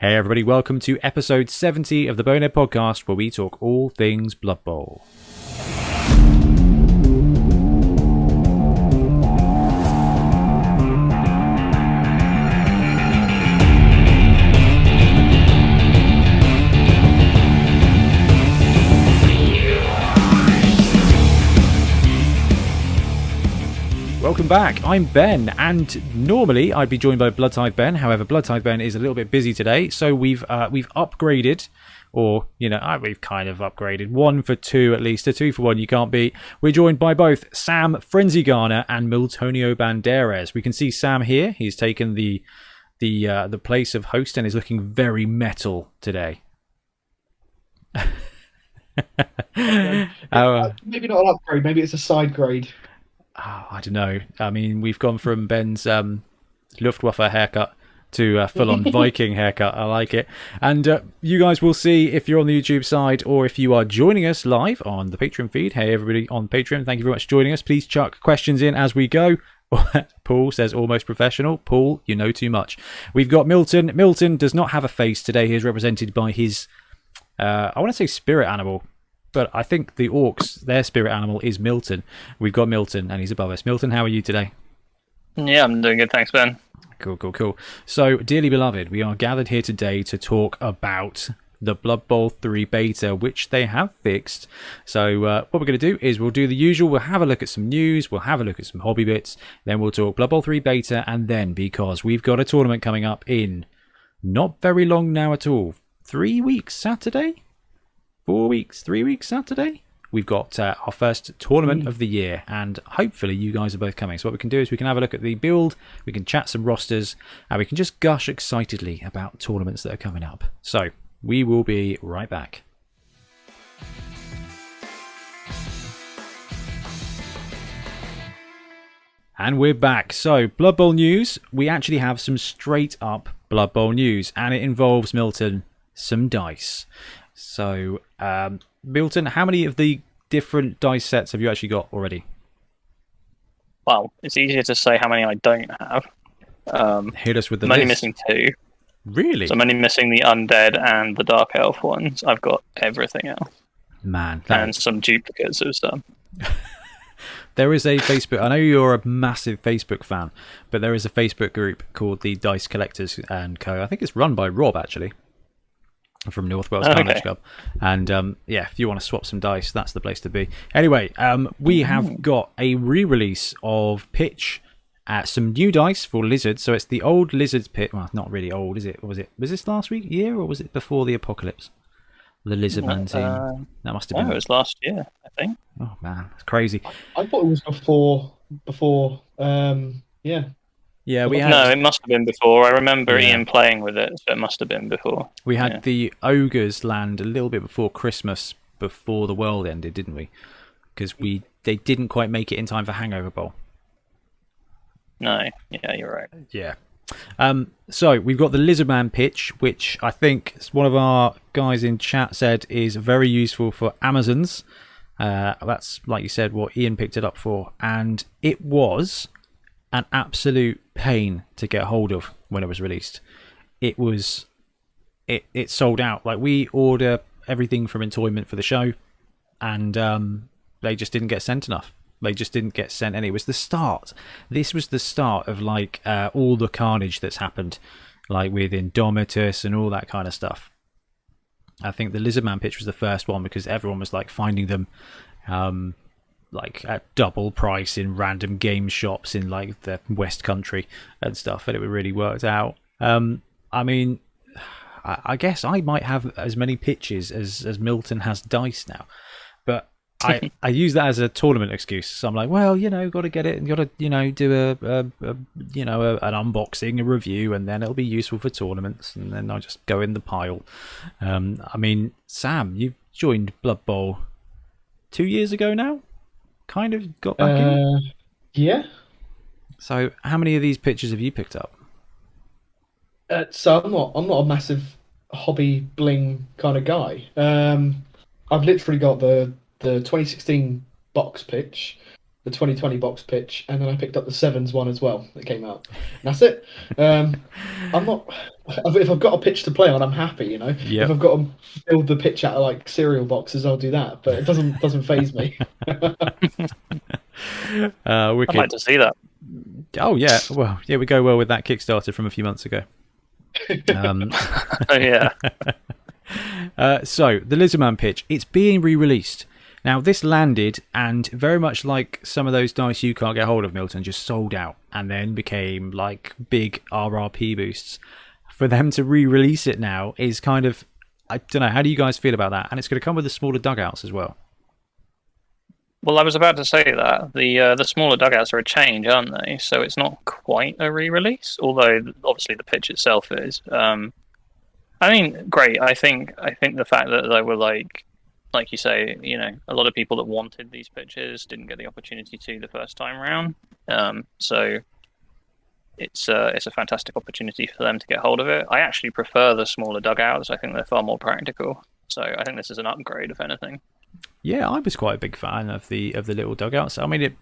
Hey everybody, welcome to episode 70 of the Bonehead Podcast, where we talk all things Blood Bowl. Welcome back, I'm Ben, and normally I'd be joined by Bloodtithe Ben. However, Bloodtithe Ben is a little bit busy today, so we've upgraded, or, we've kind of upgraded. 1 for 2 at least, a 2 for 1 you can't beat. We're joined by both Sam Frenzy Garner and Miltonio Banderas. We can see Sam here. He's taken the place of host and is looking very metal today. Maybe not an upgrade, maybe it's a side grade. Oh, I don't know. I mean, we've gone from Ben's Luftwaffe haircut to a full-on Viking haircut. I like it. And you guys will see if you're on the YouTube side or if you are joining us live on the Patreon feed. Hey, everybody on Patreon, thank you very much for joining us. Please chuck questions in as we go. Paul says almost professional. Paul, you know too much. We've got Milton. Milton does not have a face today. He is represented by his, I want to say spirit animal. But I think the orcs, their spirit animal is Milton. We've got Milton, and he's above us. Milton, how are you today? Yeah, I'm doing good. Thanks, Ben. Cool. So, dearly beloved, we are gathered here today to talk about the Blood Bowl 3 beta, which they have fixed. So, what we're going to do is we'll do the usual. We'll have a look at some news. We'll have a look at some hobby bits. Then we'll talk Blood Bowl 3 beta. And then, because we've got a tournament coming up in not very long now at all. 3 weeks Saturday? 4 weeks, 3 weeks Saturday, we've got our first tournament of the year, and hopefully you guys are both coming. So what we can do is we can have a look at the build, we can chat some rosters, and we can just gush excitedly about tournaments that are coming up. So we will be right back. And we're back. So Blood Bowl news, we actually have some straight up Blood Bowl news, and it involves, Milton, some dice. So, Milton, how many of the different dice sets have you actually got already? Well, it's easier to say how many I don't have. Hit us with the I'm only list. missing 2. Really? So I'm only missing the undead and the dark elf ones. I've got everything else. Man. And some duplicates of some. There is a Facebook, I know you're a massive Facebook fan, but there is a Facebook group called the Dice Collectors and Co. I think it's run by Rob, actually, from North Wales Carnage Club. And if you want to swap some dice, that's the place to be. Anyway, we have got a re-release of Pitch, some new dice for Lizards. So it's the old Lizards Pit. Well, not really old, is it? Was this last year, or was it before the apocalypse? The Lizardman team. That must have been. No, it was last year, I think. Oh man, it's crazy. I thought it was before. Yeah, we had. No, it must have been before. I remember Ian playing with it, so it must have been before. We had the Ogres land a little bit before Christmas, before the world ended, didn't we? Because they didn't quite make it in time for Hangover Bowl. No, yeah, you're right. Yeah. So we've got the Lizardman Pitch, which I think one of our guys in chat said is very useful for Amazons. That's, like you said, what Ian picked it up for, and it was an absolute pain to get hold of when it was released. It sold out. Like, we order everything from Entoyment for the show, and they just didn't get sent enough. They just didn't get sent any. It was the start. This was the start of all the carnage that's happened, like with Indomitus and all that kind of stuff. I think the Lizardman Pitch was the first one because everyone was finding them at double price in random game shops in the West Country and stuff, and it really worked out. I mean, I guess I might have as many pitches as Milton has dice now, but I use that as a tournament excuse. So I'm like, well, got to get it and got to do an unboxing, a review, and then it'll be useful for tournaments, and then I'll just go in the pile. I mean, Sam, you joined Blood Bowl 2 years ago now. Kind of got back in. Yeah. So, how many of these pictures have you picked up? So I'm not a massive hobby bling kind of guy. I've literally got the 2016 box pitch. the 2020 box pitch, and then I picked up the sevens one as well that came out. And that's it. I'm not. If I've got a pitch to play on, I'm happy. You know, Yep. if I've got to build the pitch out of like cereal boxes, I'll do that. But it doesn't phase me. I'd Wicked. like to see that. Oh yeah, well yeah, we go well with that Kickstarter from a few months ago. Oh, yeah. So the Lizardman pitch, it's being re-released. Now this landed, and very much like some of those dice you can't get hold of, Milton, just sold out and then became like big RRP boosts. For them to re-release it now is kind of, I don't know, how do you guys feel about that? And it's going to come with the smaller dugouts as well. Well, I was about to say that the smaller dugouts are a change, aren't they? So it's not quite a re-release, although obviously the pitch itself is. I mean, great. I think the fact that they were like you say, you know, a lot of people that wanted these pitches didn't get the opportunity to the first time round. So it's a fantastic opportunity for them to get hold of it. I actually prefer the smaller dugouts. I think they're far more practical. So I think this is an upgrade, if anything. Yeah, I was quite a big fan of the little dugouts. I mean,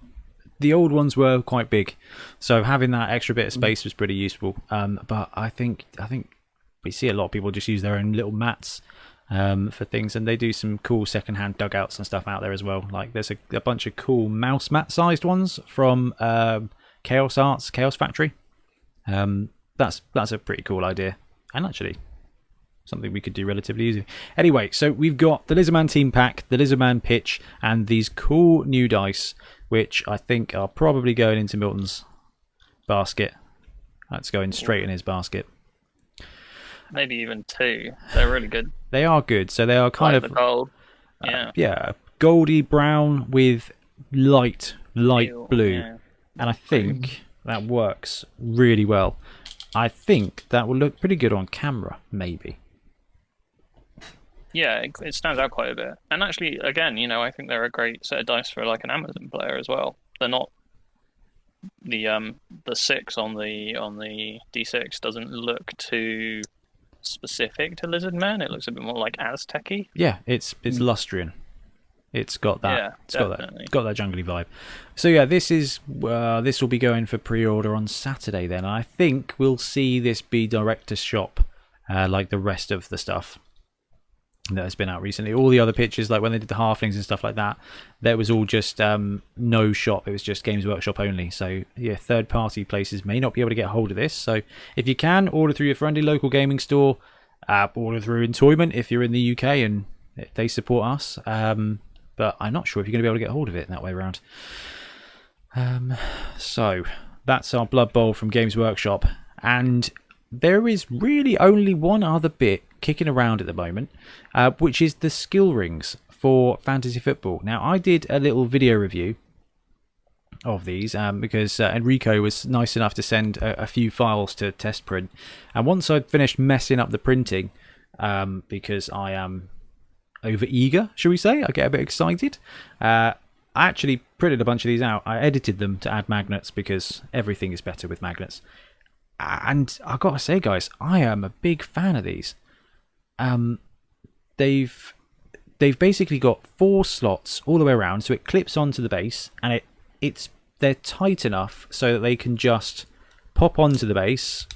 the old ones were quite big, so having that extra bit of space was pretty useful. But I think we see a lot of people just use their own little mats for things, and they do some cool second-hand dugouts and stuff out there as well. Like there's a bunch of cool mouse mat-sized ones from Chaos Factory. That's a pretty cool idea, and actually something we could do relatively easy. Anyway, so we've got the Lizardman team pack, the Lizardman pitch, and these cool new dice, which I think are probably going into Milton's basket. That's going straight in his basket. Maybe even two. They're really good. They are good. So they are kind Like of the gold. Yeah. yeah, goldy brown with light Teal, blue, yeah. and I think that works really well. I think that will look pretty good on camera, maybe. Yeah, it stands out quite a bit. And actually, again, you know, I think they're a great set of dice for like an Amazon player as well. They're not the 6 on the D6 doesn't look too specific to Lizardmen. It looks a bit more like Aztec-y. Yeah, it's Lustrian. It's got that. Yeah, it's got definitely. that jungly vibe. So yeah, this will be going for pre-order on Saturday. Then I think we'll see this be direct to shop, like the rest of the stuff that has been out recently. All the other pitches, like when they did the halflings and stuff like that, that was all just no shop. It was just Games Workshop only. So yeah, third-party places may not be able to get hold of this. So if you can, order through your friendly local gaming store, order through Entoyment if you're in the UK and they support us. But I'm not sure if you're going to be able to get hold of it that way around. So that's our Blood Bowl from Games Workshop, and there is really only one other bit kicking around at the moment, which is the skill rings for fantasy football. Now, I did a little video review of these because Enrico was nice enough to send a few files to test print, and once I'd finished messing up the printing, because I am over eager, shall we say, I get a bit excited, I actually printed a bunch of these out. I edited them to add magnets because everything is better with magnets. And I've got to say, guys, I am a big fan of these. They've basically got 4 slots all the way around, so it clips onto the base, and they're tight enough so that they can just pop onto the base,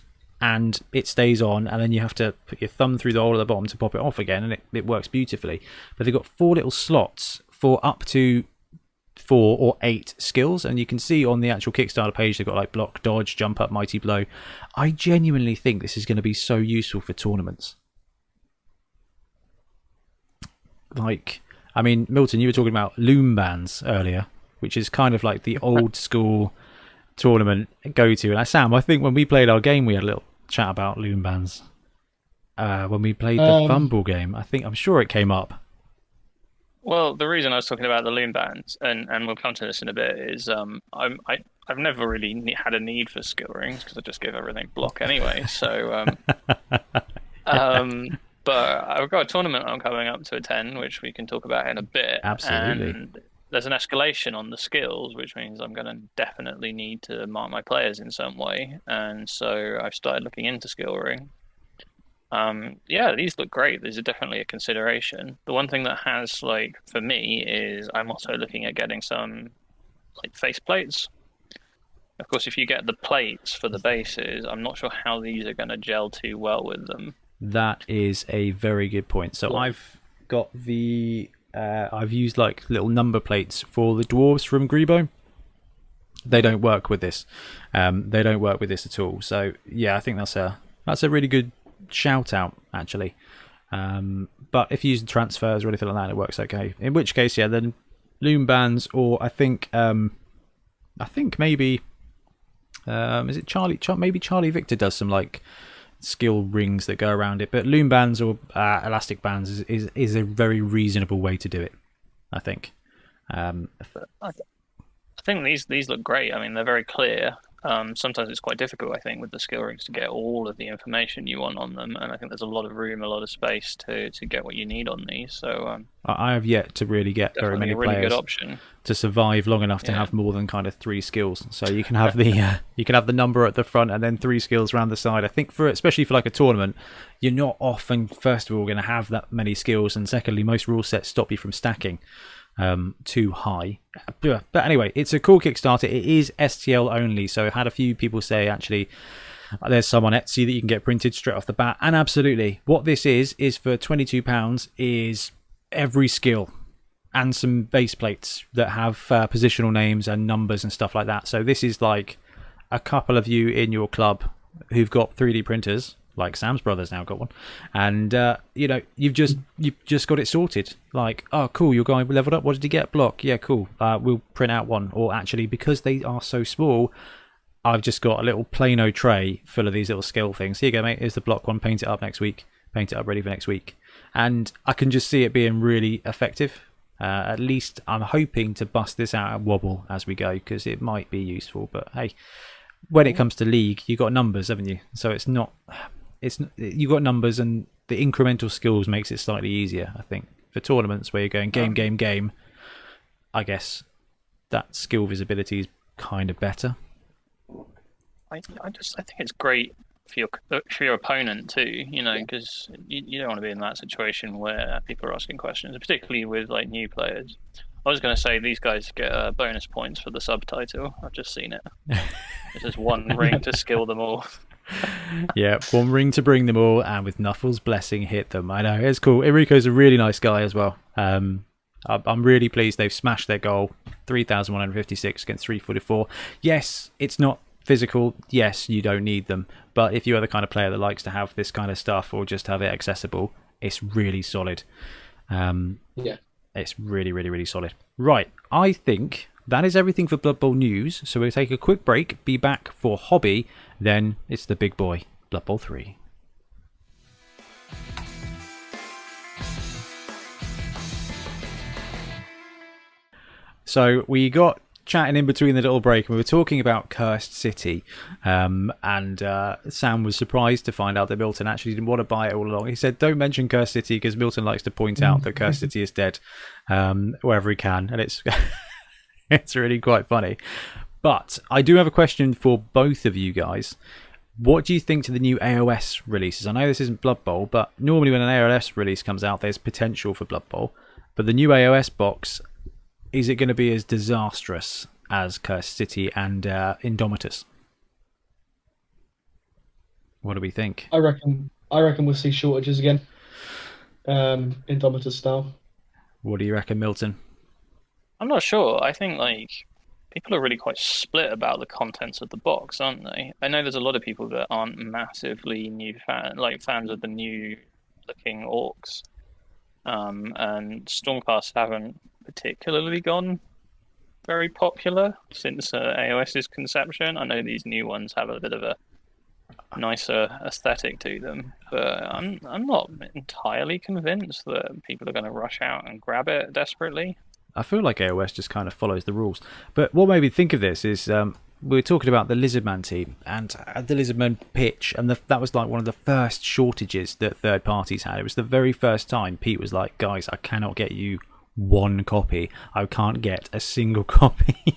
and it stays on, and then you have to put your thumb through the hole at the bottom to pop it off again, and it works beautifully. But they've got 4 little slots for up to 4 or 8 skills, and you can see on the actual Kickstarter page they've got like block, dodge, jump up, mighty blow. I genuinely think this is going to be so useful for tournaments. Like, I mean, Milton, you were talking about loom bands earlier, which is kind of like the old school tournament go-to. And Sam, I think when we played our game, we had a little chat about loom bands. When we played the Fumble game, I'm sure it came up. Well, the reason I was talking about the loom bands, and we'll come to this in a bit, is I've never really had a need for skill rings because I just give everything block anyway. So, but I've got a tournament I'm coming up to attend, which we can talk about in a bit. Absolutely. And there's an escalation on the skills, which means I'm going to definitely need to mark my players in some way. And so I've started looking into skill ring. Yeah, these look great. These are definitely a consideration. The one thing that has, like, for me is I'm also looking at getting some like face plates. Of course, if you get the plates for the bases, I'm not sure how these are going to gel too well with them. That is a very good point. So I've got I've used like little number plates for the dwarves from Grebo. They don't work with this. They don't work with this at all. So yeah, I think that's a really good shout out actually. But if you use transfers or anything like that, it works okay. In which case, yeah, then loom bands, or I think maybe is it Charlie? Maybe Charlie Victor does some like skill rings that go around it. But loom bands or elastic bands is a very reasonable way to do it, I think. I think these look great. I mean, they're very clear. Sometimes it's quite difficult, I think, with the skill rings to get all of the information you want on them, and I think there's a lot of room, a lot of space to get what you need on these. So I have yet to really get very many really players good option to survive long enough to have more than kind of 3 skills. So you can have the number at the front and then 3 skills around the side. I think especially for like a tournament, you're not often first of all going to have that many skills, and secondly, most rule sets stop you from stacking too high. But anyway, it's a cool Kickstarter. It is STL only, so I've had a few people say actually there's some on Etsy that you can get printed straight off the bat, and absolutely what this is for £22 is every skill and some base plates that have positional names and numbers and stuff like that. So this is like a couple of you in your club who've got 3D printers, like Sam's brother's now got one, and you've just got it sorted. Like, oh cool, your guy leveled up, what did he get? Block. Yeah, cool, we'll print out one. Or actually, because they are so small, I've just got a little Plano tray full of these little skill things. Here you go, mate, here's the block one, paint it up next week, paint it up ready for next week. And I can just see it being really effective. At least I'm hoping to bust this out at Wobble as we go, because it might be useful. But hey, when it comes to League, you've got numbers, haven't you? So you've got numbers, and the incremental skills makes it slightly easier, I think. For tournaments where you're going game, I guess that skill visibility is kind of better. I think it's great for your opponent too, because you don't want to be in that situation where people are asking questions, particularly with like new players. I was going to say these guys get bonus points for the subtitle. I've just seen it. It's just one ring to skill them all. Yeah, one ring to bring them all, and with Nuffle's blessing hit them. I know, it's cool. Enrico's a really nice guy as well. I'm really pleased they've smashed their goal. 3,156 against 344. Yes, it's not physical. Yes, you don't need them. But if you are the kind of player that likes to have this kind of stuff or just have it accessible, it's really solid. Yeah. It's really, really, really solid. Right, I think that is everything for Blood Bowl news. So we'll take a quick break, be back for hobby, then it's the big boy, Blood Bowl 3. So we got chatting in between the little break, and we were talking about Cursed City, and Sam was surprised to find out that Milton actually didn't want to buy it all along. He said, don't mention Cursed City, because Milton likes to point out that Cursed City is dead wherever he can, and it's it's really quite funny. But I do have a question for both of you guys. What do you think to the new AOS releases? I know this isn't Blood Bowl, but normally when an AOS release comes out, there's potential for Blood Bowl. But the new AOS box, is it going to be as disastrous as Cursed City and Indomitus? What do we think? I reckon we'll see shortages again. Indomitus style. What do you reckon, Milton? I'm not sure. I think people are really quite split about the contents of the box, aren't they? I know there's a lot of people that aren't massively fans of the new looking orcs. And Stormcast haven't particularly gone very popular since AOS's conception. I know these new ones have a bit of a nicer aesthetic to them, but I'm not entirely convinced that people are going to rush out and grab it desperately. I feel like AOS just kind of follows the rules. But what made me think of this is we were talking about the Lizardman team and the Lizardman pitch, and that was like one of the first shortages that third parties had. It was the very first time Pete was like, guys, I cannot get you one copy. I can't get a single copy.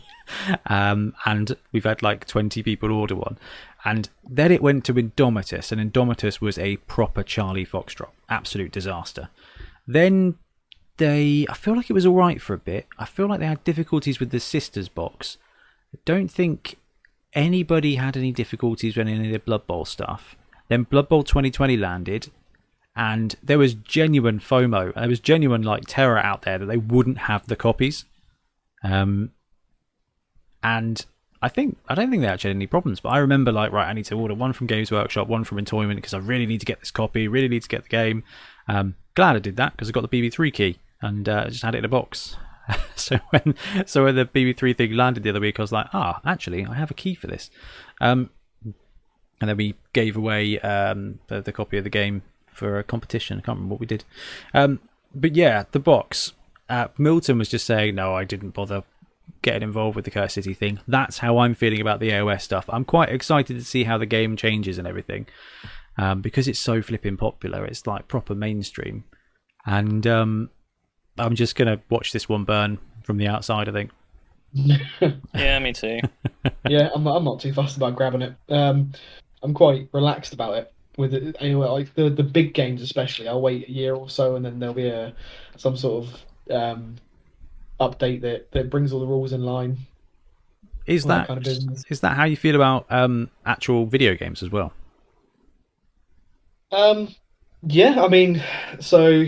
And we've had like 20 people order one. And then it went to Indomitus, and Indomitus was a proper Charlie Foxtrot. Absolute disaster. Then I feel like it was all right for a bit. I feel like they had difficulties with the Sisters box. I don't think anybody had any difficulties when any of the Blood Bowl stuff. Then Blood Bowl 2020 landed, and there was genuine FOMO. There was genuine like terror out there that they wouldn't have the copies. And I don't think they actually had any problems. But I remember like, right, I need to order one from Games Workshop, one from Entoyment because I really need to get this copy. Really need to get the game. Glad I did that because I got the BB3 key and just had it in a box. so when the BB3 thing landed the other week, I was like, actually, I have a key for this. And then we gave away the copy of the game for a competition. I can't remember what we did. But yeah, the box. Milton was just saying, no, I didn't bother getting involved with the Curse City thing. That's how I'm feeling about the AOS stuff. I'm quite excited to see how the game changes and everything. Because it's so flipping popular. It's like proper mainstream. And I'm just going to watch this one burn from the outside, I think. Yeah, me too. Yeah, I'm not too fussed about grabbing it. I'm quite relaxed about it. With it, anyway, like the big games especially, I'll wait a year or so, and then there'll be some sort of update that brings all the rules in line. Is that kind of business. Is that how you feel about actual video games as well? Yeah, I mean, so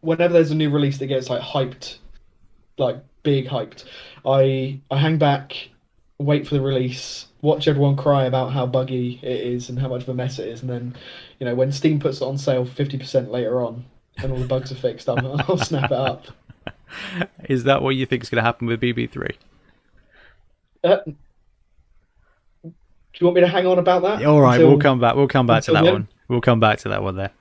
whenever there's a new release that gets like hyped, like big hyped, I hang back, wait for the release, watch everyone cry about how buggy it is and how much of a mess it is, and then, when Steam puts it on sale 50% later on and all the bugs are fixed, I'll snap it up. Is that what you think is going to happen with BB3? Do you want me to hang on about that? All right, we'll come back to that one. We'll come back to that one there.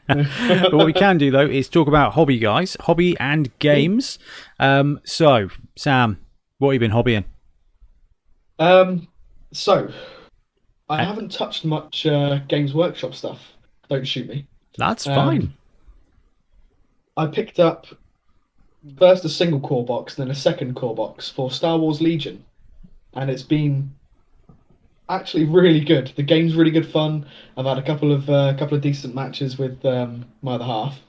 But what we can do, though, is talk about hobby, guys. Hobby and games. So, Sam, what have you been hobbying? So, I haven't touched much Games Workshop stuff. Don't shoot me. That's fine. I picked up first a single core box, then a second core box for Star Wars Legion. And it's been actually really good. The game's really good fun. I've had a couple of decent matches with my other half,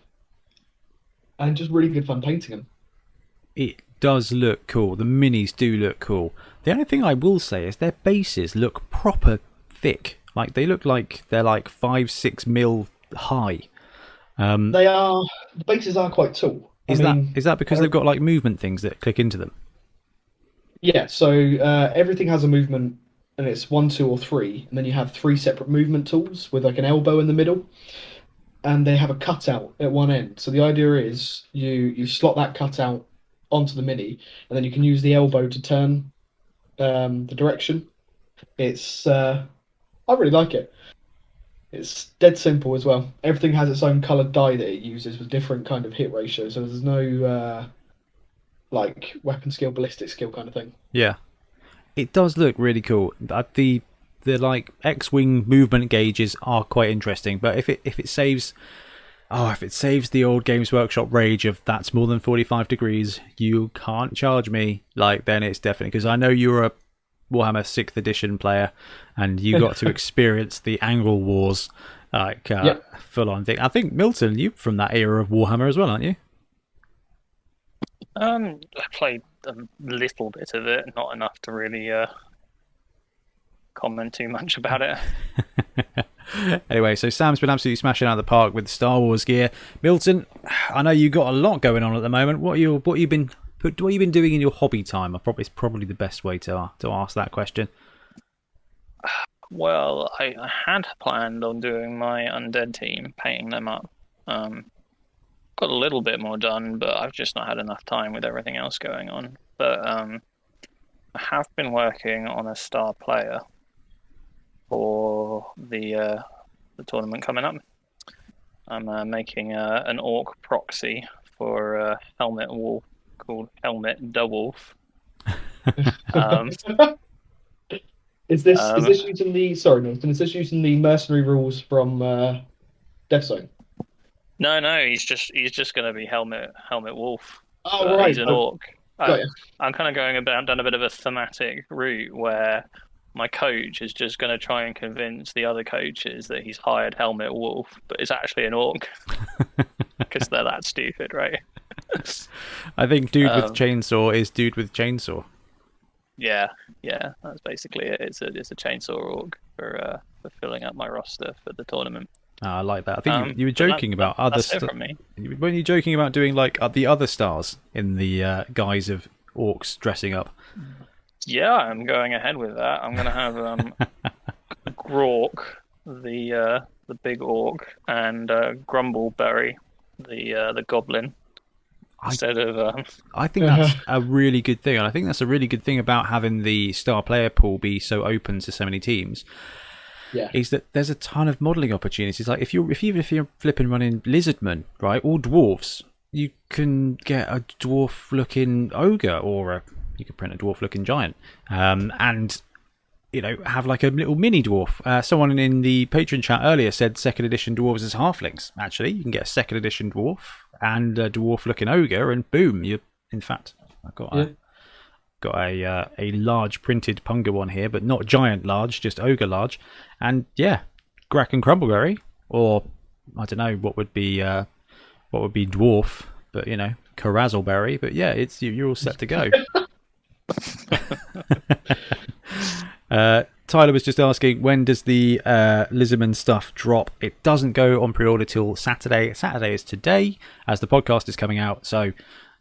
and just really good fun painting them. It does look cool. The minis do look cool. The only thing I will say is their bases look proper thick. Like they look like they're like 5-6 mil high. They are. The bases are quite tall. Is that because they've got like movement things that click into them? Yeah. So everything has a movement. And it's 1, 2, or 3, and then you have 3 separate movement tools with like an elbow in the middle, and they have a cutout at one end. So the idea is you slot that cutout onto the mini, and then you can use the elbow to turn the direction. It's I really like it. It's dead simple as well. Everything has its own coloured die that it uses with different kind of hit ratio. So there's no like weapon skill, ballistic skill kind of thing. Yeah. It does look really cool. The like X-wing movement gauges are quite interesting, but if it saves the old Games Workshop rage of that's more than 45 degrees, you can't charge me. Like then it's definitely, because I know you're a Warhammer 6th edition player, and you got to experience the angle wars, like full on thing. I think Milton, you from that era of Warhammer as well, aren't you? I played a little bit of it, not enough to really comment too much about it. Anyway, so Sam's been absolutely smashing out of the park with Star Wars gear. Milton, I know you got a lot going on at the moment. What you been doing in your hobby time? It's probably the best way to ask that question. Well, I had planned on doing my undead team, painting them up. Got a little bit more done, but I've just not had enough time with everything else going on. But I have been working on a star player for the tournament coming up. I'm making an orc proxy for Helmet Wolf called Helmet Wolf. Is this using the Milton? Is this using the mercenary rules from Death Zone? No, he's just going to be Helmet Wolf. Oh, right. He's an orc. I'm kind of going down a bit of a thematic route where my coach is just going to try and convince the other coaches that he's hired Helmet Wolf, but it's actually an orc. because they're that stupid, right? I think dude with chainsaw is dude with chainsaw. Yeah, that's basically it. It's a chainsaw org for filling up my roster for the tournament. Oh, I like that. I think you were joking about other stuff from me. Weren't you joking about doing like the other stars in the guise of orcs dressing up? Yeah, I'm going ahead with that. I'm going to have Grork, the big orc, and Grumbleberry, the goblin. Instead of I think that's a really good thing, and I think that's a really good thing about having the star player pool be so open to so many teams. Yeah, is that there's a ton of modelling opportunities. Like if you're flipping running lizardmen, right, all dwarves, you can get a dwarf-looking ogre, or you could print a dwarf-looking giant, and have like a little mini dwarf. Someone in the Patreon chat earlier said second edition dwarves as halflings. Actually, you can get a second edition dwarf and a dwarf-looking ogre, and boom, you. In fact, I've got a large printed Punga one here, but not giant large, just ogre large, and yeah, Grack and Crumbleberry, or I don't know what would be dwarf, but Carazzleberry. But yeah, it's you're all set to go. Tyler was just asking, when does the Lizardman stuff drop? It doesn't go on pre-order till Saturday. Saturday is today, as the podcast is coming out. So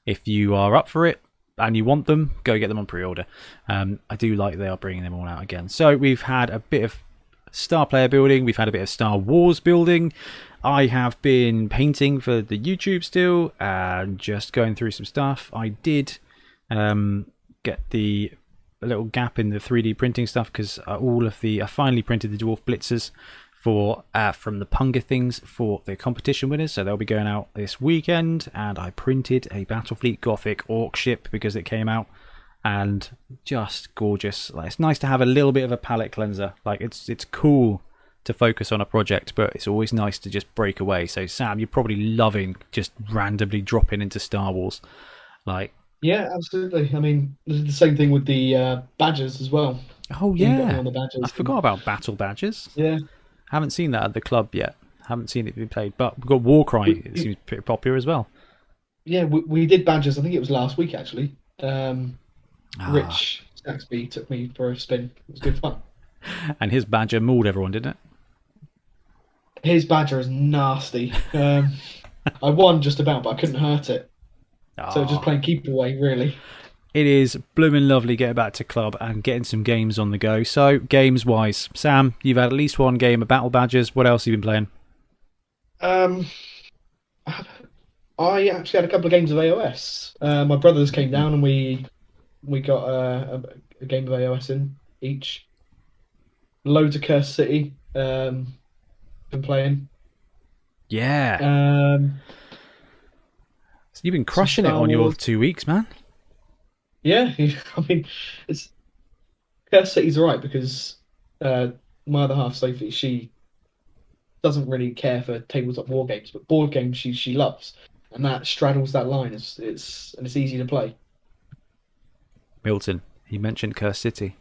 if you are up for it and you want them, go get them on pre-order. I do like they are bringing them all out again. So we've had a bit of Star Player building. We've had a bit of Star Wars building. I have been painting for the YouTube still, and just going through some stuff. I did get a little gap in the 3D printing stuff because I finally printed the Dwarf Blitzers from the Punga things for the competition winners, so they'll be going out this weekend. And I printed a Battlefleet Gothic Orc ship because it came out, and just gorgeous. Like, it's nice to have a little bit of a palette cleanser. Like it's cool to focus on a project, but it's always nice to just break away. So Sam, you're probably loving just randomly dropping into Star Wars, like. Yeah, absolutely. I mean, the same thing with the badges as well. Oh yeah, on the badges. I forgot about battle badges. Yeah, haven't seen that at the club yet. Haven't seen it be played, but we've got Warcry. It seems pretty popular as well. Yeah, we did badges. I think it was last week actually. Rich Saxby took me for a spin. It was good fun. And his badger mauled everyone, didn't it? His badger is nasty. I won just about, but I couldn't hurt it. So just playing keep away, really. It is blooming lovely getting back to club and getting some games on the go. So, games-wise, Sam, you've had at least one game of Battle Badgers. What else have you been playing? I actually had a couple of games of AOS. My brothers came down and we got a game of AOS in each. Loads of Cursed City. Been playing. Yeah. So you've been crushing it on your 2 weeks, man. Yeah, I mean, Cursed City's alright because my other half, Sophie, she doesn't really care for tabletop war games, but board games she loves, and that straddles that line. It's easy to play. Milton, you mentioned Cursed City.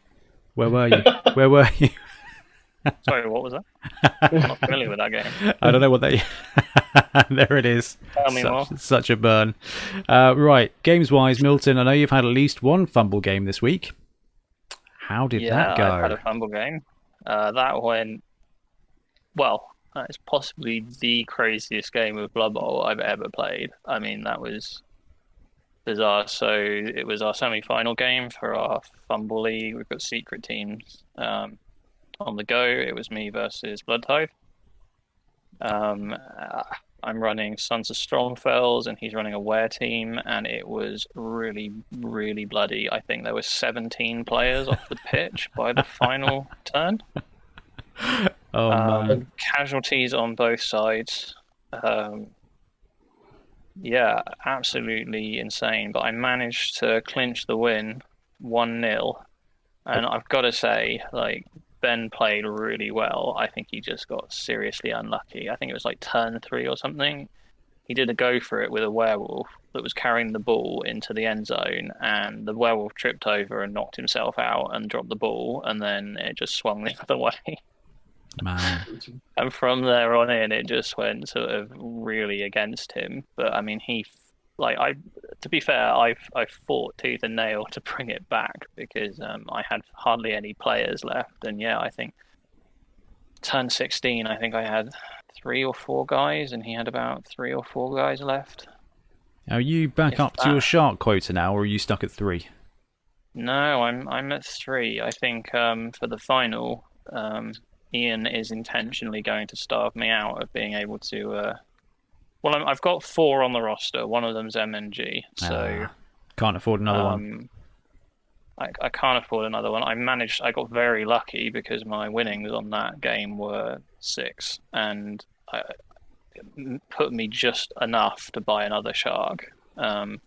Where were you? Where were you? Sorry, what was that? I'm not familiar with that game. I don't know what that. There it is. Tell me more. Such a burn. Right, games-wise, Milton, I know you've had at least one fumble game this week. How did that go? Yeah, I had a fumble game. That went well. It's possibly the craziest game of Blood Bowl I've ever played. I mean, that was bizarre. So it was our semi-final game for our fumble league. We've got secret teams on the go. It was me versus Bloodtide. I'm running Sons of Strongfells and he's running a Were team, and it was really, really bloody. I think there were 17 players off the pitch by the final turn. Oh man. Casualties on both sides. Yeah, absolutely insane. But I managed to clinch the win 1-0. And I've got to say, like, Ben played really well. I think he just got seriously unlucky. I think it was like turn 3 or something. He did a go for it with a werewolf that was carrying the ball into the end zone, and the werewolf tripped over and knocked himself out and dropped the ball, and then it just swung the other way. Man. And from there on in, it just went sort of really against him. But I mean, to be fair, I fought tooth and nail to bring it back because I had hardly any players left. And yeah, I think turn 16, I think I had 3 or 4 guys, and he had about 3 or 4 guys left. Are you back If up to your shark quota now, or are you stuck at 3? No, I'm at 3. I think for the final, Ian is intentionally going to starve me out of being able to. Well, I've got 4 on the roster. One of them's MNG, so can't afford another one. I can't afford another one. I got very lucky because my winnings on that game were 6, and it put me just enough to buy another shark. And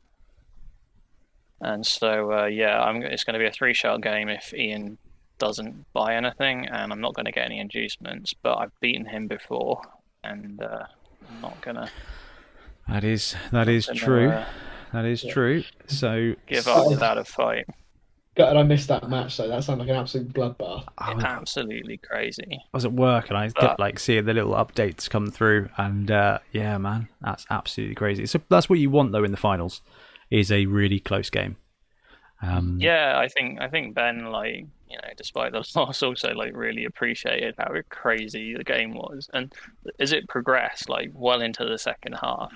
so, it's going to be a 3-shark game if Ian doesn't buy anything, and I'm not going to get any inducements. But I've beaten him before, and I'm not going to. That is true. That is true. So give up without a fight. Gutted I missed that match, though. That sounded like an absolute bloodbath. Absolutely crazy. I was at work and I kept seeing the little updates come through, and yeah, man, that's absolutely crazy. So that's what you want though in the finals, is a really close game. Yeah, I think Ben, despite the loss, also really appreciated how crazy the game was, and as it progressed well into the second half,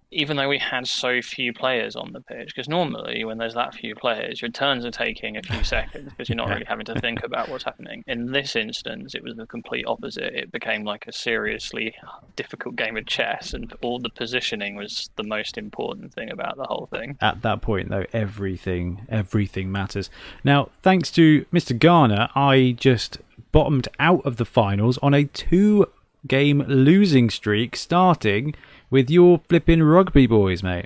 even though we had so few players on the pitch, because normally when there's that few players, your turns are taking a few seconds because you're not really having to think about what's happening. In this instance, it was the complete opposite. It became a seriously difficult game of chess, and all the positioning was the most important thing about the whole thing. At that point, though, everything matters. Now, thanks to Mr. Garner, I just bottomed out of the finals on a 2-game losing streak, starting with your flipping rugby boys, mate.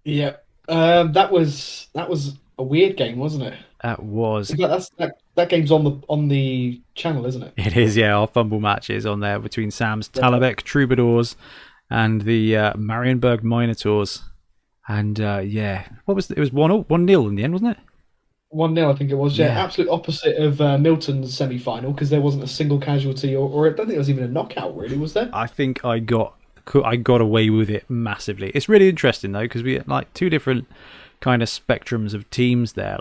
Yeah, that was a weird game, wasn't it? That was. That game's on the channel, isn't it? It is, yeah. Our fumble match is on there between Sam's Talabek Troubadours and the Marienburg Minotaurs. And yeah, what was it? It was 1-0 in the end, wasn't it? 1-0, I think it was. Yeah, absolute opposite of Milton's semi-final, because there wasn't a single casualty, or I don't think there was even a knockout. Really, was there? I think I got away with it massively. It's really interesting though, because we had 2 different kind of spectrums of teams there,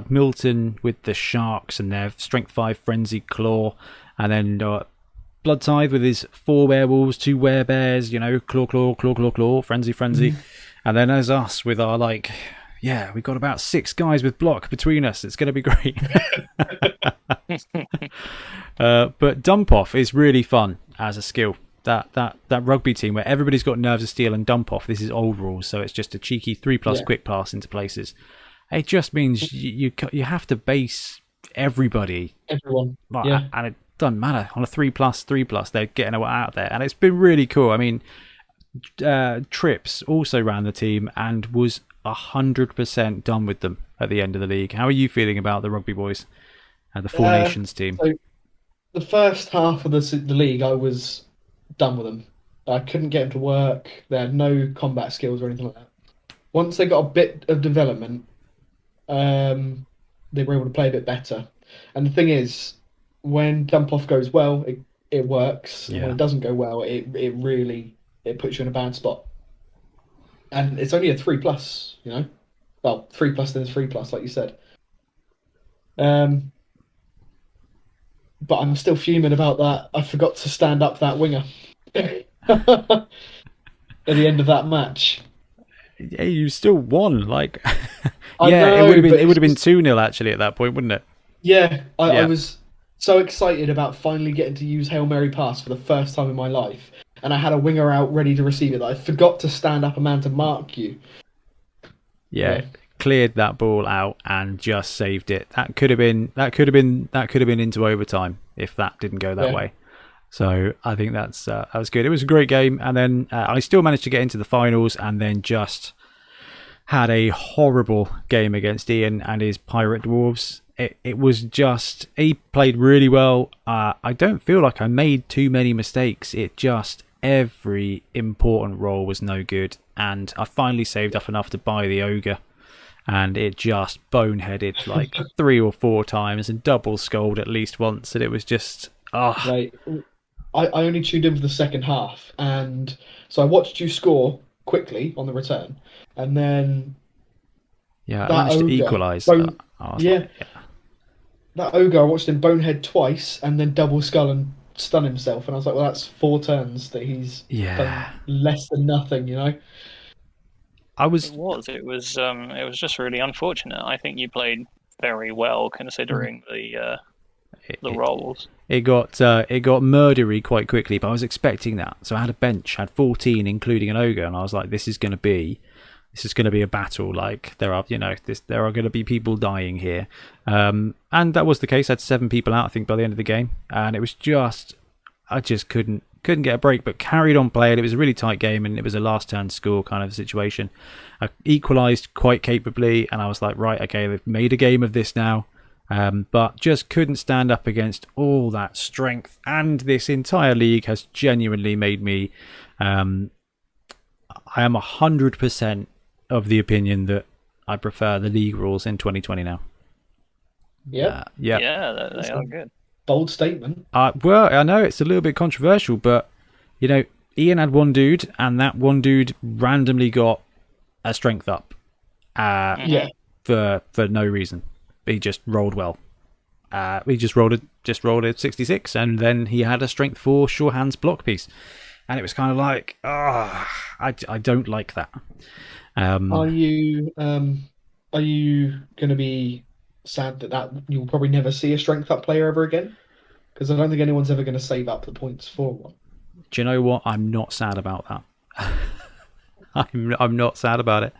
Milton with the Sharks and their Strength 5 Frenzy Claw, and then Blood Tithe with his 4 werewolves, 2 werebears, claw, frenzy. And then there's us with our we've got about 6 guys with block between us. It's going to be great. But dump off is really fun as a skill. That rugby team where everybody's got nerves of steel and dump off. This is old rules, so it's just a cheeky 3+ quick pass into places. It just means you have to base everyone. And it doesn't matter on a 3+, they're getting out of there, and it's been really cool. I mean, Trips also ran the team and was 100% done with them at the end of the league. How are you feeling about the rugby boys and the Four Nations team? So the first half of the league, I was done with them. I couldn't get them to work. They had no combat skills or anything like that. Once they got a bit of development, they were able to play a bit better. And the thing is, when dump off goes well, it works. And when it doesn't go well, it really puts you in a bad spot. And it's only a 3+, Well, 3+ then 3+, like you said. But I'm still fuming about that. I forgot to stand up that winger at the end of that match. Yeah, you still won. It know, would have been 2-0 actually at that point, wouldn't it? Yeah, I was so excited about finally getting to use Hail Mary pass for the first time in my life, and I had a winger out ready to receive it. I forgot to stand up a man to mark you. Yeah. Cleared that ball out and just saved it. That could have been into overtime if that didn't go that way. So I think that was good. It was a great game, and then I still managed to get into the finals, and then just had a horrible game against Ian and his Pirate Dwarves. It was just, he played really well. I don't feel like I made too many mistakes. It just, every important role was no good, and I finally saved up enough to buy the Ogre. and it just boneheaded like 3 or 4 times and double skulled at least once, and it was just Like, I only tuned in for the second half, and so I watched you score quickly on the return, and then yeah, I that managed to ogre, equalise. bone, I was yeah, like, yeah. that ogre, I watched him bonehead twice and then double skull and stun himself, and I was like, well, that's 4 turns that he's done Yeah. less than nothing, you know? I It was was. It was just really unfortunate. I think you played very well considering the it, roles. it got murdery quite quickly, but I was expecting that. So I had a bench, had 14, including an ogre, and I was like, this is going to be a battle. Like there are going to be people dying here, and that was the case. I had 7 people out, I think, by the end of the game, and it was I just couldn't get a break, but carried on playing. It was a really tight game, and it was a last turn score kind of situation. I equalised quite capably, and I was like, right, okay, they've made a game of this now. But just couldn't stand up against all that strength, and this entire league has genuinely made me. I am 100% of the opinion that I prefer the league rules in 2020 now. Yeah. Yeah, they are good. Bold statement. Well, I know it's a little bit controversial, but Ian had one dude, and that one dude randomly got a strength up. For no reason. He just rolled well. He just rolled a 66, and then he had a strength 4 sure hands block piece, and it was kind of like, I don't like that. Are you going to be sad that you'll probably never see a strength up player ever again? Because I don't think anyone's ever going to save up the points for one. Do you know what? I'm not sad about that. I'm not sad about it.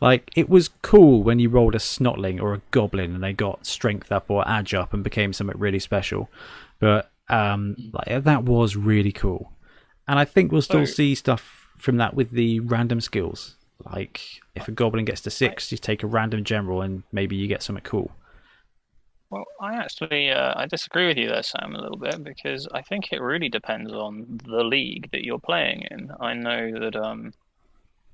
Like, it was cool when you rolled a snotling or a goblin and they got strength up or edge up and became something really special. But that was really cool. And I think we'll still see stuff from that with the random skills. Like, if a goblin gets to 6, you take a random general and maybe you get something cool. Well, I actually I disagree with you there, Sam, a little bit, because I think it really depends on the league that you're playing in. I know that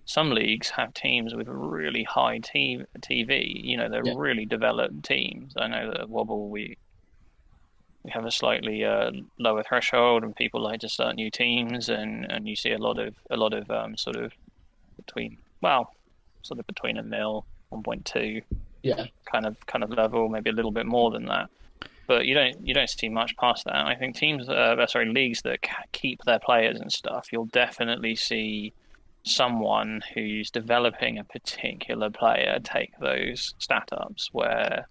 some leagues have teams with really high TV. They're really developed teams. I know that at Wobble we have a slightly lower threshold, and people like to start new teams, and you see a lot of sort of between a mil 1.2 kind of level, maybe a little bit more than that. But you don't see much past that. I think leagues that keep their players and stuff, you'll definitely see someone who's developing a particular player take those stat ups where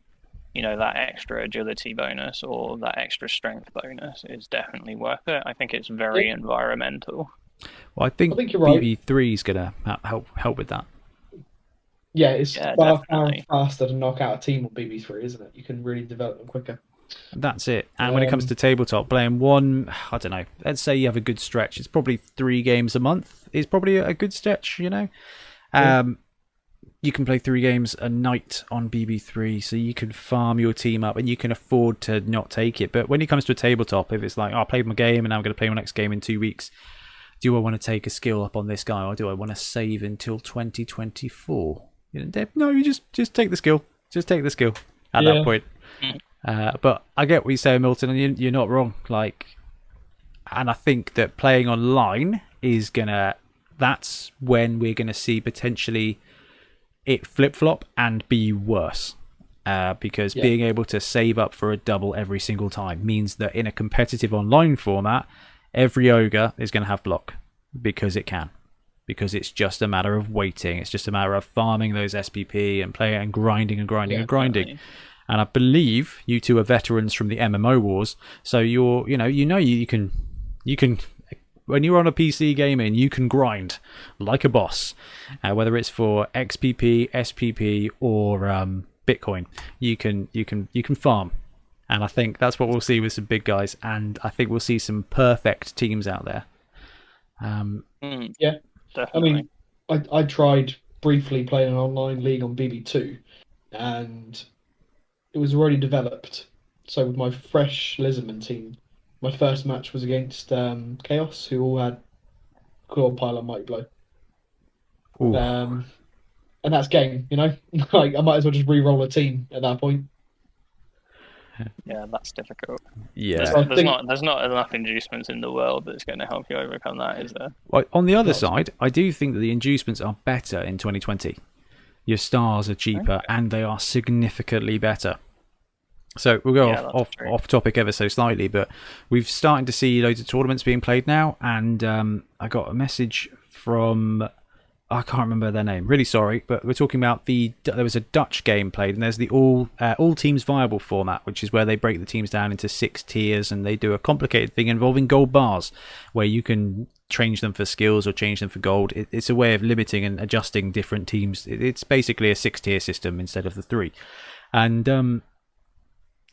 that extra agility bonus or that extra strength bonus is definitely worth it. I think it's very environmental. Well, I think you're right. BB3 is going to help with that. Yeah, it's far faster to knock out a team on BB3, isn't it? You can really develop them quicker. That's it. And when it comes to tabletop, playing one, I don't know, let's say you have a good stretch. It's probably 3 games a month. It's probably a good stretch, You can play 3 games a night on BB3, so you can farm your team up and you can afford to not take it. But when it comes to a tabletop, if it's like, I played my game and now I'm going to play my next game in 2 weeks, do I want to take a skill up on this guy, or do I want to save until 2024? No, you just take the skill. Just take the skill at that point. But I get what you say, Milton, and you're not wrong. And I think that playing online is that's when we're gonna see potentially it flip flop and be worse. Because being able to save up for a double every single time means that in a competitive online format, every ogre is going to have block because it can. Because it's just a matter of waiting. It's just a matter of farming those SPP and playing and grinding and grinding and grinding. Definitely. And I believe you two are veterans from the MMO wars, so you can when you're on a PC gaming, you can grind like a boss, whether it's for XPP, SPP, or Bitcoin. You can farm, and I think that's what we'll see with some big guys, and I think we'll see some perfect teams out there. Yeah. Definitely. I mean, I tried briefly playing an online league on BB2, and it was already developed. So with my fresh Lizardman team, my first match was against Chaos, who all had Claw Pile and Mighty Blow. and that's game. Like I might as well just re-roll a team at that point. Yeah, that's difficult. Yeah. There's not enough inducements in the world that's going to help you overcome that, is there? Well, on the other side, I do think that the inducements are better in 2020. Your stars are cheaper, and they are significantly better. So we'll go off topic ever so slightly, but we've started to see loads of tournaments being played now, and I got a message from, I can't remember their name, really sorry, but we're talking about there was a Dutch game played, and there's the all teams viable format, which is where they break the teams down into 6 tiers, and they do a complicated thing involving gold bars, where you can change them for skills or change them for gold. It's a way of limiting and adjusting different teams. It's basically a 6-tier system instead of the 3. And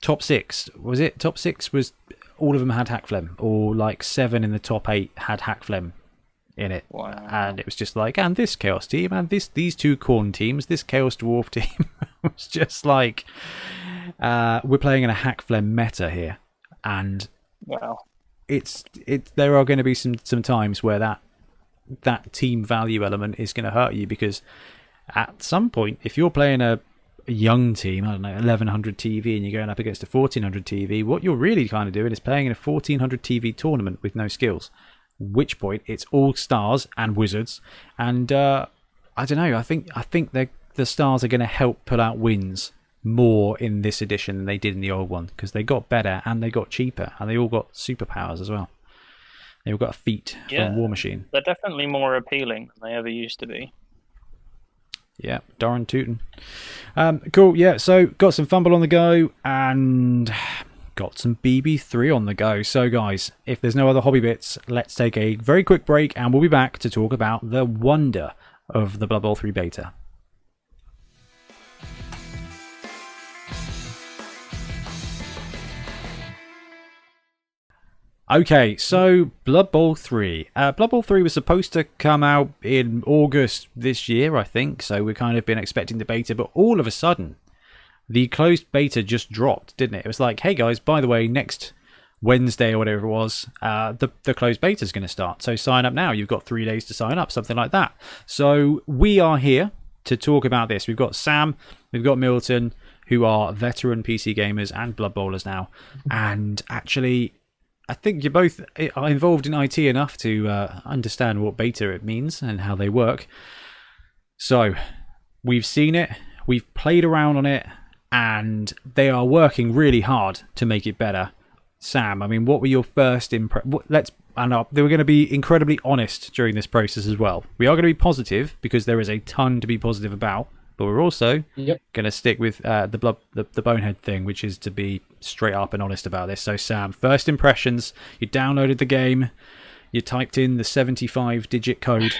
top 6, was it? Top 6 was, all of them had Hackflem, or like 7 in the top 8 had Hackflem in it. Wow. And it was just like, and this Chaos team, and these 2 Khorne teams, this Chaos Dwarf team. It was just like, we're playing in a Hackflem meta here, and wow, there are going to be some times where that team value element is going to hurt you, because at some point, if you're playing a young team, I don't know, 1100 TV, and you're going up against a 1400 TV, what you're really kind of doing is playing in a 1400 TV tournament with no skills. Which point it's all stars and wizards, and I don't know. I think the stars are going to help pull out wins more in this edition than they did in the old one, because they got better and they got cheaper, and they all got superpowers as well. They all got a feat from War Machine. They're definitely more appealing than they ever used to be. Yeah, darn tootin'. Cool. Yeah, so got some Fumble on the go and got some BB3 on the go. So guys, if there's no other hobby bits, let's take a very quick break, and we'll be back to talk about the wonder of the Blood Bowl 3 beta. Okay, so Blood Bowl 3. Blood Bowl 3 was supposed to come out in August this year, I think, so we've kind of been expecting the beta, but all of a sudden, the closed beta just dropped, didn't it? It was like, hey guys, by the way, next Wednesday or whatever it was, the closed beta is going to start. So sign up now. You've got 3 days to sign up, something like that. So we are here to talk about this. We've got Sam, we've got Milton, who are veteran PC gamers and Blood Bowlers now. And actually, I think you both are involved in IT enough to understand what beta it means and how they work. So we've seen it, we've played around on it, and they are working really hard to make it better. Sam, I mean, what were your first impressions? They were going to be incredibly honest during this process as well. We are going to be positive because there is a ton to be positive about, but we're also going to stick with the Bonehead thing, which is to be straight up and honest about this. So Sam, first impressions, you downloaded the game, you typed in the 75-digit code.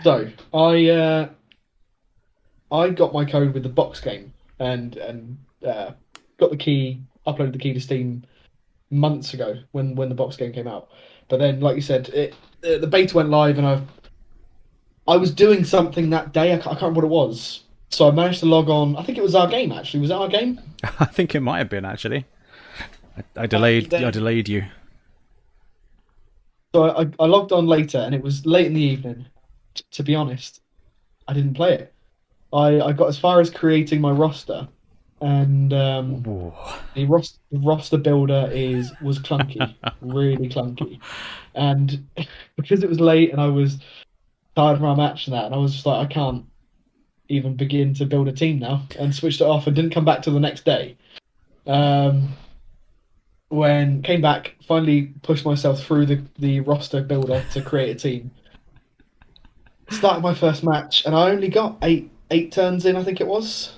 So I got my code with the box game and got the key, uploaded the key to Steam months ago when the box game came out. But then, like you said, the beta went live, and I was doing something that day. I can't remember what it was. So I managed to log on. I think it was our game, actually. Was it our game? I think it might have been, actually. I delayed you. So I logged on later, and it was late in the evening. To be honest, I didn't play it. I got as far as creating my roster, and the roster builder was clunky, really clunky. And because it was late and I was tired from our match and that, and I was just like, I can't even begin to build a team now, and switched it off and didn't come back till the next day. When came back, finally pushed myself through the roster builder to create a team. Started my first match, and I only got eight turns in, I think it was.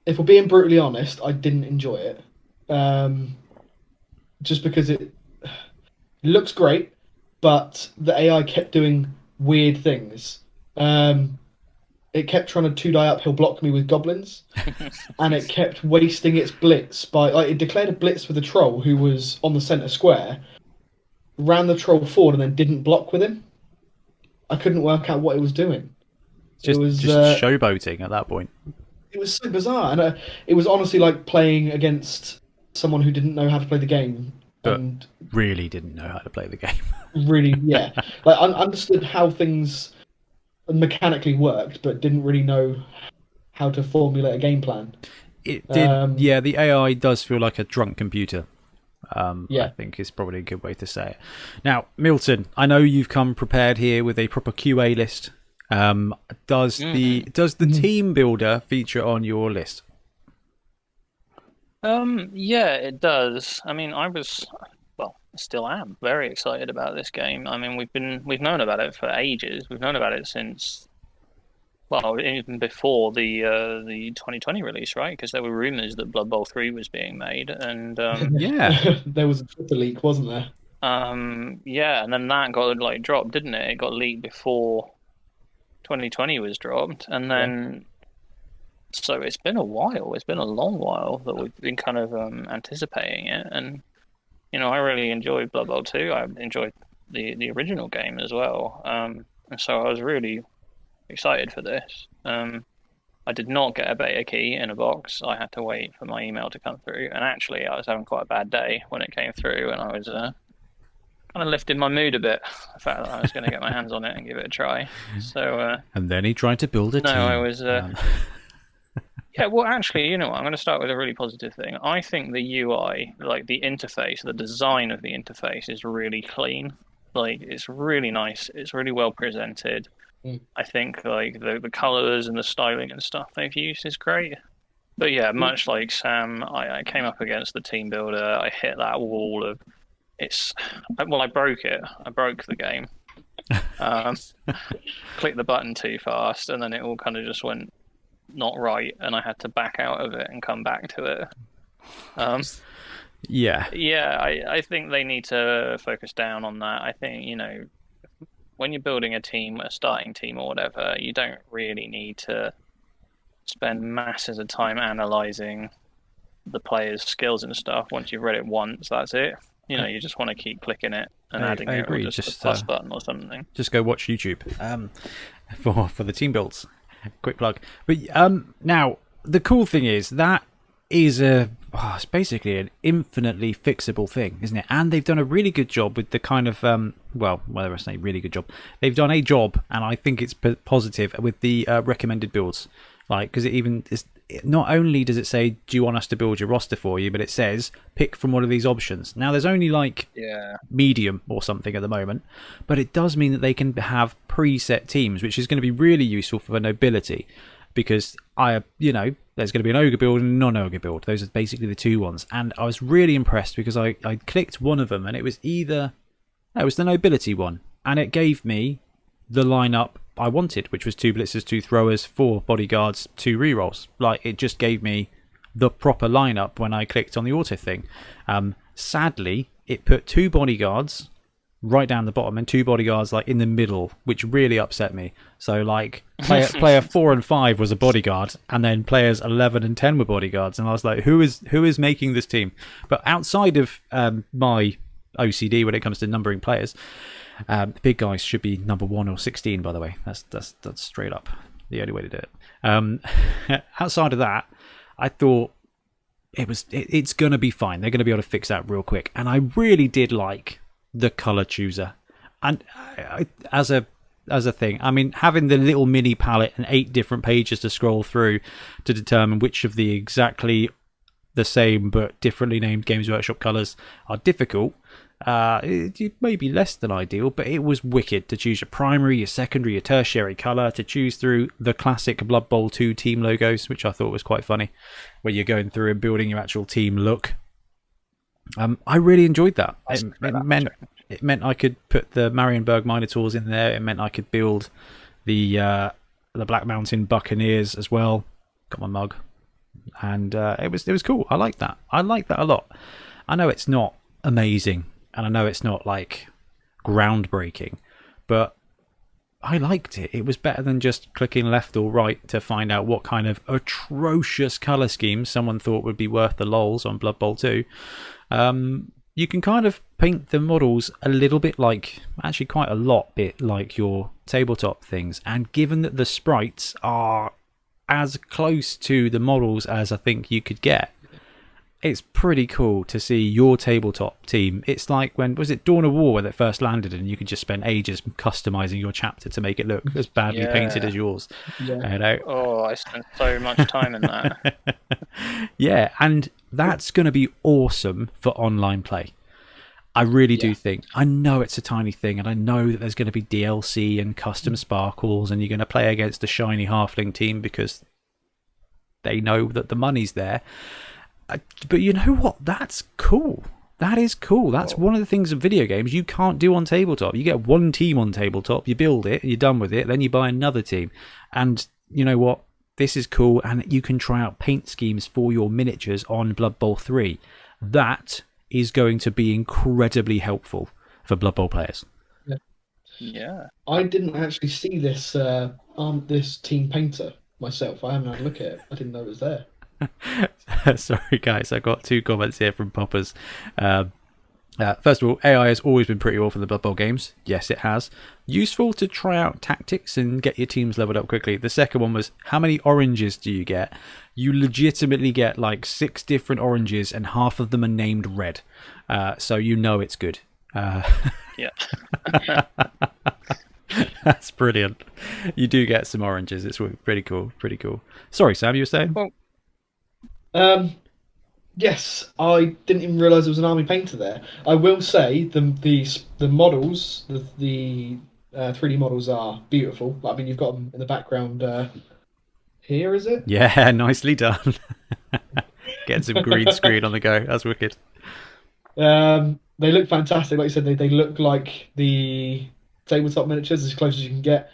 If we're being brutally honest, I didn't enjoy it. Just because it looks great, but the AI kept doing weird things. It kept trying to 2-die uphill block me with goblins, and it kept wasting its blitz by it declared a blitz with a troll who was on the center square, ran the troll forward, and then didn't block with him. I couldn't work out what it was doing. Just showboating at that point. It was so bizarre, and it was honestly like playing against someone who didn't know how to play the game, and really didn't know how to play the game. Really, yeah, like understood how things mechanically worked, but didn't really know how to formulate a game plan. It did. Yeah, the AI does feel like a drunk computer. I Yeah. think is probably a good way to say it. Now, Milton, I know you've come prepared here with a proper QA list. Does the team builder feature on your list? Yeah, it does. I mean, I still am very excited about this game. I mean, we've known about it for ages. We've known about it since, well, even before the 2020 release, right? Because there were rumors that Blood Bowl 3 was being made, and Yeah, There was a Twitter leak, wasn't there? yeah, and then that got like dropped, didn't it? It got leaked before 2020 was dropped, and then so it's been a while. It's been a long while that we've been kind of anticipating it, and I really enjoyed Blood Bowl 2. I enjoyed the original game as well, and so I was really excited for this. I did not get a beta key in a box. I had to wait for my email to come through, and actually I was having quite a bad day when it came through, and I was kind of lifted my mood a bit, the fact that I was going to get my hands on it and give it a try. So and then he tried to build a team. I was yeah, well, actually, you know what? I'm going to start with a really positive thing. I think the UI, like the interface, the design of the interface is really clean. Like, it's really nice. It's really well presented. I think like the colors and the styling and stuff they've used is great. But yeah, much like Sam, I came up against the team builder. I hit that wall of I broke it. I broke the game. Clicked the button too fast, and then it all kind of just went not right, and I had to back out of it and come back to it. Yeah, I think they need to focus down on that. I think when you're building a team, a starting team or whatever, you don't really need to spend masses of time analyzing the players' skills and stuff. Once you've read it once, that's it. You just want to keep clicking it and adding it, or just a plus button or something. Just go watch YouTube for the team builds. Quick plug. But now the cool thing is that is it's basically an infinitely fixable thing, isn't it? And they've done a really good job with the kind of whether I say really good job, they've done a job, and I think it's positive with the recommended builds. Like, because not only does it say, do you want us to build your roster for you, but it says pick from one of these options. Now there's only like medium or something at the moment, but it does mean that they can have preset teams, which is going to be really useful for nobility, because there's going to be an ogre build and a non-ogre build. Those are basically the two ones, and I was really impressed because I clicked one of them and it was the nobility one, and it gave me the lineup I wanted, which was 2 blitzers, 2 throwers, 4 bodyguards, 2 rerolls. Like, it just gave me the proper lineup when I clicked on the auto thing. Sadly, it put 2 bodyguards right down the bottom and 2 bodyguards like in the middle, which really upset me. So like player 4 and 5 was a bodyguard, and then players 11 and 10 were bodyguards, and I was like, who is making this team? But outside of my OCD when it comes to numbering players, the big guys should be number 1 or 16, by the way. That's straight up the only way to do it. Outside of that, I thought it's gonna be fine. They're gonna be able to fix that real quick, and I really did like the color chooser. And as a thing, I mean, having the little mini palette and 8 different pages to scroll through to determine which of the exactly the same but differently named Games Workshop colors are difficult. It may be less than ideal, but it was wicked to choose your primary, your secondary, your tertiary colour, to choose through the classic Blood Bowl 2 team logos, which I thought was quite funny, where you're going through and building your actual team look. I really enjoyed that. It meant I could put the Marienburg Minotaurs in there. It meant I could build the Black Mountain Buccaneers as well. Got my mug, and it was cool. I like that. I like that a lot. I know it's not amazing, and I know it's not like groundbreaking, but I liked it. It was better than just clicking left or right to find out what kind of atrocious colour schemes someone thought would be worth the lols on Blood Bowl 2. You can kind of paint the models a little bit like, actually quite a lot bit like your tabletop things, and given that the sprites are as close to the models as I think you could get, it's pretty cool to see your tabletop team. It's like when was it Dawn of War when it first landed, and you could just spend ages customizing your chapter to make it look as badly painted as yours. Yeah. You know? Oh, I spent so much time in that. Yeah, and that's going to be awesome for online play. I really do think. I know it's a tiny thing, and I know that there's going to be DLC and custom sparkles, and you're going to play against a shiny halfling team because they know that the money's there. But you know what? That's cool. That is cool. That's one of the things in video games you can't do on tabletop. You get one team on tabletop, you build it, you're done with it, then you buy another team. And you know what? This is cool, and you can try out paint schemes for your miniatures on Blood Bowl 3. That is going to be incredibly helpful for Blood Bowl players. Yeah. I didn't actually see this this team painter myself. I haven't had a look at it. I didn't know it was there. Sorry, guys. I got 2 comments here from Poppers. First of all, AI has always been pretty awful in the Blood Bowl games. Yes, it has. Useful to try out tactics and get your teams leveled up quickly. The second one was, how many oranges do you get? You legitimately get like 6 different oranges, and half of them are named red. So you know it's good. Yeah. That's brilliant. You do get some oranges. It's pretty cool. Pretty cool. Sorry, Sam, you were saying? Yes, I didn't even realise there was an army painter there. I will say the models, the 3D models are beautiful. I mean, you've got them in the background. Here, is it? Yeah, nicely done. Get some green screen on the go. That's wicked. They look fantastic. Like you said, they look like the tabletop miniatures, as close as you can get.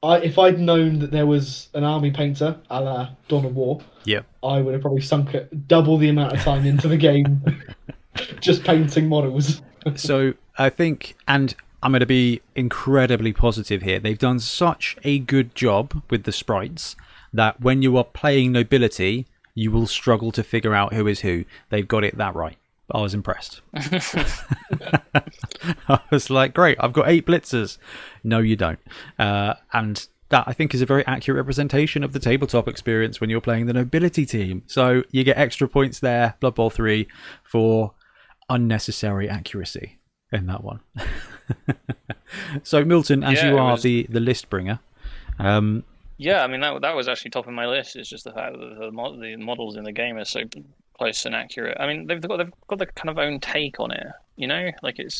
If I'd known that there was an army painter, a la Dawn of War, I would have probably sunk double the amount of time into the game just painting models. So I think, and I'm going to be incredibly positive here, they've done such a good job with the sprites that when you are playing nobility, you will struggle to figure out who is who. They've got it that right. I was impressed. I was like, great, I've got 8 blitzers. No, you don't. And that, I think, is a very accurate representation of the tabletop experience when you're playing the nobility team. So you get extra points there, Blood Bowl 3, for unnecessary accuracy in that one. So, Milton, as you are the list bringer... yeah, I mean, that was actually top of my list. It's just the fact that the models in the game are so close and accurate. I mean, they've got the kind of own take on it, you know? Like, it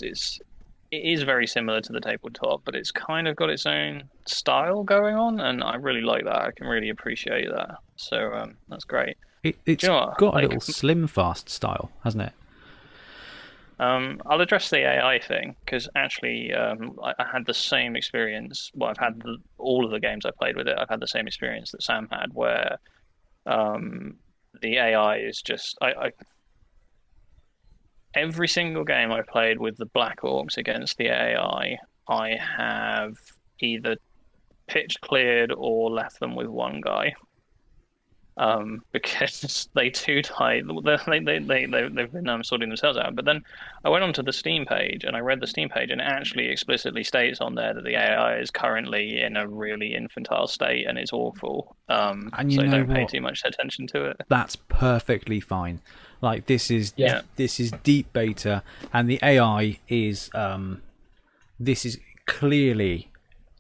is very similar to the tabletop, but it's kind of got its own style going on, and I really like that. I can really appreciate that. So that's great. It's got a little slim fast style, hasn't it? I'll address the AI thing, because actually I had the same experience. Well, I've had all of the games I played with it. I've had the same experience that Sam had, where the AI is just... Every single game I played with the Black Orcs against the AI, I have either pitch cleared or left them with one guy. Because they too tight. They've been sorting themselves out. But then I went onto the Steam page and I read the Steam page, and it actually explicitly states on there that the AI is currently in a really infantile state and it's awful. And so don't pay too much attention to it. That's perfectly fine. Like, this is deep beta, and the AI is this is clearly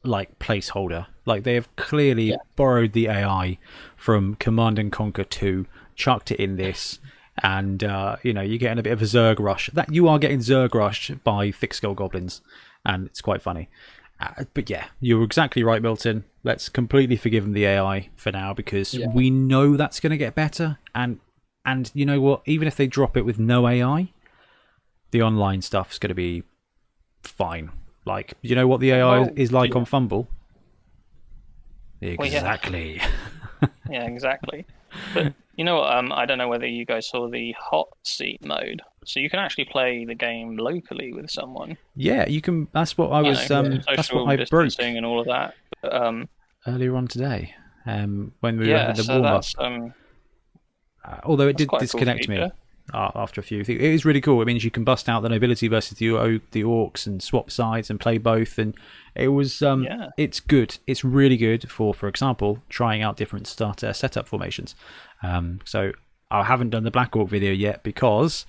like placeholder. Like, they have clearly borrowed the AI from Command and Conquer 2, chucked it in this, and you're getting a bit of a Zerg rush. That you are getting Zerg rushed by thick skull goblins, and it's quite funny. But yeah, you're exactly right, Milton. Let's completely forgive them the AI for now, because we know that's going to get better. And you know what? Even if they drop it with no AI, the online stuff's going to be fine. Like, you know what the AI is like on Fumble? Exactly. Yeah, exactly. But you know what? I don't know whether you guys saw the hot seat mode. So you can actually play the game locally with someone. Yeah, you can. That's what I was. That's what I broke and all of that. But, earlier on today, when we were having the warm up. Although it did disconnect me after a few things. It is really cool. It means you can bust out the nobility versus the orcs and swap sides and play both. And it was it's good. It's really good for example, trying out different starter setup formations. So I haven't done the Black Orc video yet because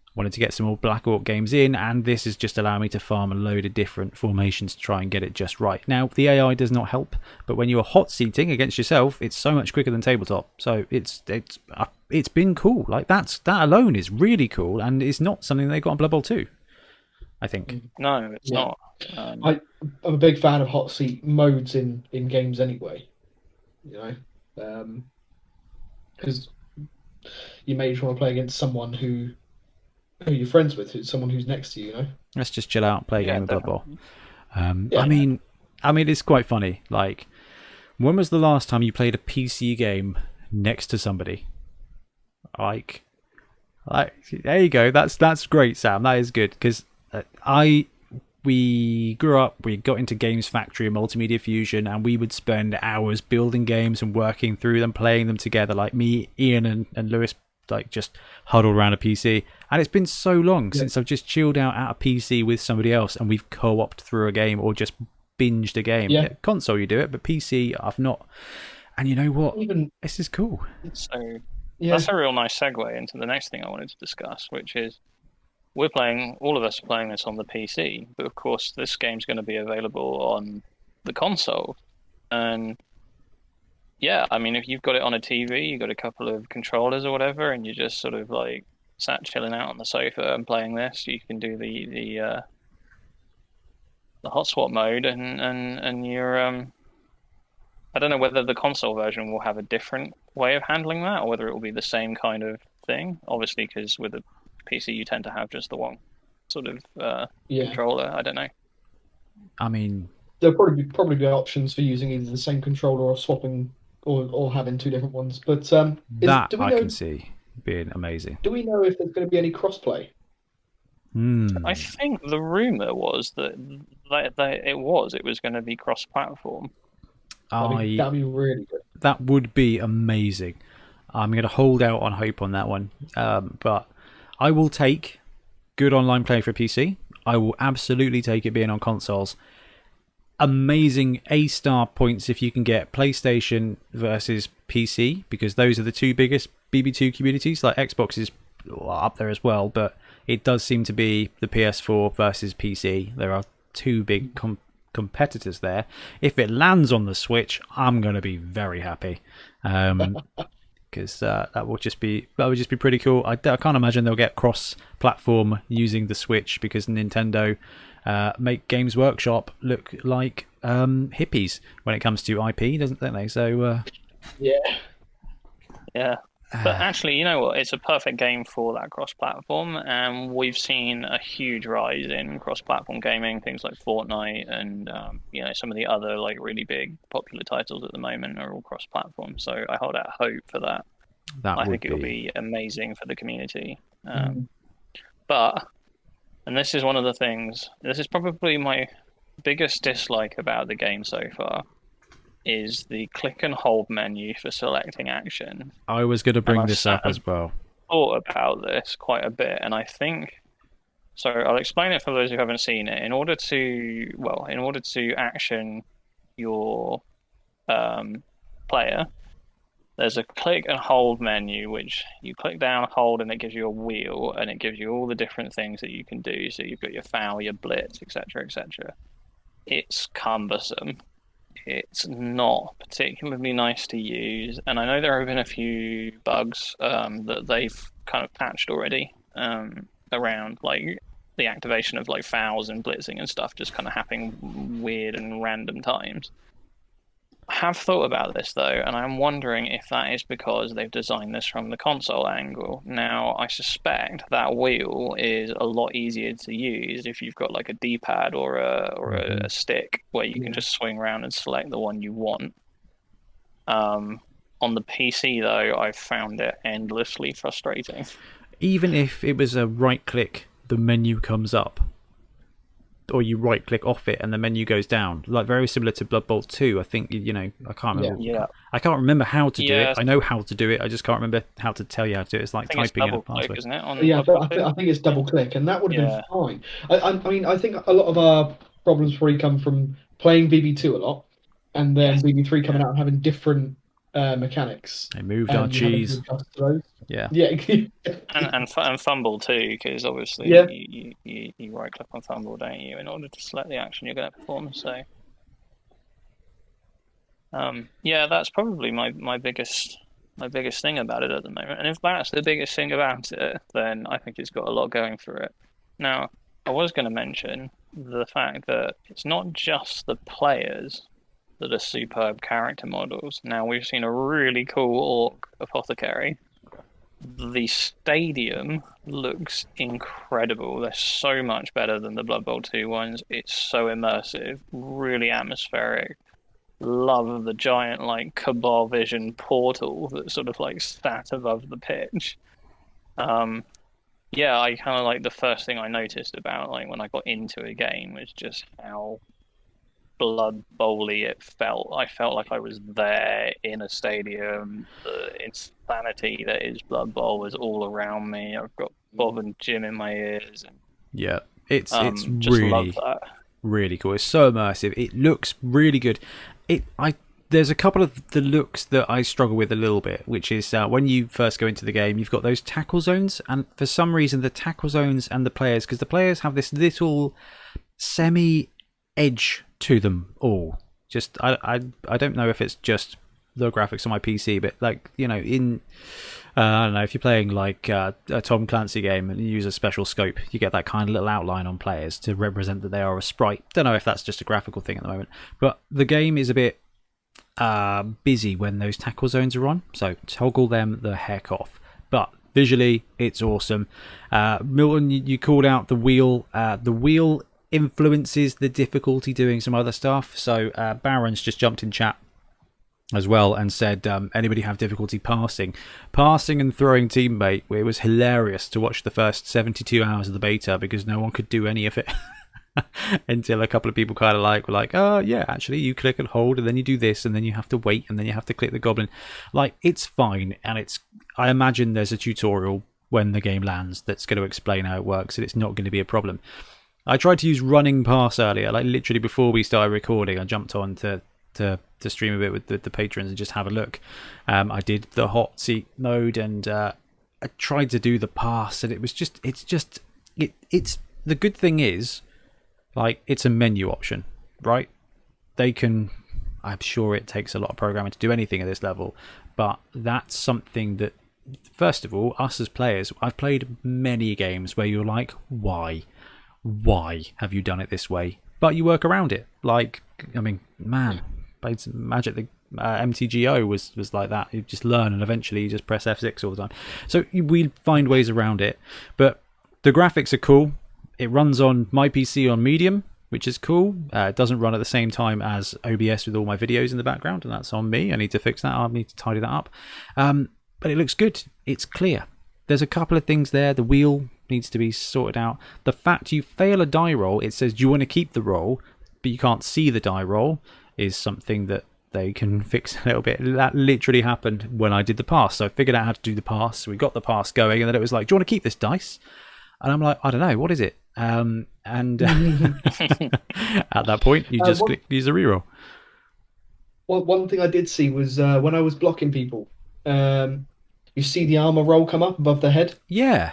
I wanted to get some more Black Orc games in, and this is just allowing me to farm a load of different formations to try and get it just right. Now, the AI does not help, but when you're hot seating against yourself, it's so much quicker than tabletop. So it's been cool. Like that alone is really cool, and it's not something they got on Blood Bowl 2, I think. No, it's not. I'm a big fan of hot seat modes in games anyway. You know, because you may just want to play against someone who you're friends with, someone who's next to you. You know, Let's just chill out and play a game of Blood Bowl. Yeah. I mean, it's quite funny. Like, when was the last time you played a PC game next to somebody? Like there you go. That's great, Sam. That is good, because we grew up, we got into Games Factory and Multimedia Fusion, and we would spend hours building games and working through them, playing them together. Like me, Ian, and Lewis, like just huddled around a PC. And it's been so long since I've just chilled out at a PC with somebody else and we've co-opted through a game or just binged a game. Yeah. Console you do it, but PC I've not. And you know what? even This is cool. So yeah, that's a real nice segue into the next thing I wanted to discuss, which is all of us are playing this on the PC, but of course this game's going to be available on the console. And yeah, I mean, if you've got it on a TV, you've got a couple of controllers or whatever, and you're just sort of like sat chilling out on the sofa and playing this, you can do the hot swap mode, and you're I don't know whether the console version will have a different way of handling that, or whether it will be the same kind of thing. Obviously, because with a PC you tend to have just the one sort of controller. I don't know. I mean, there'll probably be options for using either the same controller or swapping or having two different ones. But that I can see being amazing. Do we know if there's going to be any crossplay? I think the rumor was that it was going to be cross-platform. That'd be really good. That would be amazing. I'm going to hold out on hope on that one. But I will take good online play for PC. I will absolutely take it being on consoles. Amazing A-star points if you can get PlayStation versus PC, because those are the two biggest BB2 communities. Like Xbox is up there as well, but it does seem to be the PS4 versus PC. There are two big competitors there. If it lands on the Switch, I'm going to be very happy. Because that would just be pretty cool. I can't imagine they'll get cross-platform using the Switch, because Nintendo make Games Workshop look like hippies when it comes to IP, don't they? So yeah. But actually, you know what? It's a perfect game for that cross-platform, and we've seen a huge rise in cross-platform gaming. Things like Fortnite and some of the other like really big popular titles at the moment are all cross-platform. So I hold out hope for that. I think it'll be amazing for the community. But, and this is one of the things, this is probably my biggest dislike about the game so far, is the click and hold menu for selecting action. I was going to bring this up as well. Thought about this quite a bit, and I think so. I'll explain it for those who haven't seen it. In order to action your player, there's a click and hold menu, which you click down, hold, and it gives you a wheel, and it gives you all the different things that you can do. So you've got your foul, your blitz, etc., etc. It's cumbersome. It's not particularly nice to use, and I know there have been a few bugs that they've kind of patched already around like the activation of like fouls and blitzing and stuff just kind of happening weird and random times. I have thought about this though, and I'm wondering if that is because they've designed this from the console angle. Now, I suspect that wheel is a lot easier to use if you've got like a D-pad or a stick where you can just swing around and select the one you want. On the PC though, I found it endlessly frustrating. Even if it was a right click, the menu comes up. Or you right click off it and the menu goes down, like very similar to Blood Bowl 2. I think I can't remember. Yeah. I can't remember how to do it. I know how to do it. I just can't remember how to tell you how to do it. It's like typing in a password, isn't it? I think it's double click, and that would have been fine. I mean, I think a lot of our problems probably come from playing BB2 a lot, and then BB3 coming out and having different mechanics. They moved our And you having to cheese. adjust to those. Yeah. Yeah. And fumble too, because obviously Yeah. you right click on fumble, don't you, in order to select the action you're going to perform. So, yeah, that's probably my biggest thing about it at the moment. And if that's the biggest thing about it, then I think it's got a lot going for it. Now, I was going to mention the fact that it's not just the players that are superb character models. Now, we've seen a really cool orc apothecary. The stadium looks incredible. They're so much better than the Blood Bowl 2 ones. It's so immersive, really atmospheric. Love the giant like Cabal Vision portal that's sort of like sat above the pitch. Yeah, I kind of like the first thing I noticed about like when I got into a game was just how Blood Bowly it felt. I felt like I was there in a stadium. The insanity that is Blood Bowl was all around me. I've got Bob and Jim in my ears. And, Yeah, it's just really love that. really cool. It's so immersive. It looks really good. There's a couple of the looks that I struggle with a little bit, which is when you first go into the game, you've got those tackle zones, and for some reason the tackle zones and the players, because the players have this little semi-edge to them all. Just I don't know if it's just the graphics on my PC, but like, you know, in I don't know, if you're playing like a Tom Clancy game and you use a special scope, you get that kind of little outline on players to represent that they are a sprite. Don't know if that's just a graphical thing at the moment, but the game is a bit busy when those tackle zones are on, so toggle them the heck off. But visually, it's awesome. Milton, you called out the wheel. The wheel influences the difficulty doing some other stuff. So Baron's just jumped in chat as well and said, anybody have difficulty passing and throwing teammate? It was hilarious to watch the first 72 hours of the beta because no one could do any of it. Until a couple of people kind of were like, oh yeah, actually you click and hold and then you do this and then you have to wait and then you have to click the goblin. Like, it's fine, and I imagine there's a tutorial when the game lands that's going to explain how it works, and it's not going to be a problem. I tried to use running pass earlier, like literally before we started recording. I jumped on to stream a bit with the patrons and just have a look. I did the hot seat mode and I tried to do the pass, and it's the good thing is, like, it's a menu option, right? I'm sure it takes a lot of programming to do anything at this level, but that's something that, first of all, us as players, I've played many games where you're like, why have you done it this way? But you work around it. Like, I mean, man, played some Magic, the MTGO was like that. You just learn, and eventually you just press F6 all the time. So we find ways around it, but the graphics are cool. It runs on my PC on medium, which is cool. It doesn't run at the same time as OBS with all my videos in the background, and that's on me. I need to fix that. I need to tidy that up. But it looks good. It's clear. There's a couple of things there. The wheel needs to be sorted out. The fact you fail a die roll, it says, do you want to keep the roll, but you can't see the die roll, is something that they can fix a little bit. That literally happened when I did the pass. So I figured out how to do the pass. So we got the pass going, and then it was like, do you want to keep this dice? And I'm like, I don't know, what is it? And at that point, you just use a reroll. Well, one thing I did see was when I was blocking people, you see the armor roll come up above the head. Yeah.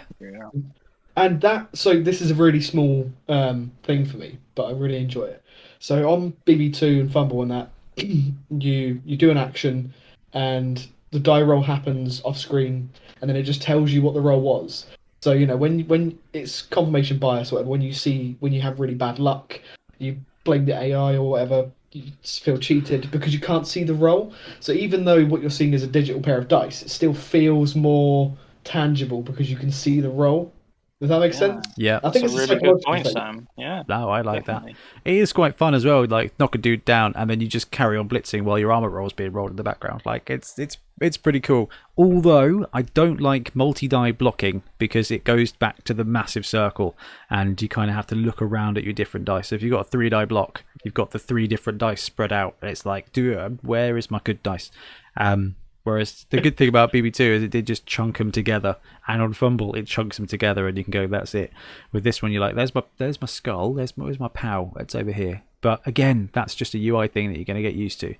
And so this is a really small thing for me, but I really enjoy it. So on BB2 and Fumble and that, you do an action, and the die roll happens off screen, and then it just tells you what the roll was. So, you know, when it's confirmation bias or whatever, when you have really bad luck, you blame the AI or whatever, you feel cheated because you can't see the roll. So even though what you're seeing is a digital pair of dice, it still feels more tangible because you can see the roll. Does that make sense? Yeah. I think That's it's a really good point, Sam. Yeah. No, I like definitely. that. It is quite fun as well. Like, knock a dude down and then you just carry on blitzing while your armor roll's being rolled in the background. Like, it's pretty cool. Although I don't like multi-die blocking because it goes back to the massive circle and you kind of have to look around at your different dice. So if you've got a 3-die block, you've got the 3 different dice spread out. And it's like, where is my good dice? Whereas the good thing about BB2 is it did just chunk them together, and on Fumble it chunks them together, and you can go, that's it. With this one, you're like, there's my skull, where's my POW? It's over here. But again, that's just a UI thing that you're going to get used to.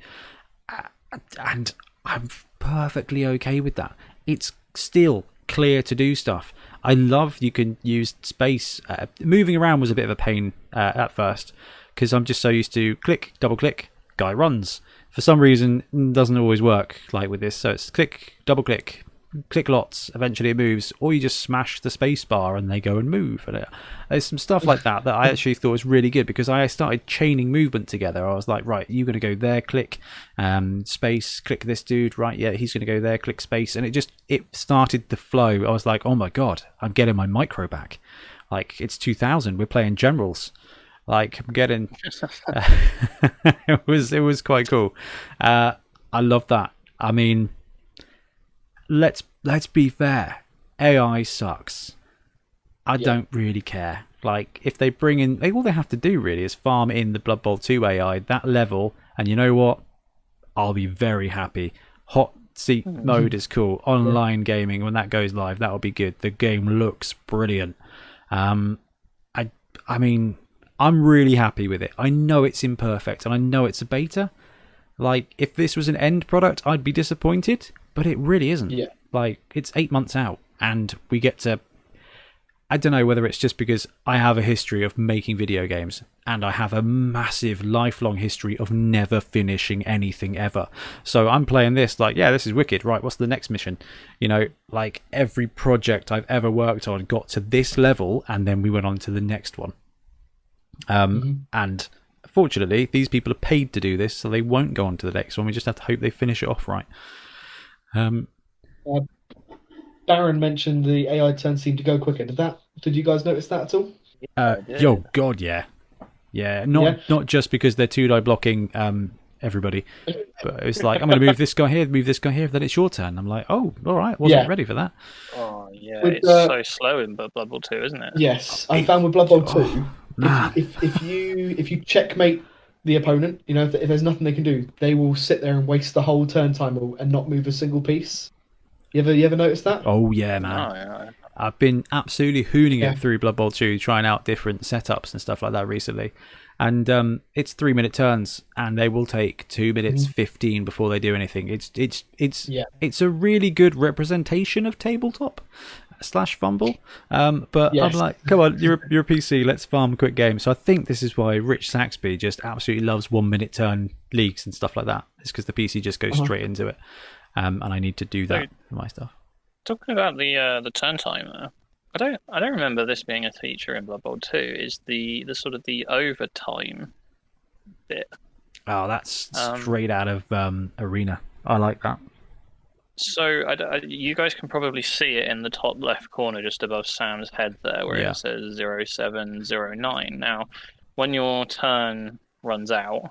And I'm perfectly okay with that. It's still clear to do stuff. I love you can use space. Moving around was a bit of a pain at first because I'm just so used to click, double click, guy runs. For some reason, it doesn't always work like with this. So it's click, double click, click lots, eventually it moves, or you just smash the space bar and they go and move. And there's some stuff like that I actually thought was really good because I started chaining movement together. I was like, right, you're going to go there, click space, click this dude, right, yeah, he's going to go there, click space, and it started the flow. I was like, oh my god, I'm getting my micro back. Like, it's 2000, we're playing generals. Like, I'm getting it was quite cool. I love that. I mean, let's be fair. AI sucks. I don't really care. Like, if they bring in, all they have to do really is farm in the Blood Bowl 2 AI that level, and you know what? I'll be very happy. Hot seat mode is cool. Online gaming, when that goes live, that'll be good. The game looks brilliant. I mean, I'm really happy with it. I know it's imperfect, and I know it's a beta. Like, if this was an end product, I'd be disappointed, but it really isn't. Yeah. Like, it's 8 months out, and we get to... I don't know whether it's just because I have a history of making video games, and I have a massive lifelong history of never finishing anything ever. So I'm playing this like, yeah, this is wicked. Right, what's the next mission? You know, like, every project I've ever worked on got to this level, and then we went on to the next one. And fortunately, these people are paid to do this, so they won't go on to the next one. We just have to hope they finish it off right. Darren mentioned the AI turns seem to go quicker. Did you guys notice that at all? Oh god, yeah. Not just because they're 2-die blocking everybody, but it's like, I'm going to move this guy here, then it's your turn. I'm like, oh, all right, wasn't ready for that. Oh yeah, it's so slow in Blood Bowl 2, isn't it? Yes, I found with Blood Bowl 2. If you checkmate the opponent, you know, if there's nothing they can do, they will sit there and waste the whole turn time and not move a single piece. You ever noticed that? Oh yeah, man. Oh, yeah. I've been absolutely hooning it through Blood Bowl 2, trying out different setups and stuff like that recently. And it's 3-minute turns, and they will take 2 minutes 15 before they do anything. It's a really good representation of tabletop / fumble. But I'm like, come on, you're a PC, let's farm a quick game. So I think this is why Rich Saxby just absolutely loves 1-minute turn leagues and stuff like that. It's because the PC just goes straight into it. And I need to do that for my stuff. Talking about the turn timer, I don't remember this being a feature in Blood Bowl 2. Is the sort of the overtime bit? Oh, that's straight out of Arena. I like that. So you guys can probably see it in the top left corner, just above Sam's head there, where it says 0709. Now, when your turn runs out,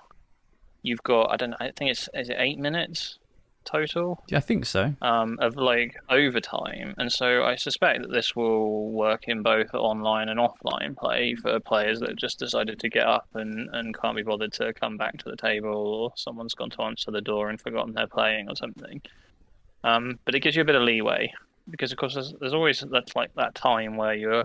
you've got I think is it 8 minutes total? Yeah, I think so. Of like overtime, and so I suspect that this will work in both online and offline play for players that just decided to get up and can't be bothered to come back to the table, or someone's gone to answer the door and forgotten they're playing or something. But it gives you a bit of leeway because, of course, there's always that time where you're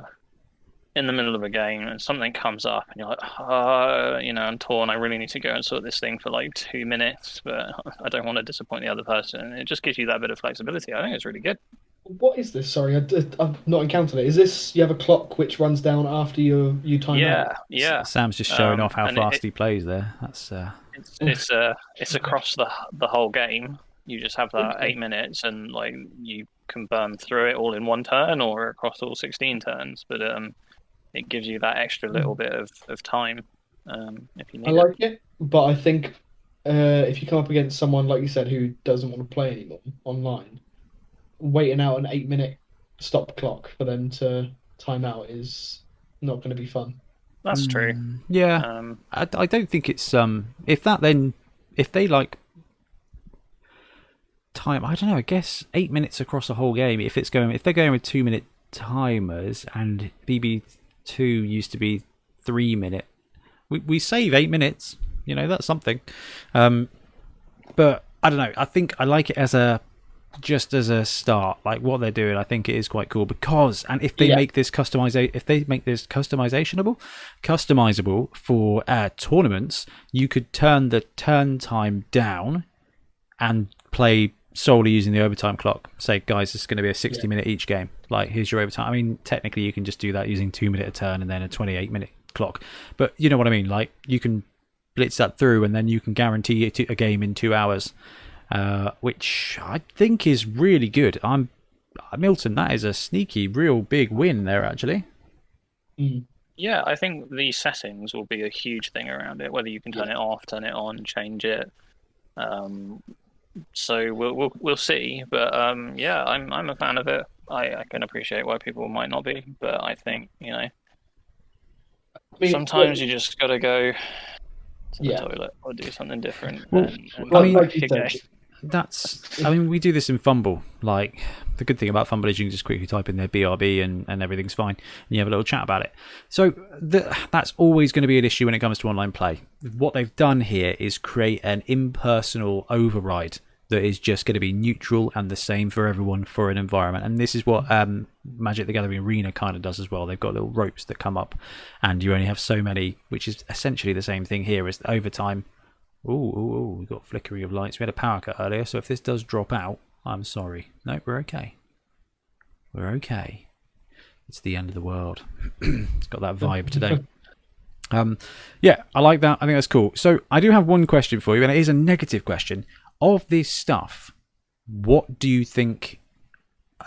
in the middle of a game and something comes up and you're like, I'm torn. I really need to go and sort this thing for like 2 minutes, but I don't want to disappoint the other person. It just gives you that bit of flexibility. I think it's really good. What is this? Sorry, I've not encountered it. Is this you have a clock which runs down after you time out? Yeah. Sam's just showing off how fast he plays there. That's it's across the whole game. You just have that 8 minutes, and like you can burn through it all in one turn or across all 16 turns. But it gives you that extra little bit of time if you need it. I like it, but I think if you come up against someone, like you said, who doesn't want to play anymore online, waiting out an 8-minute stop clock for them to time out is not going to be fun. That's true. Yeah. I don't think it's if they like time, I don't know, I guess 8 minutes across a whole game, if they're going with 2-minute timers, and BB2 used to be 3 minute, we save 8 minutes, that's something. But I don't know, I think I like it as a start, like what they're doing. I think it is quite cool because, and if they make this customizable for tournaments, you could turn the turn time down and play solely using the overtime clock. Say, guys, this is going to be a 60-minute each game. Like, here's your overtime. I mean, technically, you can just do that using 2 minute a turn and then a 28-minute clock. But you know what I mean? Like, you can blitz that through, and then you can guarantee a game in 2 hours, which I think is really good. Milton, that is a sneaky, real big win there, actually. Yeah, I think the settings will be a huge thing around it. Whether you can turn it off, turn it on, change it. So we'll see. But yeah, I'm a fan of it. I can appreciate why people might not be, but I think sometimes you just gotta go to the toilet or do something different. Well, like you said, we do this in Fumble. Like, the good thing about Fumble is you can just quickly type in their BRB and everything's fine, and you have a little chat about it. So that's always going to be an issue when it comes to online play. What they've done here is create an impersonal override that is just going to be neutral and the same for everyone for an environment. And this is what Magic the Gathering Arena kind of does as well. They've got little ropes that come up, and you only have so many, which is essentially the same thing here as the overtime. Ooh, we've got flickering of lights. We had a power cut earlier, so if this does drop out, I'm sorry. No, we're okay. We're okay. It's the end of the world. It's got that vibe today. Yeah, I like that. I think that's cool. So I do have one question for you, and it is a negative question. Of this stuff, what do you think?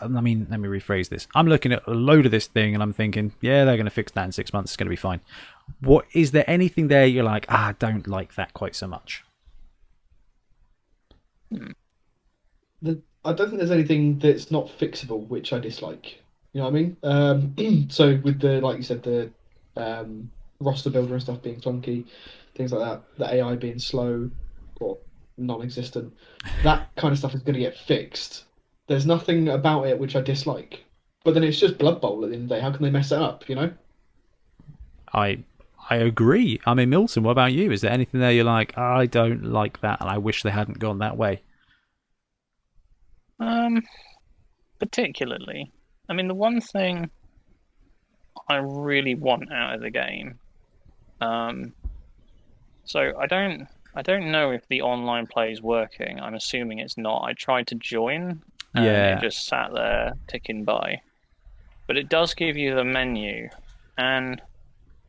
I mean, let me rephrase this. I'm looking at a load of this thing, and I'm thinking, yeah, they're going to fix that in 6 months. It's going to be fine. What is there anything there you're like, I don't like that quite so much? I don't think there's anything that's not fixable which I dislike. You know what I mean? So with like you said, the roster builder and stuff being clunky, things like that, the AI being slow or non-existent, that kind of stuff is going to get fixed. There's nothing about it which I dislike. But then it's just Blood Bowl at the end of the day. How can they mess it up, I agree. I mean, Milton, what about you? Is there anything there you're like, I don't like that and I wish they hadn't gone that way? Particularly. I mean, the one thing I really want out of the game. So I don't know if the online play is working. I'm assuming it's not. I tried to join, and it just sat there ticking by. But it does give you the menu, and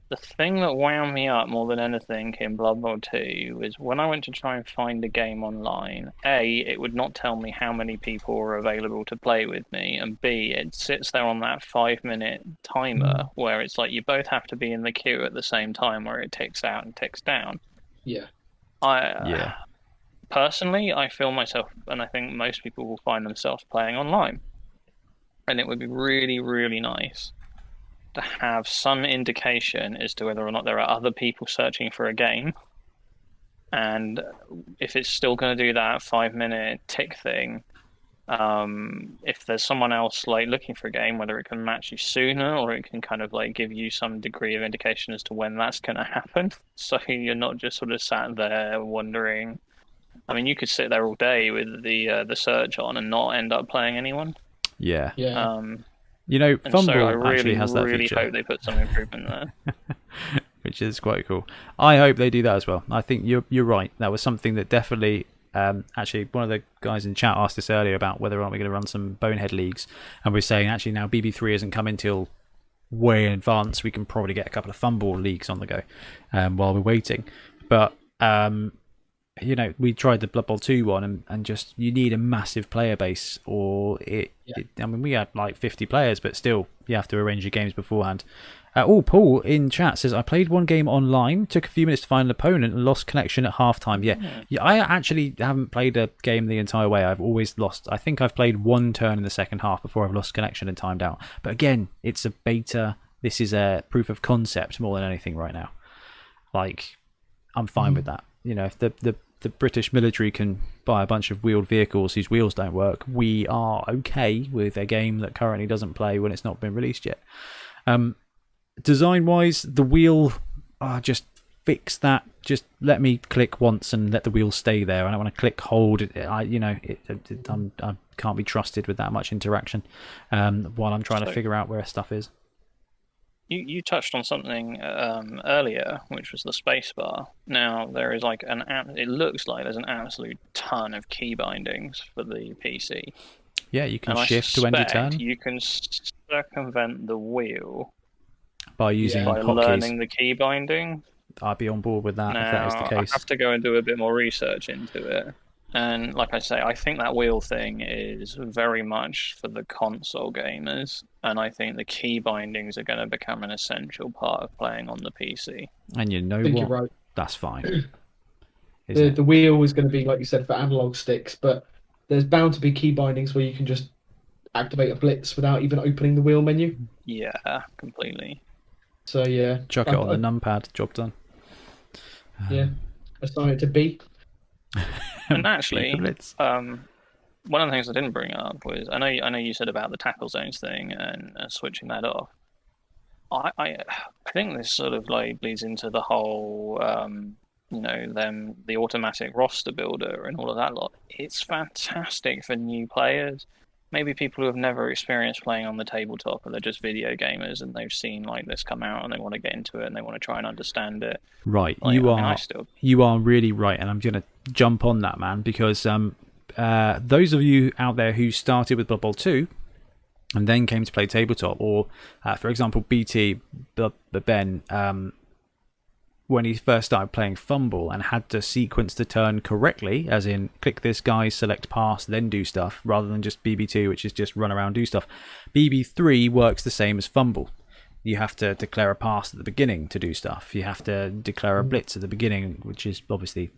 the thing that wound me up more than anything in Blood Bowl 2 was when I went to try and find a game online, A, it would not tell me how many people were available to play with me, and B, it sits there on that 5-minute timer where it's like you both have to be in the queue at the same time where it ticks out and ticks down. Yeah. Personally, I feel myself, and I think most people will find themselves playing online. And it would be really, really nice to have some indication as to whether or not there are other people searching for a game. And if it's still going to do that 5-minute tick thing, if there's someone else like looking for a game, whether it can match you sooner or it can kind of like give you some degree of indication as to when that's going to happen. So you're not just sort of sat there wondering. I mean, you could sit there all day with the search on and not end up playing anyone. Yeah. Fumble so actually has that really feature. Hope they put some improvement there. Which is quite cool. I hope they do that as well. I think you're right. That was something that definitely. Actually, one of the guys in chat asked us earlier about whether or not we're going to run some Bonehead leagues, and we're saying actually now BB3 hasn't come until way in advance. We can probably get a couple of Fumble leagues on the go while we're waiting. But we tried the Blood Bowl 2 one, and just you need a massive player base, or I mean, we had like 50 players, but still you have to arrange your games beforehand. Paul in chat says, I played one game online, took a few minutes to find an opponent and lost connection at halftime. Yeah, I actually haven't played a game the entire way. I've always lost. I think I've played one turn in the second half before I've lost connection and timed out. But again, it's a beta. This is a proof of concept more than anything right now. Like, I'm fine with that. If the British military can buy a bunch of wheeled vehicles whose wheels don't work, we are okay with a game that currently doesn't play when it's not been released yet. Design wise, the wheel, just fix that. Just let me click once and let the wheel stay there. I don't want to click hold. I can't be trusted with that much interaction while I'm trying to figure out where stuff is. You touched on something earlier, which was the spacebar. Now there is like it looks like there's an absolute ton of key bindings for the PC. Yeah, you can And shift I to end your suspect turn you can circumvent the wheel by using by hotkeys. learning the key binding. I'd be on board with that Now, if that is the case. I have to go and do a bit more research into it. And like I say, I think that wheel thing is very much for the console gamers, and I think the key bindings are going to become an essential part of playing on the PC. And you know I think what? you're right. That's fine. The wheel is going to be, like you said, for analog sticks, but there's bound to be key bindings where you can just activate a blitz without even opening the wheel menu. Yeah, completely. So yeah, Chuck it on the numpad. Job done. Yeah, assign it to B. And actually, one of the things I didn't bring up was I know you said about the tackle zones thing and switching that off. I think this sort of like bleeds into the whole the automatic roster builder and all of that lot. It's fantastic for new players. Maybe people who have never experienced playing on the tabletop, or they're just video gamers and they've seen like this come out and they want to get into it and they want to try and understand it. Right, like, you are really right, and I'm going to jump on that, man, because those of you out there who started with Blood Bowl 2 and then came to play tabletop, or for example Ben, when he first started playing Fumble and had to sequence the turn correctly, as in click this guy, select pass, then do stuff, rather than just BB2, which is just run around, do stuff. BB3 works the same as Fumble. You have to declare a pass at the beginning to do stuff. You have to declare a blitz at the beginning, which is obviously...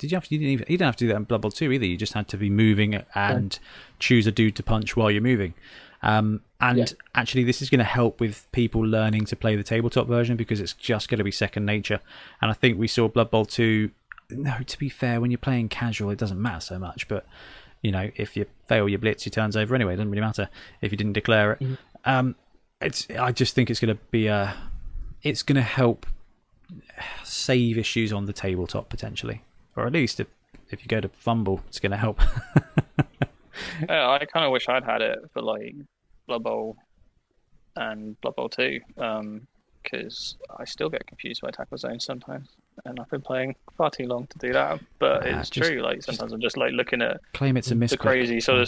You didn't have to do that in Blood Bowl 2 either. You just had to be moving and choose a dude to punch while you're moving. Actually, this is going to help with people learning to play the tabletop version, because it's just going to be second nature. And I think we saw Blood Bowl 2. No, to be fair, when you're playing casual, it doesn't matter so much. But if you fail your blitz, your turn's over anyway. It doesn't really matter if you didn't declare it. I just think it's going to be it's going to help save issues on the tabletop potentially, or at least if you go to Fumble, it's going to help. I kind of wish I'd had it for like Blood Bowl and Blood Bowl 2, because I still get confused by tackle zones sometimes, and I've been playing far too long to do that. But it's true, like sometimes I'm just like looking at claim it's a the crazy sort of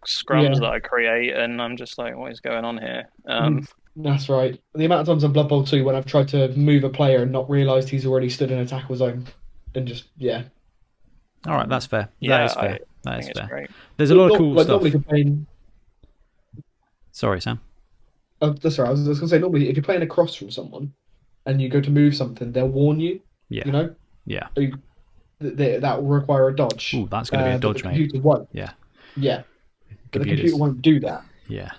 scrums that I create, and I'm just like, what is going on here? That's right. The amount of times on Blood Bowl 2 when I've tried to move a player and not realised he's already stood in a tackle zone, and just All right, that's fair. Yeah, that is fair. That is fair. Great. There's a lot of cool stuff. Normally, if you're playing... Sorry, Sam. That's all right. I was going to say, normally, if you're playing across from someone and you go to move something, they'll warn you. Yeah. You know? Yeah. That will require a dodge. Ooh, that's going to be a dodge, the mate. computer won't. Yeah. Yeah. But the computer won't do that. Yeah.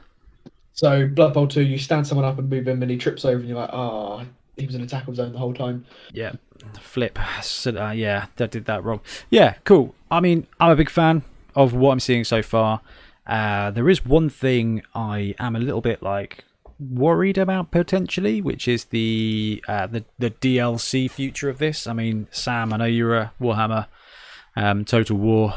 So, Blood Bowl 2, you stand someone up and move him, and he trips over, and you're like, he was in a tackle zone the whole time. Yeah. Flip. So, yeah, that did that wrong. Yeah, cool. I mean, I'm a big fan of what I'm seeing so far. There is one thing I am a little bit worried about potentially, which is the DLC future of this. I mean, Sam, I know you're a Warhammer Total War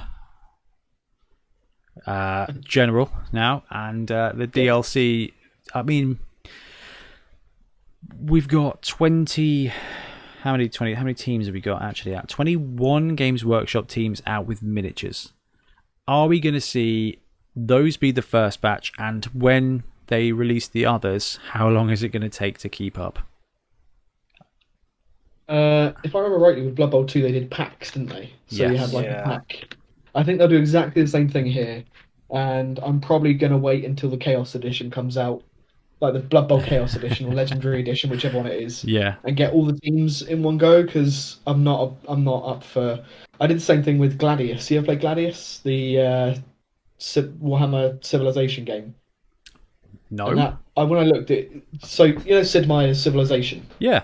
general now, and the DLC. I mean, we've got 20. How many teams have we got actually out? 21 Games Workshop teams out with miniatures. Are we going to see those be the first batch? And when they release the others, how long is it going to take to keep up? If I remember rightly, with Blood Bowl 2, they did packs, didn't they? So you had a pack. I think they'll do exactly the same thing here. And I'm probably going to wait until the Chaos Edition comes out. Like the Blood Bowl Chaos Edition or Legendary Edition, whichever one it is. Yeah. And get all the teams in one go, because I'm not up for... I did the same thing with Gladius. You ever play Gladius? The Warhammer Civilization game? No. And when I looked at... So, Sid Meier's Civilization? Yeah.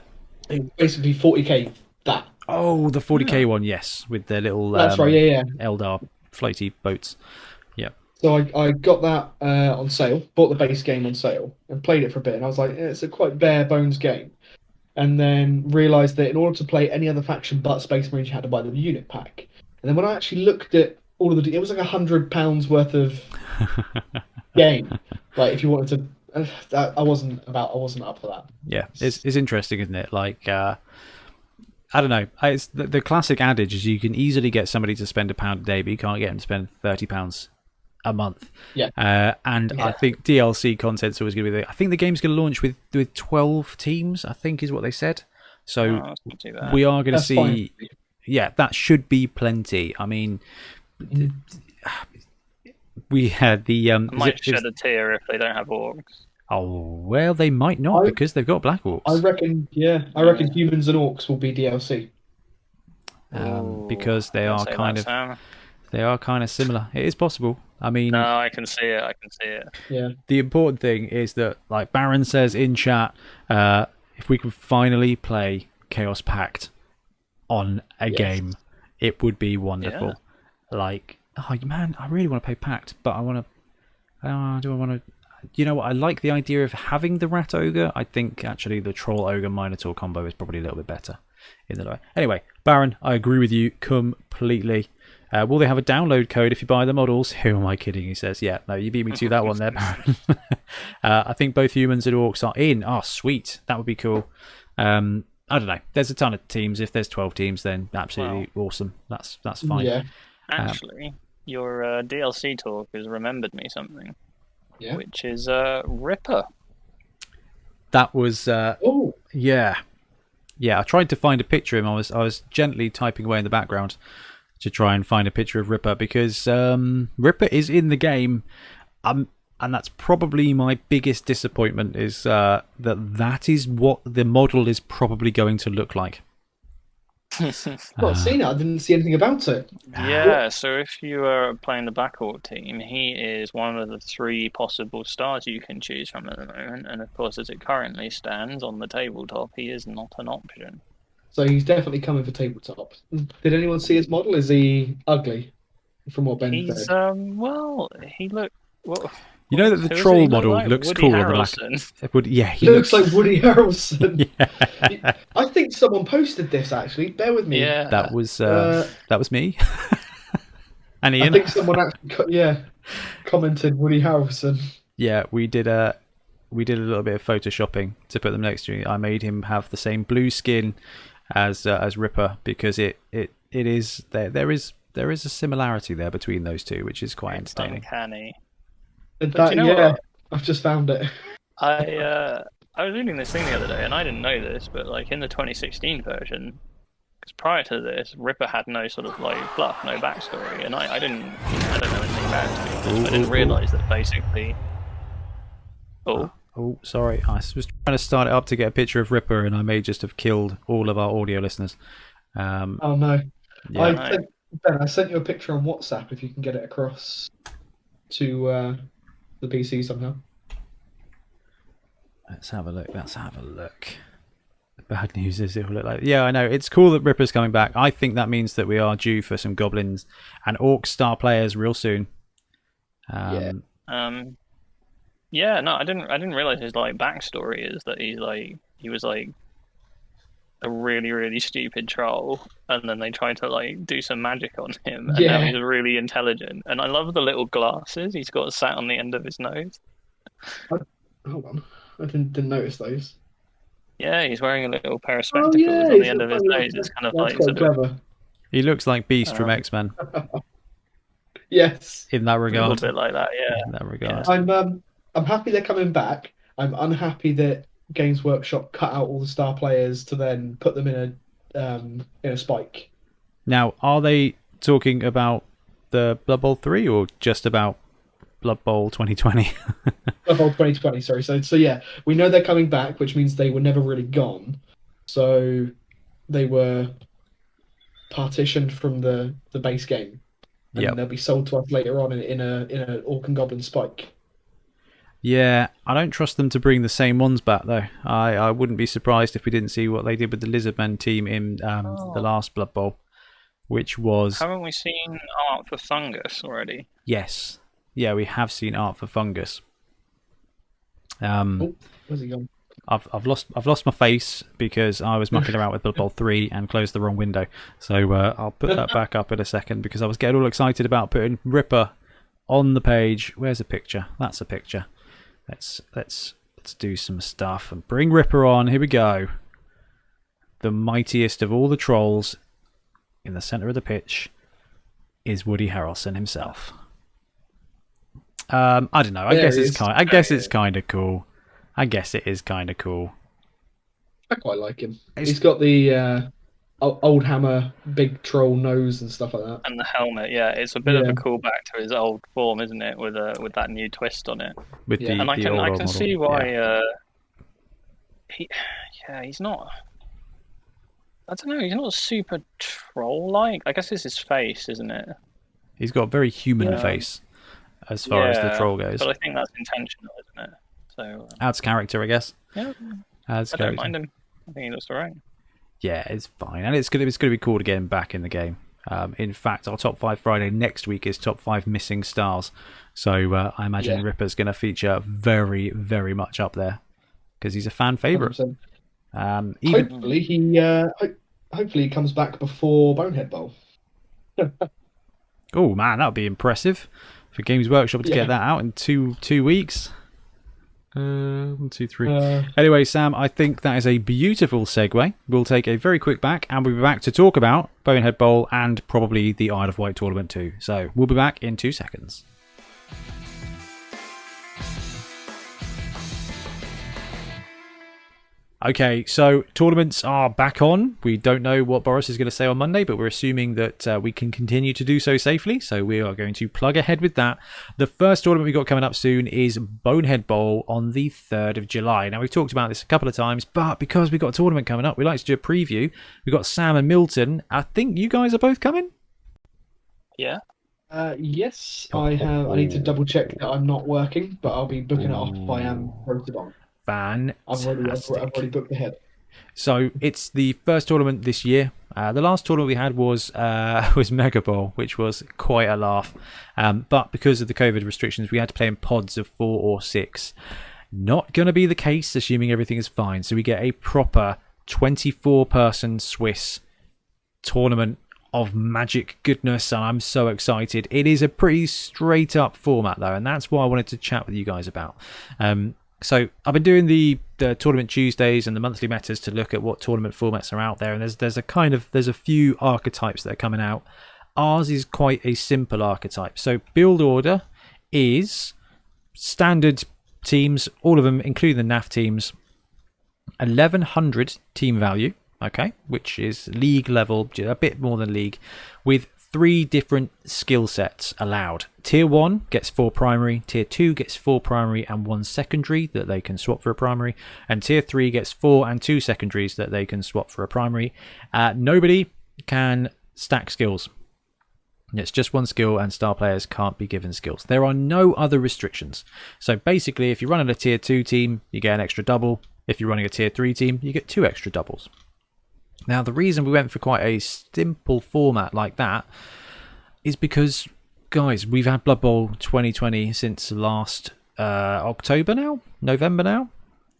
It basically 40k that. Oh, the 40k one, yes. With their little... That's right, yeah. Eldar floaty boats. Yeah. So I got that on sale, bought the base game on sale, and played it for a bit. And I was like, it's a quite bare bones game. And then realised that in order to play any other faction but Space Marines, you had to buy the unit pack. And then when I actually looked at all of it was like £100 worth of game. Like if you wanted to I wasn't up for that. Yeah, it's interesting, isn't it? Like, I don't know. It's the classic adage is you can easily get somebody to spend £1 a day, but you can't get them to spend £30 a month. Yeah. And I think DLC content's always going to be I think the game's going to launch with 12 teams, I think is what they said. So we are going to see... Fine. Yeah, that should be plenty. I mean... We had the... might shed a tear if they don't have orcs. Oh, well, they might not because they've got Black Orcs. I reckon humans and orcs will be DLC. Because they are kind of similar. It is possible. I mean... No, I can see it. Yeah. The important thing is that, like Baron says in chat, if we could finally play Chaos Pact on a game, it would be wonderful. Yeah. Like, oh man, I really want to play Pact, but I want to... do I want to... You know what? I like the idea of having the Rat Ogre. I think actually the Troll Ogre Minotaur combo is probably a little bit better in the way. Anyway, Baron, I agree with you completely. Will they have a download code if you buy the models? Who am I kidding? He says, yeah, no, you beat me to that one there, Baron. I think both humans and orcs are in. Oh, sweet. That would be cool. I don't know. There's a ton of teams. If there's 12 teams, then absolutely awesome. That's fine. Yeah. Actually, your DLC talk has remembered me something. Yeah. Which is Ripper. That was yeah. I tried to find a picture of him. I was gently typing away in the background to try and find a picture of Ripper because Ripper is in the game, and that's probably my biggest disappointment is that is what the model is probably going to look like. Not seen it. I didn't see anything about it. Yeah, so if you are playing the Black Orc team, he is one of the 3 possible stars you can choose from at the moment. And of course, as it currently stands on the tabletop, he is not an option. So he's definitely coming for tabletop. Did anyone see his model? Is he ugly? From what Ben said. Well, he looked... Well, you know that the troll model looks Woody cool Harrelson. on the back. Yeah, he looks like Woody Harrelson. Yeah. I think someone posted this actually. Bear with me. Yeah. That was me. And Ian. I think someone actually commented Woody Harrelson. Yeah, we did a little bit of photoshopping to put them next to me. I made him have the same blue skin as Ripper because it is there is a similarity there between those two, which is quite entertaining. Uncanny. But you know what? I've just found it. I was reading this thing the other day, and I didn't know this, but like in the 2016 version, because prior to this, Ripper had no sort of like fluff, no backstory, and I don't know anything about it. I didn't realise that basically. Oh, sorry. I was trying to start it up to get a picture of Ripper, and I may just have killed all of our audio listeners. Oh no! Yeah. I sent you a picture on WhatsApp. If you can get it across to the PC somehow. Let's have a look. The bad news is it will look like... Yeah, I know. It's cool that Ripper's coming back. I think that means that we are due for some goblins and orc star players real soon. Yeah, no, I didn't realize his like backstory is that he was like a really, really stupid troll, and then they tried to like do some magic on him, and now he's really intelligent. And I love the little glasses he's got sat on the end of his nose. Hold on, I didn't notice those. Yeah, he's wearing a little pair of spectacles on the end of his nose. It's kind of like clever. He looks like Beast from X-Men. Yes, in that regard, a little bit like that. Yeah, in that regard. Yeah. I'm happy they're coming back. I'm unhappy that Games Workshop cut out all the star players to then put them in a spike. Now, are they talking about the Blood Bowl 3 or just about Blood Bowl 2020? Blood Bowl 2020, sorry. So yeah, we know they're coming back, which means they were never really gone. So they were partitioned from the base game, and they'll be sold to us later on in a Orc and Goblin spike. Yeah, I don't trust them to bring the same ones back though. I wouldn't be surprised if we didn't see what they did with the Lizardmen team in the last Blood Bowl, which was... Haven't we seen art for Fungus already? Yes. Yeah, we have seen art for Fungus. Where's he gone? I've lost my face because I was mucking around with Blood Bowl 3 and closed the wrong window. So I'll put that back up in a second because I was getting all excited about putting Ripper on the page. Where's a picture? That's a picture. Let's do some stuff and bring Ripper on. Here we go. The mightiest of all the trolls in the center of the pitch is Woody Harrelson himself. I don't know. I guess it's kind of cool. I guess it is kind of cool. I quite like him. He's got the old hammer, big troll nose and stuff like that. And the helmet, yeah, it's a bit of a callback to his old form, isn't it? With that new twist on it. And I can see why. He's not. I don't know. He's not super troll-like. I guess it's his face, isn't it? He's got a very human face, as far as the troll goes. But I think that's intentional, isn't it? So adds character, I guess. Yeah, I don't mind him. I think he looks alright. Yeah, it's fine, and it's gonna be cool to get him back in the game. In fact, our top 5 Friday next week is top 5 missing stars, so I imagine Ripper's going to feature very, very much up there because he's a fan favorite. Hopefully he comes back before Bonehead Bowl. Oh man, that would be impressive for Games Workshop to get that out in two weeks. 1, 2, 3. Anyway, Sam, I think that is a beautiful segue. We'll take a very quick back, and we'll be back to talk about Bonehead Bowl and probably the Isle of Wight tournament too. So we'll be back in 2 seconds. Okay, so tournaments are back on. We don't know what Boris is going to say on Monday, but we're assuming that we can continue to do so safely. So we are going to plug ahead with that. The first tournament we've got coming up soon is Bonehead Bowl on the 3rd of July. Now, we've talked about this a couple of times, but because we've got a tournament coming up, we like to do a preview. We've got Sam and Milton. I think you guys are both coming? Yeah. Yes, I have. I need to double check that I'm not working, but I'll be booking it off if I am rotated on. Fantastic. I've already booked ahead. So it's the first tournament this year. The last tournament we had was Mega Bowl, which was quite a laugh. But because of the COVID restrictions, we had to play in pods of 4 or 6. Not going to be the case, assuming everything is fine. So we get a proper 24-person Swiss tournament of magic goodness, and I'm so excited. It is a pretty straight up format though, and that's what I wanted to chat with you guys about. So I've been doing the tournament Tuesdays and the monthly metas to look at what tournament formats are out there, and there's a few archetypes that are coming out. Ours is quite a simple archetype. So build order is standard teams, all of them, including the NAF teams, 1100 team value, okay, which is league level, a bit more than league, with 3 different skill sets allowed. Tier 1 gets 4 primary, Tier 2 gets 4 primary and 1 secondary that they can swap for a primary, and Tier 3 gets 4 and 2 secondaries that they can swap for a primary. Nobody can stack skills. It's just 1 skill, and star players can't be given skills. There are no other restrictions. So basically, if you're running a Tier 2 team, you get an extra double. If you're running a Tier 3 team, you get 2 extra doubles. Now, the reason we went for quite a simple format like that is because, guys, we've had Blood Bowl 2020 since last November now,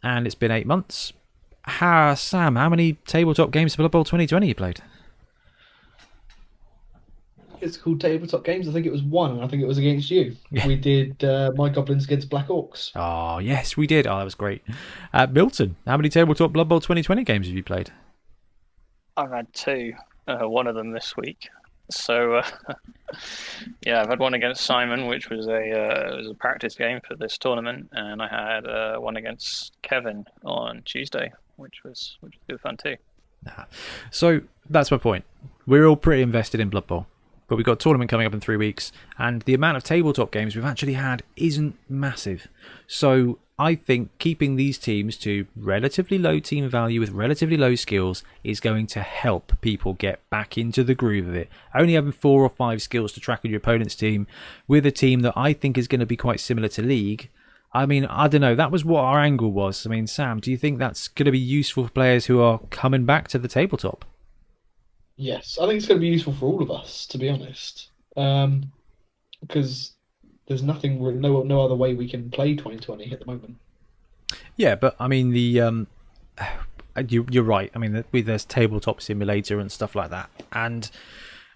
and it's been 8 months. Sam, how many tabletop games for Blood Bowl 2020 you played? It's called Tabletop Games. I think it was 1, and I think it was against you. Yeah. We did My Goblins against Black Orcs. Oh, yes, we did. Oh, that was great. Milton, how many tabletop Blood Bowl 2020 games have you played? I've had 2, one of them this week. So, yeah, I've had one against Simon, which was a practice game for this tournament, and I had one against Kevin on Tuesday, which was good fun too. So that's my point. We're all pretty invested in Blood Bowl, but we've got a tournament coming up in 3 weeks, and the amount of tabletop games we've actually had isn't massive. So I think keeping these teams to relatively low team value with relatively low skills is going to help people get back into the groove of it. Only having 4 or 5 skills to track with your opponent's team with a team that I think is going to be quite similar to League. I mean, I don't know. That was what our angle was. I mean, Sam, do you think that's going to be useful for players who are coming back to the tabletop? Yes, I think it's going to be useful for all of us, to be honest. Because there's no other way we can play 2020 at the moment. Yeah, but I mean you're right. I mean there's tabletop simulator and stuff like that,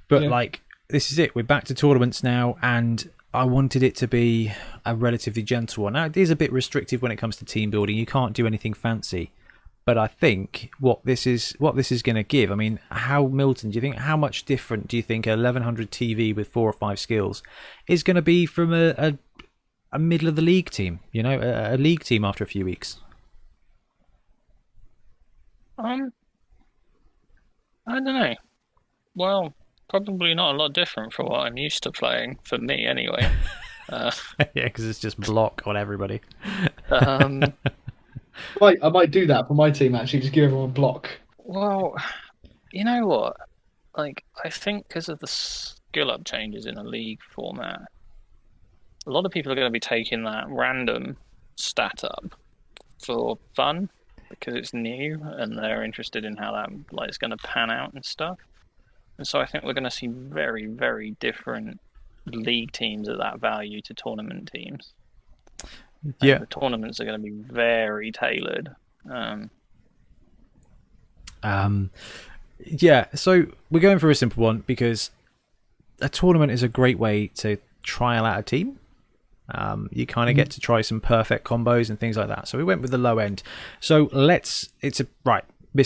but like this is it. We're back to tournaments now, and I wanted it to be a relatively gentle one. Now, it is a bit restrictive when it comes to team building. You can't do anything fancy. But I think what this is going to give. I mean, Milton, do you think how much different do you think a 1100 TV with 4 or 5 skills is going to be from a middle of the league team? You know, a league team after a few weeks. I don't know. Well, probably not a lot different from what I'm used to playing. For me, anyway. Yeah, because it's just block on everybody. I might do that for my team, actually, just give everyone a block. Well, you know what? Like, I think because of the skill up changes in a league format, a lot of people are going to be taking that random stat up for fun because it's new and they're interested in how that is going to pan out and stuff. And so I think we're going to see very, very different league teams at that value to tournament teams. Yeah, the tournaments are going to be very tailored. Yeah, so we're going for a simple one because a tournament is a great way to trial out a team. You kind of get to try some perfect combos and things like that. So we went with the low end. So missed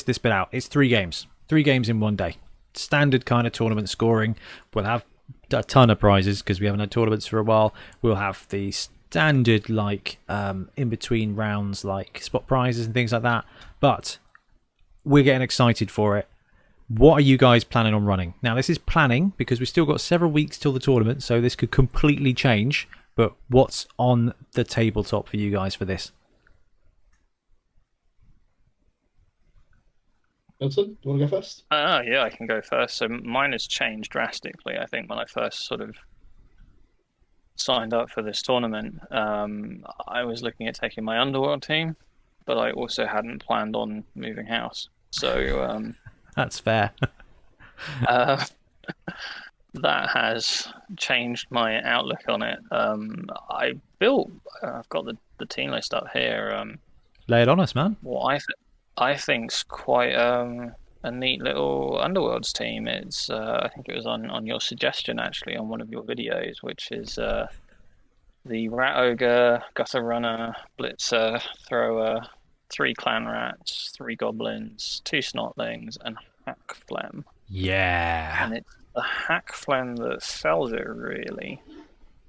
this bit out. It's 3 games. 3 games in one day. Standard kind of tournament scoring. We'll have a ton of prizes because we haven't had tournaments for a while. We'll have the standard in between rounds spot prizes and things like that. But we're getting excited for it. What are you guys planning on running? Now, this is planning because we've still got several weeks till the tournament, so this could completely change. But what's on the tabletop for you guys for this? Milton, you want to go first? Yeah, I can go first. So mine has changed drastically. I think when I first sort of signed up for this tournament, I was looking at taking my Underworld team, but I also hadn't planned on moving house. So that's fair. That has changed my outlook on it. I've got the team list up here. Lay it on us, man. What I think's quite a neat little Underworlds team. It's I think it was on your suggestion actually on one of your videos, which is the Rat Ogre, Gutter Runner, Blitzer, Thrower, 3 Clan Rats, 3 Goblins, 2 Snotlings, and Hack Phlegm. Yeah. And it's the Hack Phlegm that sells it, really.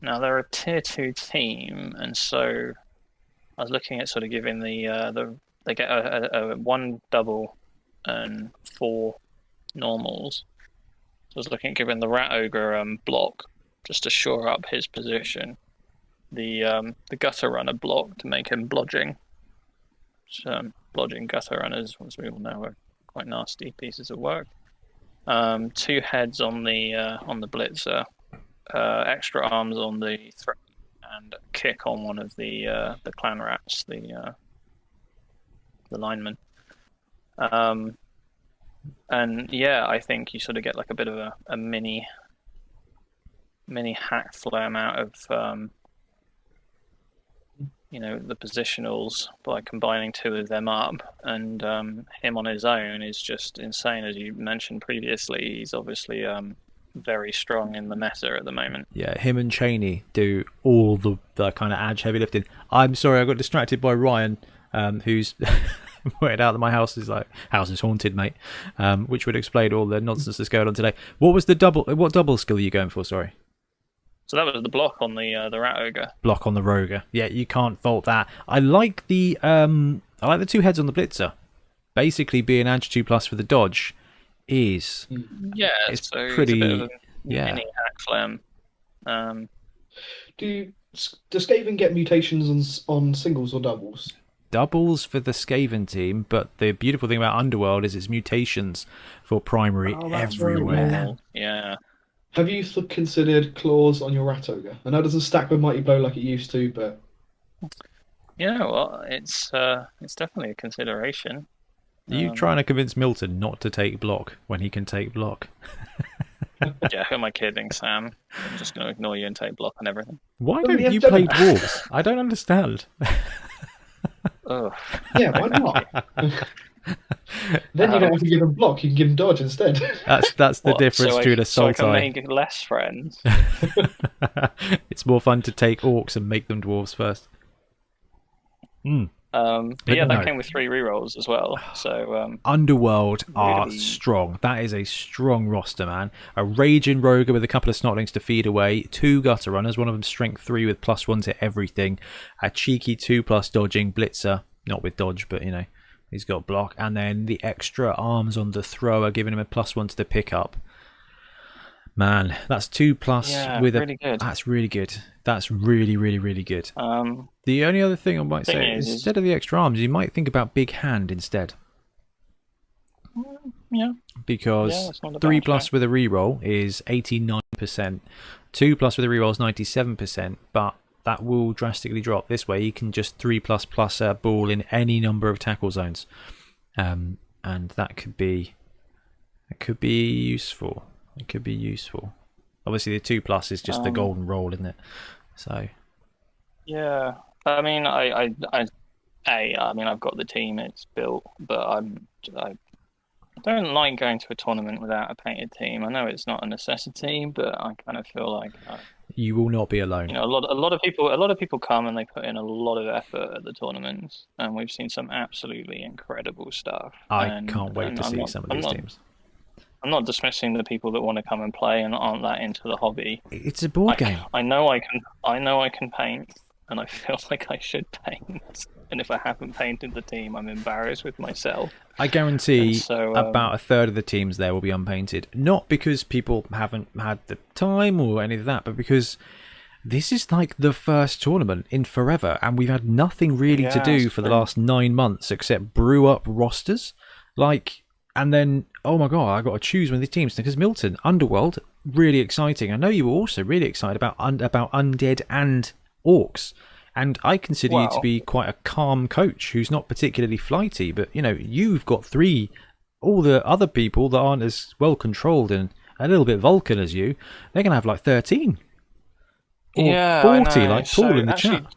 Now, they're a tier 2 team, and so I was looking at sort of giving they get a 1 double and 4 normals. So I was looking at giving the Rat Ogre block just to shore up his position. The Gutter Runner block to make him blodging. Blodging Gutter Runners, as we all know, are quite nasty pieces of work. 2 heads on the Blitzer, extra arms on the threat, and a kick on one of the Clan Rats, the lineman. And yeah, I think you sort of get like a bit of a mini Hack Phlegm out of the positionals by combining 2 of them up, and him on his own is just insane. As you mentioned previously, he's obviously very strong in the meta at the moment. Yeah, him and Cheney do all the kind of edge heavy lifting. I'm sorry, I got distracted by Ryan, who's pointed out that my house is haunted, mate, which would explain all the nonsense that's going on today. What double skill are you going for? Sorry. So that was the block on the Rat Ogre. Block on the Roger. Yeah, you can't fault that. I like the 2 heads on the Blitzer. Basically, being edge 2+ for the dodge is it's pretty. It's a bit of a mini Hack Phlegm. Does Skaven get mutations on singles or doubles? Doubles for the Skaven team, but the beautiful thing about Underworld is its mutations for primary everywhere. Cool. Yeah. Have you considered claws on your Rat Ogre? I know it doesn't stack with Mighty Blow like it used to, but You know what? It's definitely a consideration. Are you trying to convince Milton not to take block when he can take block? Yeah, who am I kidding, Sam? I'm just going to ignore you and take block on everything. Why don't you play dwarves? I don't understand. Oh. Yeah, why not? Then you don't have to give them block, you can give them dodge instead. That's the difference between a so I can Sultai. make less friends. It's more fun to take orcs and make them dwarves first. But But yeah, no. that came with 3 rerolls as well. So Underworld are really- strong. That is a strong roster, man. A Raging Roger with a couple of Snotlings to feed away. 2 Gutter Runners, one of them strength 3 with +1 to everything. A cheeky 2+ dodging Blitzer, not with dodge, but he's got block. And then the extra arms on the thrower, giving him a +1 to the pickup. Man, that's 2+ Yeah, with really good. That's really good. That's really, really, really good. The only other thing I might thing say is instead of the extra arms, you might think about Big Hand instead. yeah, Because that's not a 3+ bad shout. with a reroll is 89%, 2+ with a reroll is 97%, but that will drastically drop. This way, you can just 3++ a ball in any number of tackle zones, and that could be useful. It could be useful. Obviously, the 2+ is just the golden roll, isn't it? So Yeah, I mean, I mean, I've got the team; it's built, but I don't like going to a tournament without a painted team. I know it's not a necessity, but I kind of feel like you will not be alone. a lot of people come and they put in a lot of effort at the tournaments, and we've seen some absolutely incredible stuff. I can't wait to see some of these teams. I'm not dismissing the people that want to come and play and aren't that into the hobby. It's a board game. I know I can paint, and I feel like I should paint. And if I haven't painted the team, I'm embarrassed with myself. I guarantee so, about a third of the teams there will be unpainted. Not because people haven't had the time or any of that, but because this is like the first tournament in forever, and we've had nothing really to do for the last 9 months except brew up rosters. And then, oh my god, I got to choose one of these teams because Milton, Underworld, really exciting. I know you were also really excited about Undead and Orcs, and I consider you to be quite a calm coach who's not particularly flighty. But you've got 3. All the other people that aren't as well controlled and a little bit Vulcan as you, they're gonna have like 13 or 40, like Paul in the chat.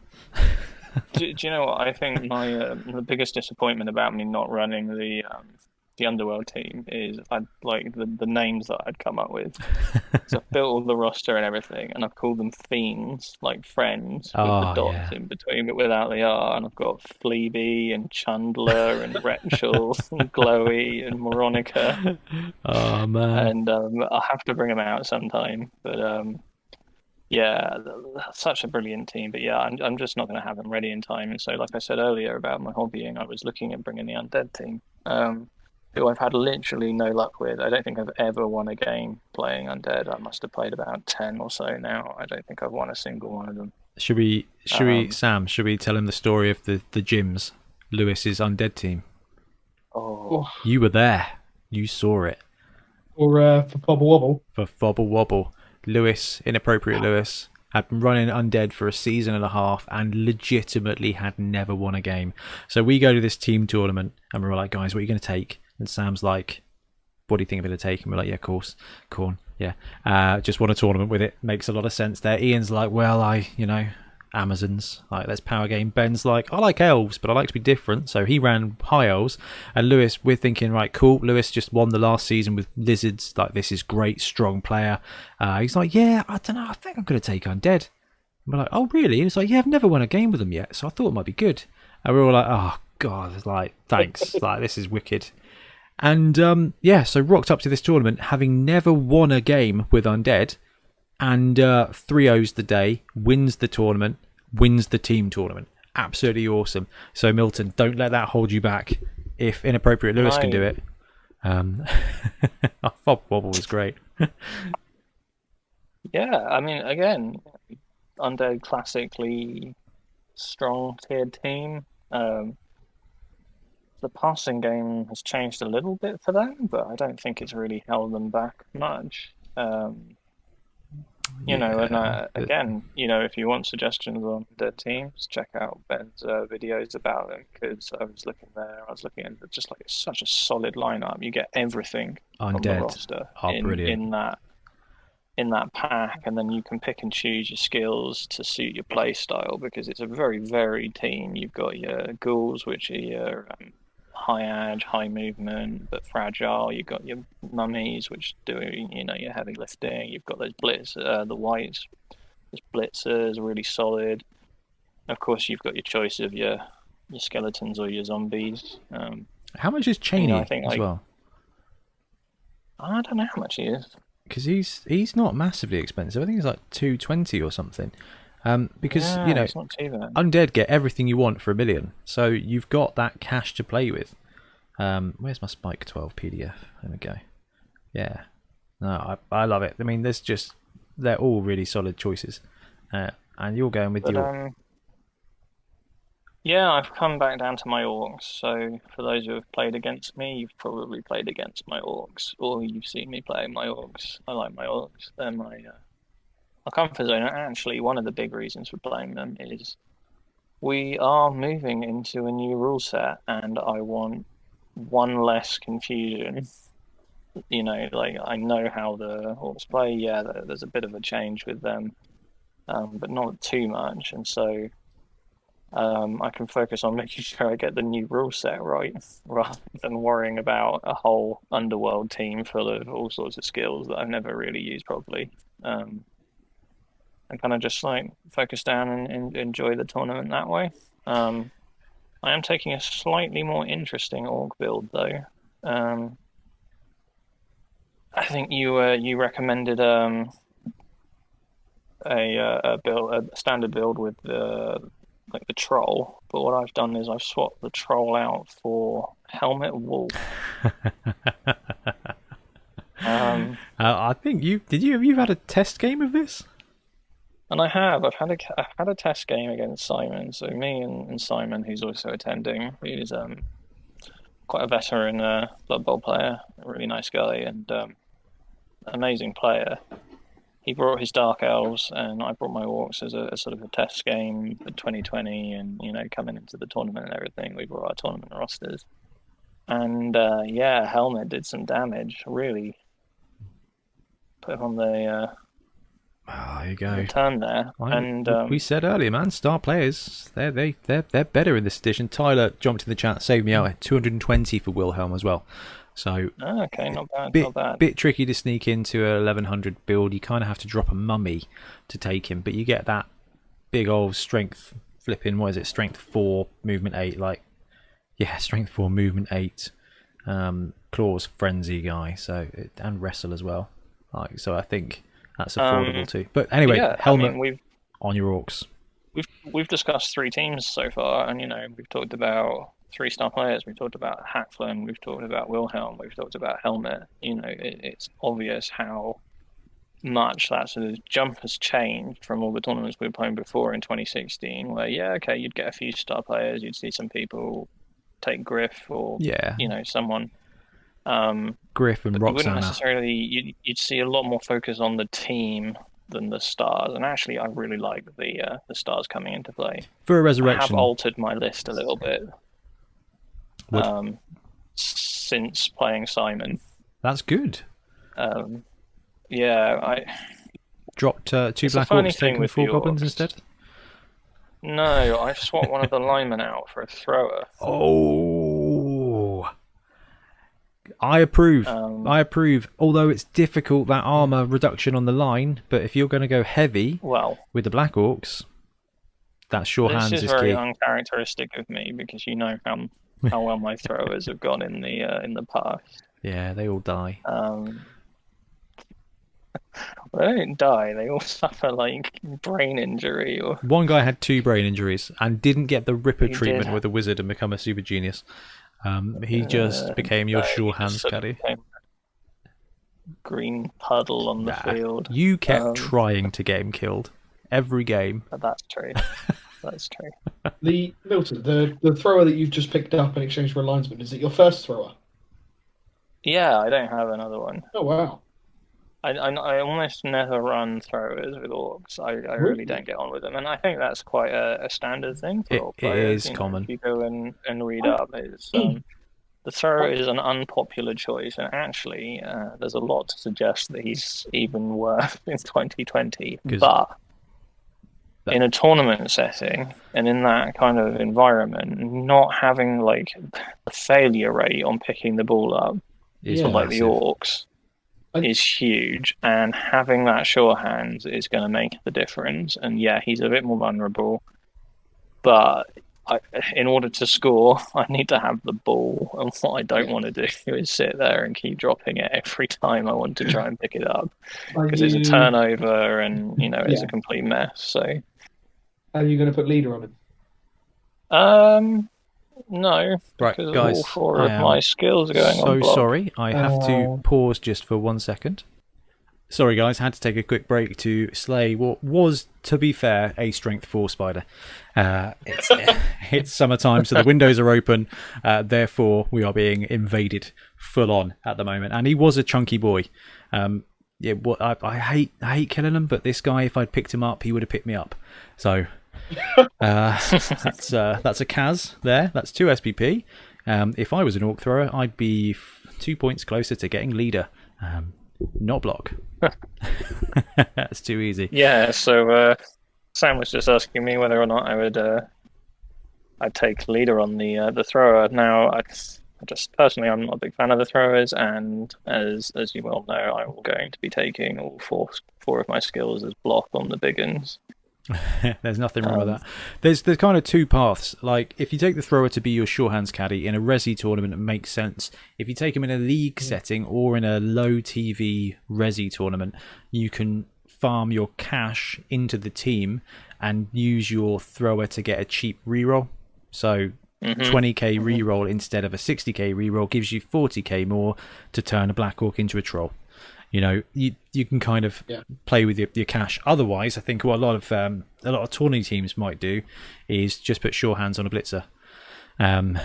do you know what I think? My the biggest disappointment about me not running the Underworld team is I'd like the names that I'd come up with. So I've built all the roster and everything, and I've called them fiends, like friends, with the dots in between, but without the R. And I've got Fleabee and Chandler and Rachel and Chloe and Veronica. Oh man! And I'll have to bring them out sometime. But yeah, that's such a brilliant team. But yeah, I'm just not going to have them ready in time. And so, like I said earlier about my hobbying, I was looking at bringing the Undead team. Who I've had literally no luck with. I don't think I've ever won a game playing Undead. I must have played about 10 or so now. I don't think I've won a single one of them. Should we, Sam, should we tell him the story of the gyms, Lewis's Undead team? Oh. You were there. You saw it. For Fobble Wobble. For Fobble Wobble. Inappropriate Lewis, had been running Undead for a season and a half and legitimately had never won a game. So we go to this team tournament and we're like, guys, what are you going to take? And Sam's like, what do you think I'm going to take? And we're like, yeah, of course, corn, yeah. Just won a tournament with it. Makes a lot of sense there. Ian's like, well, Amazons, like, let's power game. Ben's like, I like elves, but I like to be different. So he ran high elves. And Lewis, we're thinking, right, cool. Lewis just won the last season with lizards. Like, this is great, strong player. He's like, yeah, I don't know. I think I'm going to take Undead. And we're like, oh, really? And he's like, yeah, I've never won a game with them yet. So I thought it might be good. And we're all like, oh, God, like, thanks. Like, this is wicked. And, so rocked up to this tournament, having never won a game with Undead. And 3-0s the day, wins the tournament, wins the team tournament. Absolutely awesome. So, Milton, don't let that hold you back. If Inappropriate Lewis can do it. Fob Wobble was great. Yeah, I mean, again, Undead classically strong tiered team. The passing game has changed a little bit for them, but I don't think it's really held them back much. Again, if you want suggestions on their teams, check out Ben's videos about them, because I was looking at just like it's such a solid lineup. You get everything on the roster in that pack, and then you can pick and choose your skills to suit your play style, because it's a very varied team. You've got your ghouls, which are your high edge, high movement, but fragile. You've got your mummies, which do your heavy lifting. You've got those the whites, those blitzers, really solid. Of course, you've got your choice of your skeletons or your zombies. How much is Cheney I think, as well? I don't know how much he is. Because he's not massively expensive. I think he's like 220 or something. Because it's not too bad. Undead get everything you want for $1 million, so you've got that cash to play with. Where's my Spike 12 PDF? There we go. Yeah, no, I love it. I mean, they're all really solid choices, and you're going with your. Yeah, I've come back down to my orcs. So for those who have played against me, you've probably played against my orcs, or you've seen me playing my orcs. I like my orcs. They're my comfort zone. Actually, one of the big reasons for playing them is we are moving into a new rule set, and I want one less confusion. I know how the orcs play. Yeah, there's a bit of a change with them, but not too much, and so. I can focus on making sure I get the new rule set right, rather than worrying about a whole underworld team full of all sorts of skills that I've never really used properly. And kind of just focus down and enjoy the tournament that way. I am taking a slightly more interesting orc build though. I think you recommended a standard build with the troll, but what I've done is I've swapped the troll out for helmet wolf. I think you've had a test game of this, and I've had a test game against Simon. So me and Simon, who's also attending, he's quite a veteran Blood Bowl player, a really nice guy, and amazing player. He brought his Dark Elves, and I brought my Orcs as a sort of a test game for 2020, and coming into the tournament and everything, we brought our tournament rosters. And Helmet did some damage, really put him on the there you go. the turn there. We said earlier, man, star players, they're better in this edition. Tyler jumped in the chat, saved me out at 220 for Wilhelm as well. So okay, not bad. Bit tricky to sneak into a 1100 build. You kind of have to drop a mummy to take him, but you get that big old strength flipping. What is it? Strength 4, movement 8. Strength 4, movement 8. Claws frenzy guy. So and wrestle as well. So I think that's affordable too. But anyway, helmet on your orcs. We've discussed 3 teams so far, and we've talked about 3-star players. We've talked about Hackflem, we've talked about Wilhelm, we've talked about Helmet. It's obvious how much that sort of jump has changed from all the tournaments we were playing before in 2016, where you'd get a few star players, you'd see some people take Griff or someone. Griff and Roxanna. You wouldn't necessarily. You'd see a lot more focus on the team than the stars, and actually, I really like the stars coming into play. For a resurrection, I have altered my list a little bit. Since playing Simon. That's good. I dropped 2 Black Orcs, taken 4 Goblins instead. No, I've swapped one of the linemen out for a thrower. Oh, I approve. Although it's difficult, that armor reduction on the line, but if you're going to go heavy, with the Black Orcs, that sure hands is key. This is very uncharacteristic of me, because how well my throwers have gone in the past. Yeah, they all die. They don't die. They all suffer brain injury. Or one guy had 2 brain injuries and didn't get the Ripper treatment with a wizard and become a super genius. He just became your sure hands caddy. Green puddle on the field. You kept trying to get him killed every game. That's true. That's true. Milton, the thrower that you've just picked up in exchange for a linesman, is it your first thrower? Yeah, I don't have another one. Oh wow. I almost never run throwers with orcs. I really don't get on with them, and I think that's quite a standard thing for orc players. It is common. If you go and read up, the thrower is an unpopular choice, and actually, there's a lot to suggest that he's even worse in 2020. But in a tournament setting and in that kind of environment, not having like the failure rate on picking the ball up Is for like the massive. orcs is huge, and having that sure hands is going to make the difference. And yeah, he's a bit more vulnerable, but in order to score, I need to have the ball, and what I don't want to do is sit there and keep dropping it every time I want to try and pick it up, because it's a turnover and it's a complete mess. So, are you going to put leader on him? No, Right, because guys, all four of my skills are going on block. Sorry, I have to pause just for 1 second. Sorry, guys, had to take a quick break to slay what was, to be fair, a strength 4 spider. It's summertime, so the windows are open. Therefore, we are being invaded full on at the moment. And he was a chunky boy. I hate killing him, but this guy, if I'd picked him up, he would have picked me up. So that's a Kaz there. That's 2 SPP. If I was an orc thrower, I'd be 2 points closer to getting leader. Not block. That's too easy. Yeah, so Sam was just asking me whether or not I would I'd take leader on the thrower. Now, I just personally, I'm not a big fan of the throwers, and as you well know, I'm going to be taking all four of my skills as block on the big uns. There's nothing wrong with that. There's kind of two paths. Like, if you take the thrower to be your sure hands caddy in a resi tournament, it makes sense. If you take him in a league setting or in a low TV resi tournament, you can farm your cash into the team and use your thrower to get a cheap reroll. So 20k reroll instead of a 60k reroll gives you 40k more to turn a Black Orc into a troll. You can kind of play with your cash. Otherwise, I think what a lot of tourney teams might do is just put sure hands on a blitzer, and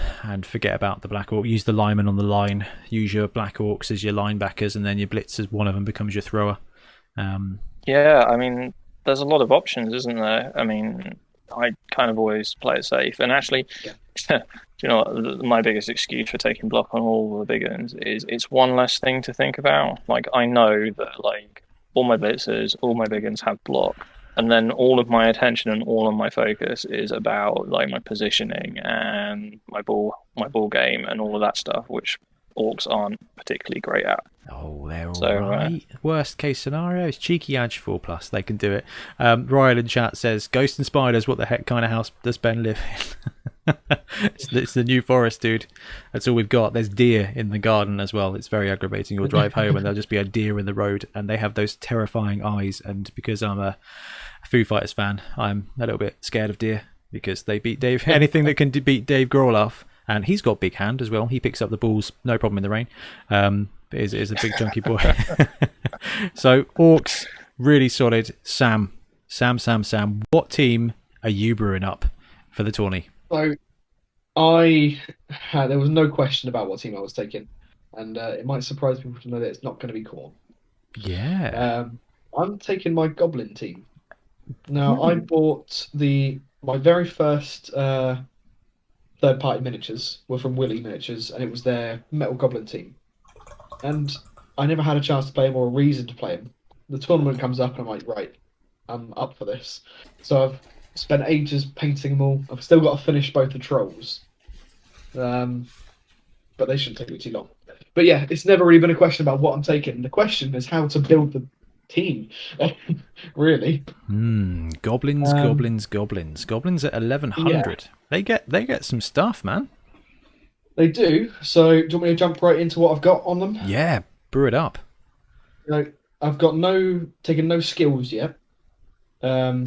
forget about the Black Orc. Use the lineman on the line. Use your Black Orcs as your linebackers, and then your blitzers. One of them becomes your thrower. Yeah, I mean, there's a lot of options, isn't there? I mean, I kind of always play it safe, and actually. Do you know what, my biggest excuse for taking block on all the big uns is it's one less thing to think about. Like, I know that like all my blitzers, all my big uns have block, and then all of my attention and all of my focus is about like my positioning and my ball game and all of that stuff, which orcs aren't particularly great at. Oh, they're all right. Worst case scenario is cheeky edge 4+. They can do it. Ryan in chat says, "Ghosts and spiders. What the heck kind of house does Ben live in?" It's the New Forest, dude. That's all we've got. There's deer in the garden as well. It's very aggravating. You'll drive home and there'll just be a deer in the road, and they have those terrifying eyes. And because I'm a Foo Fighters fan, I'm a little bit scared of deer because they beat Dave. Anything that can beat Dave Grohl off, and he's got big hand as well. He picks up the balls, no problem in the rain. Is a big chunky boy. So orcs, really solid. Sam. What team are you brewing up for the tourney? So, there was no question about what team I was taking, and it might surprise people to know that it's not going to be Khorne. Yeah. I'm taking my Goblin team. Now, I bought my very first third-party miniatures were from Willy Miniatures, and it was their Metal Goblin team. And I never had a chance to play them or a reason to play them. The tournament comes up, and I'm like, right, I'm up for this. So I've spent ages painting them all. I've still got to finish both the trolls. But they shouldn't take me too long. But yeah, it's never really been a question about what I'm taking. The question is how to build the team, really. Goblins at 1100. Yeah. They get some stuff, man. They do. So do you want me to jump right into what I've got on them? Yeah, brew it up. I've got taken no skills yet. So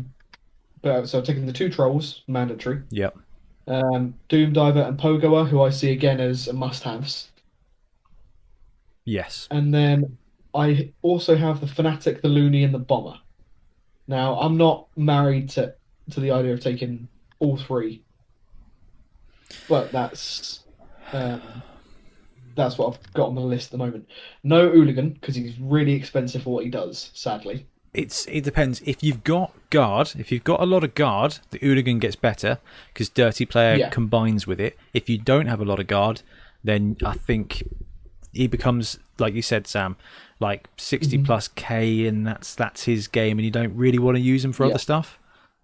I've taken the 2 trolls, mandatory. Yep. Doom Diver and Pogoer, who I see again as must-haves. Yes. And then I also have the Fanatic, the Loony, and the Bomber. Now, I'm not married to the idea of taking all 3. But that's what I've got on the list at the moment. No Hooligan, because he's really expensive for what he does, sadly. It depends. If you've got guard, if you've got a lot of guard, the Hooligan gets better because Dirty Player combines with it. If you don't have a lot of guard, then I think he becomes, like you said, Sam, like 60 plus K, and that's his game, and you don't really want to use him for other stuff.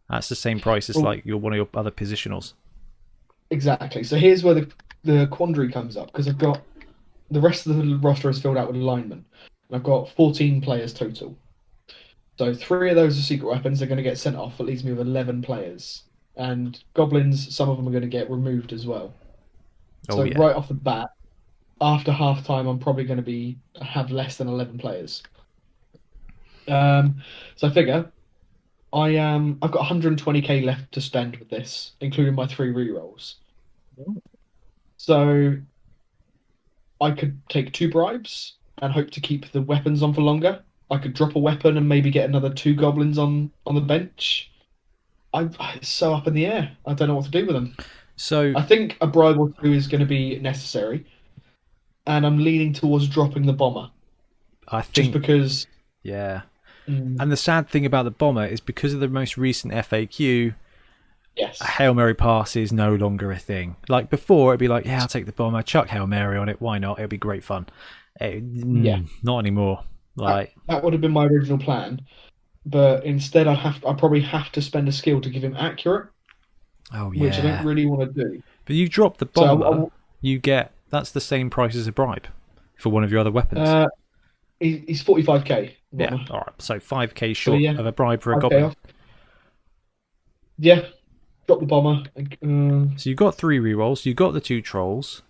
That's the same price as like one of your other positionals. Exactly. So here's where the quandary comes up, because I've got the rest of the roster is filled out with linemen. And I've got 14 players total. So 3 of those are secret weapons. They're going to get sent off. That leaves me with 11 players. And goblins, some of them are going to get removed as well. So right off the bat, after half time, I'm probably going to have less than 11 players. So I figure I've got 120k left to spend with this, including my 3 rerolls. So I could take 2 bribes and hope to keep the weapons on for longer. I could drop a weapon and maybe get another 2 goblins on the bench. It's so up in the air. I don't know what to do with them. So I think a bribe or 2 is going to be necessary, and I'm leaning towards dropping the bomber. I think just because. Yeah. And the sad thing about the bomber is because of the most recent FAQ, yes, a Hail Mary pass is no longer a thing. Like before, it'd be like, yeah, I'll take the bomber, chuck Hail Mary on it, why not? It'll be great fun. Not anymore. Like that would have been my original plan, but instead I'd probably have to spend a skill to give him accurate. Oh yeah. Which I don't really want to do. But you drop the bomber, you get that's the same price as a bribe for one of your other weapons. He's 45k. Yeah, all right. So 5k short of a bribe for a goblin. Off. Yeah, drop the bomber. So you've got 3 rerolls. You've got the 2 trolls,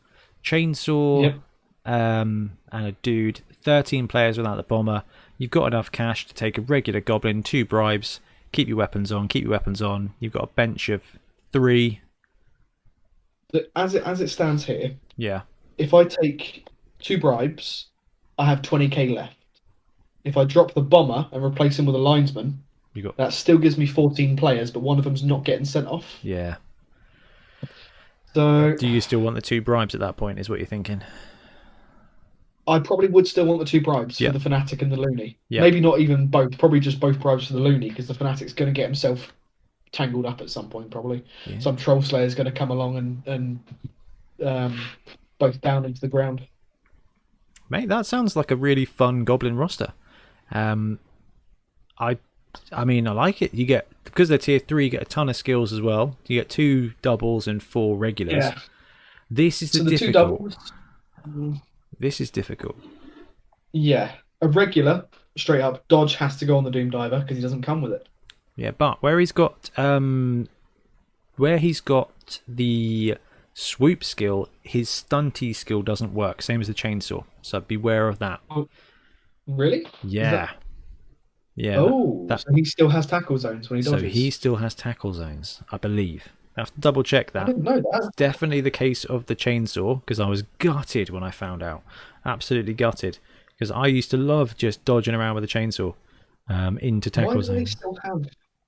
chainsaw, and a dude. 13 players without the bomber. You've got enough cash to take a regular goblin, 2 bribes. Keep your weapons on. Keep your weapons on. You've got a bench of 3. As it stands here, yeah. If I take 2 bribes, I have 20k left. If I drop the bomber and replace him with a linesman, that still gives me 14 players, but one of them's not getting sent off. Yeah. So do you still want the 2 bribes at that point, is what you're thinking? I probably would still want the 2 bribes for the Fanatic and the Loony. Yep. Maybe not even both, probably just both bribes for the Loony, because the Fanatic's going to get himself tangled up at some point, probably. Yeah. Some Troll Slayer's going to come along and both down into the ground. Mate, that sounds like a really fun goblin roster. I mean, I like it. You get, because they're tier 3, you get a ton of skills as well. You get 2 doubles and 4 regulars. Yeah. This is the difficult. 2 doubles. This is difficult. Yeah. A regular, straight up, dodge has to go on the Doom Diver because he doesn't come with it. Yeah, but where he's got the swoop skill, his stunty skill doesn't work, same as the chainsaw. So beware of that. Oh, really? Yeah. Yeah. Oh, so he still has tackle zones when he dodges. So he still has tackle zones, I believe. I have to double check that. I didn't know that. It's definitely the case of the chainsaw, because I was gutted when I found out. Absolutely gutted. Because I used to love just dodging around with a chainsaw into tackle zones.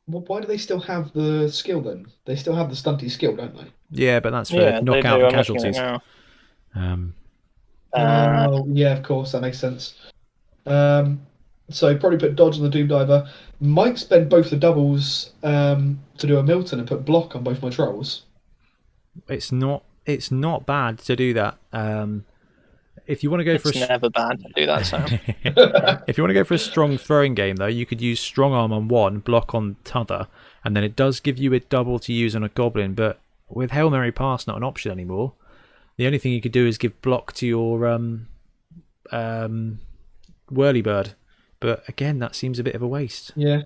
Why do they still have the skill then? They still have the stunty skill, don't they? Yeah, but that's for knockout and casualties. Yeah, of course, that makes sense. So probably put dodge on the Doom Diver. Might spend both the doubles to do a Milton and put block on both my trolls. It's not bad to do that. If you want to go for it's never bad to do that, Sam. If you want to go for a strong throwing game, though, you could use strong arm on one, block on t'other, and then it does give you a double to use on a goblin. But with Hail Mary Pass not an option anymore, the only thing you could do is give block to your Whirlybird. But again, that seems a bit of a waste. Yeah.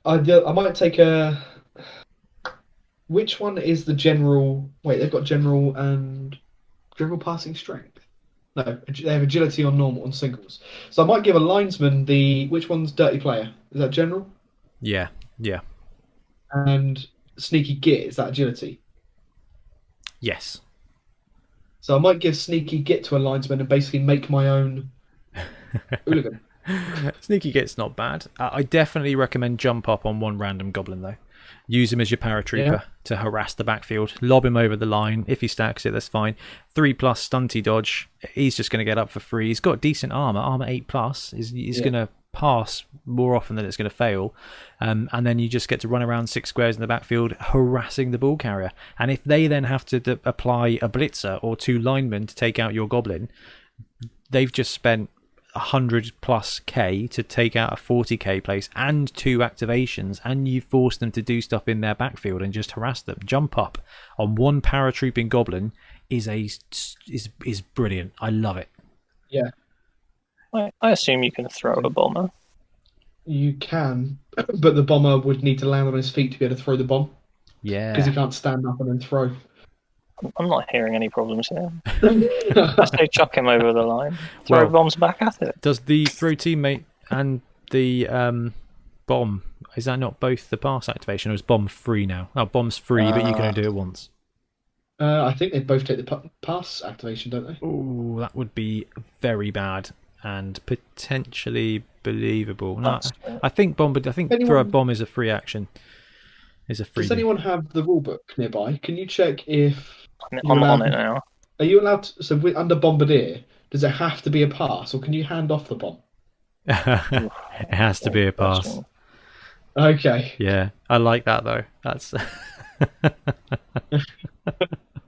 I might take a. Which one is the general? Wait, they've got general and general passing strength. No, they have agility on normal on singles. So I might give a linesman the. Which one's dirty player? Is that general? Yeah. And sneaky git, is that agility? Yes. So I might give sneaky git to a linesman and basically make my own hooligan. Sneaky git's not bad. I definitely recommend jump up on one random goblin though. Use him as your paratrooper to harass the backfield. Lob him over the line. If he stacks it, that's fine. 3+ stunty dodge. He's just going to get up for free. He's got decent armor. Armor 8+. He's going to pass more often than it's going to fail. And then you just get to run around 6 squares in the backfield harassing the ball carrier. And if they then have to apply a blitzer or 2 linemen to take out your goblin, they've just spent 100+K to take out a 40K place and 2 activations, and you force them to do stuff in their backfield and just harass them. Jump up on 1 paratrooping goblin is brilliant. I love it. Yeah. I assume you can throw a bomber. You can, but the bomber would need to land on his feet to be able to throw the bomb. Yeah. Because he can't stand up and then throw. I'm not hearing any problems here. I say chuck him over the line. Throw bombs back at it. Does the throw teammate and the bomb, is that not both the pass activation, or is bomb free now? Oh, bomb's free, but you can only do it once. I think they both take the pass activation, don't they? Oh, that would be very bad and potentially believable. No, I think throw a bomb is a free action. Does anyone have the rulebook nearby? Can you check if I'm on it now. Are you allowed to, so under Bombardier, does it have to be a pass, or can you hand off the bomb? It has to be a pass. Okay. Yeah, I like that though. That's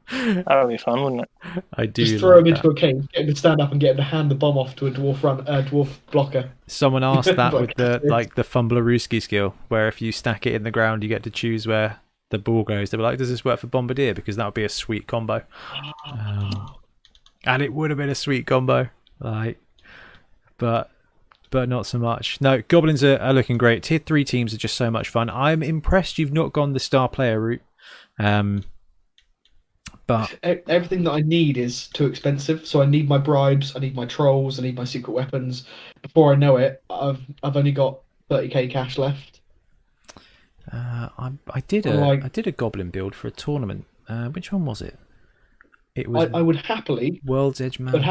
that would be fun, wouldn't it? I do. Just throw him into a cave, get him to stand up, and get him to hand the bomb off to a dwarf blocker. Someone asked that with the Fumblerooski skill, where if you stack it in the ground, you get to choose where the ball goes. They were like, "Does this work for Bombardier?" Because that would be a sweet combo, and it would have been a sweet combo. But not so much. No, goblins are looking great. Tier 3 teams are just so much fun. I'm impressed you've not gone the star player route. But everything that I need is too expensive, so I need my bribes, I need my trolls, I need my secret weapons. Before I know it, I've only got 30k cash left. I did a goblin build for a tournament. Which one was it? It was. I would happily World's Edge Mountain.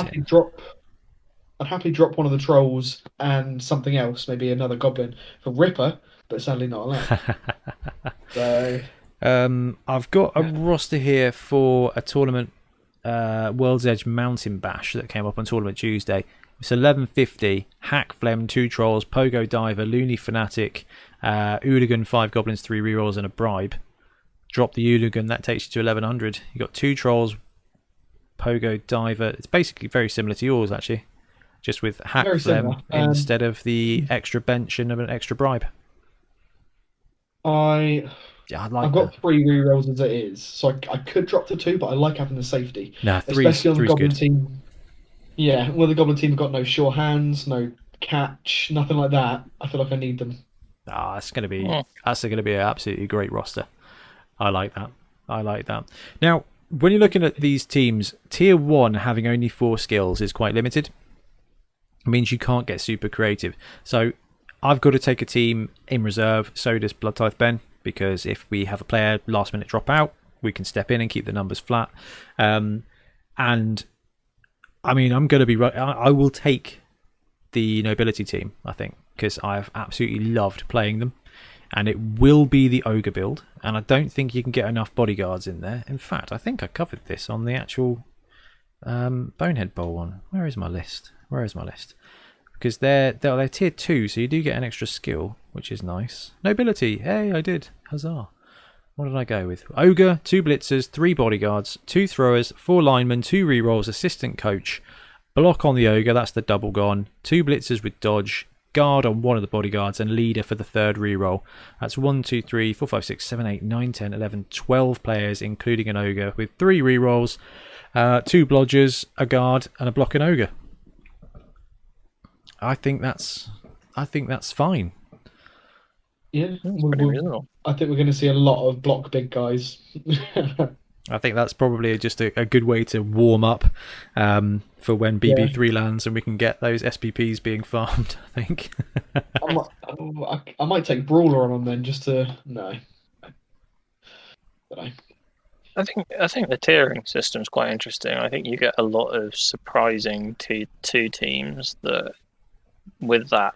I'd happily drop one of the trolls and something else, maybe another goblin for Ripper, but sadly not allowed. So. I've got a roster here for a tournament, World's Edge Mountain Bash that came up on Tournament Tuesday. It's 1150, Hack Flem, 2 trolls, Pogo Diver, Loony Fanatic, Hooligan, 5 goblins, 3 rerolls and a bribe. Drop the Hooligan, that takes you to 1100. You got 2 trolls, Pogo Diver. It's basically very similar to yours actually, just with Hack Flem instead of the extra bench and an extra bribe. I've got 3 rerolls as it is, so I could drop to 2, but I like having the safety. Nah, especially on the Goblin good. team. Yeah, well, the Goblin team have got no sure hands, no catch, nothing like that. I feel like I need them. That's going to be an absolutely great roster. I like that. Now, when you're looking at these teams, Tier 1 having only 4 skills is quite limited. It means you can't get super creative. So I've got to take a team in reserve, so does Bloodtithe Ben, because if we have a player last minute drop out, we can step in and keep the numbers flat. And I mean, I'm going to be right. I will take the nobility team, I think, because I've absolutely loved playing them. And it will be the ogre build. And I don't think you can get enough bodyguards in there. In fact, I think I covered this on the actual Bonehead Bowl one. Where is my list? Because they're tier 2, so you do get an extra skill, which is nice. Nobility, hey, I did. Huzzah. What did I go with? Ogre, 2 blitzers, 3 bodyguards, 2 throwers, 4 linemen, 2 rerolls, assistant coach, block on the ogre, that's the double gone, 2 blitzers with dodge, guard on one of the bodyguards, and leader for the 3rd reroll. That's 1, 2, 3, 4, 5, 6, 7, 8, 9, 10, 11, 12 players, including an ogre, with 3 rerolls, 2 blodgers, a guard, and a block and ogre. I think that's fine. Yeah, pretty reasonable. I think we're going to see a lot of block big guys. I think that's probably just a good way to warm up for when BB3 lands and we can get those SPPs being farmed, I think. I might take Brawler on them then, just to... No. I think the tiering system's quite interesting. I think you get a lot of surprising Tier 2 teams that, with that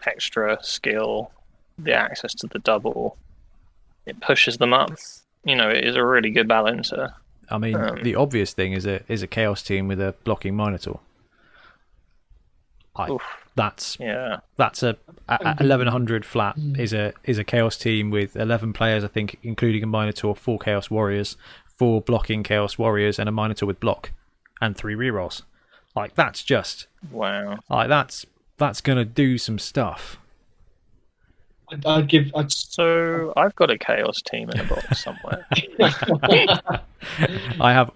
extra skill, the access to the double, it pushes them up. You know, it is a really good balancer. I mean, the obvious thing is a chaos team with a blocking Minotaur. That's a 1100 flat is a chaos team with 11 players, I think, including a Minotaur, 4 chaos warriors, 4 blocking chaos warriors, and a Minotaur with block and 3 rerolls. Like that's just Wow. like that's gonna do some stuff. So I've got a Chaos team in a box somewhere. I have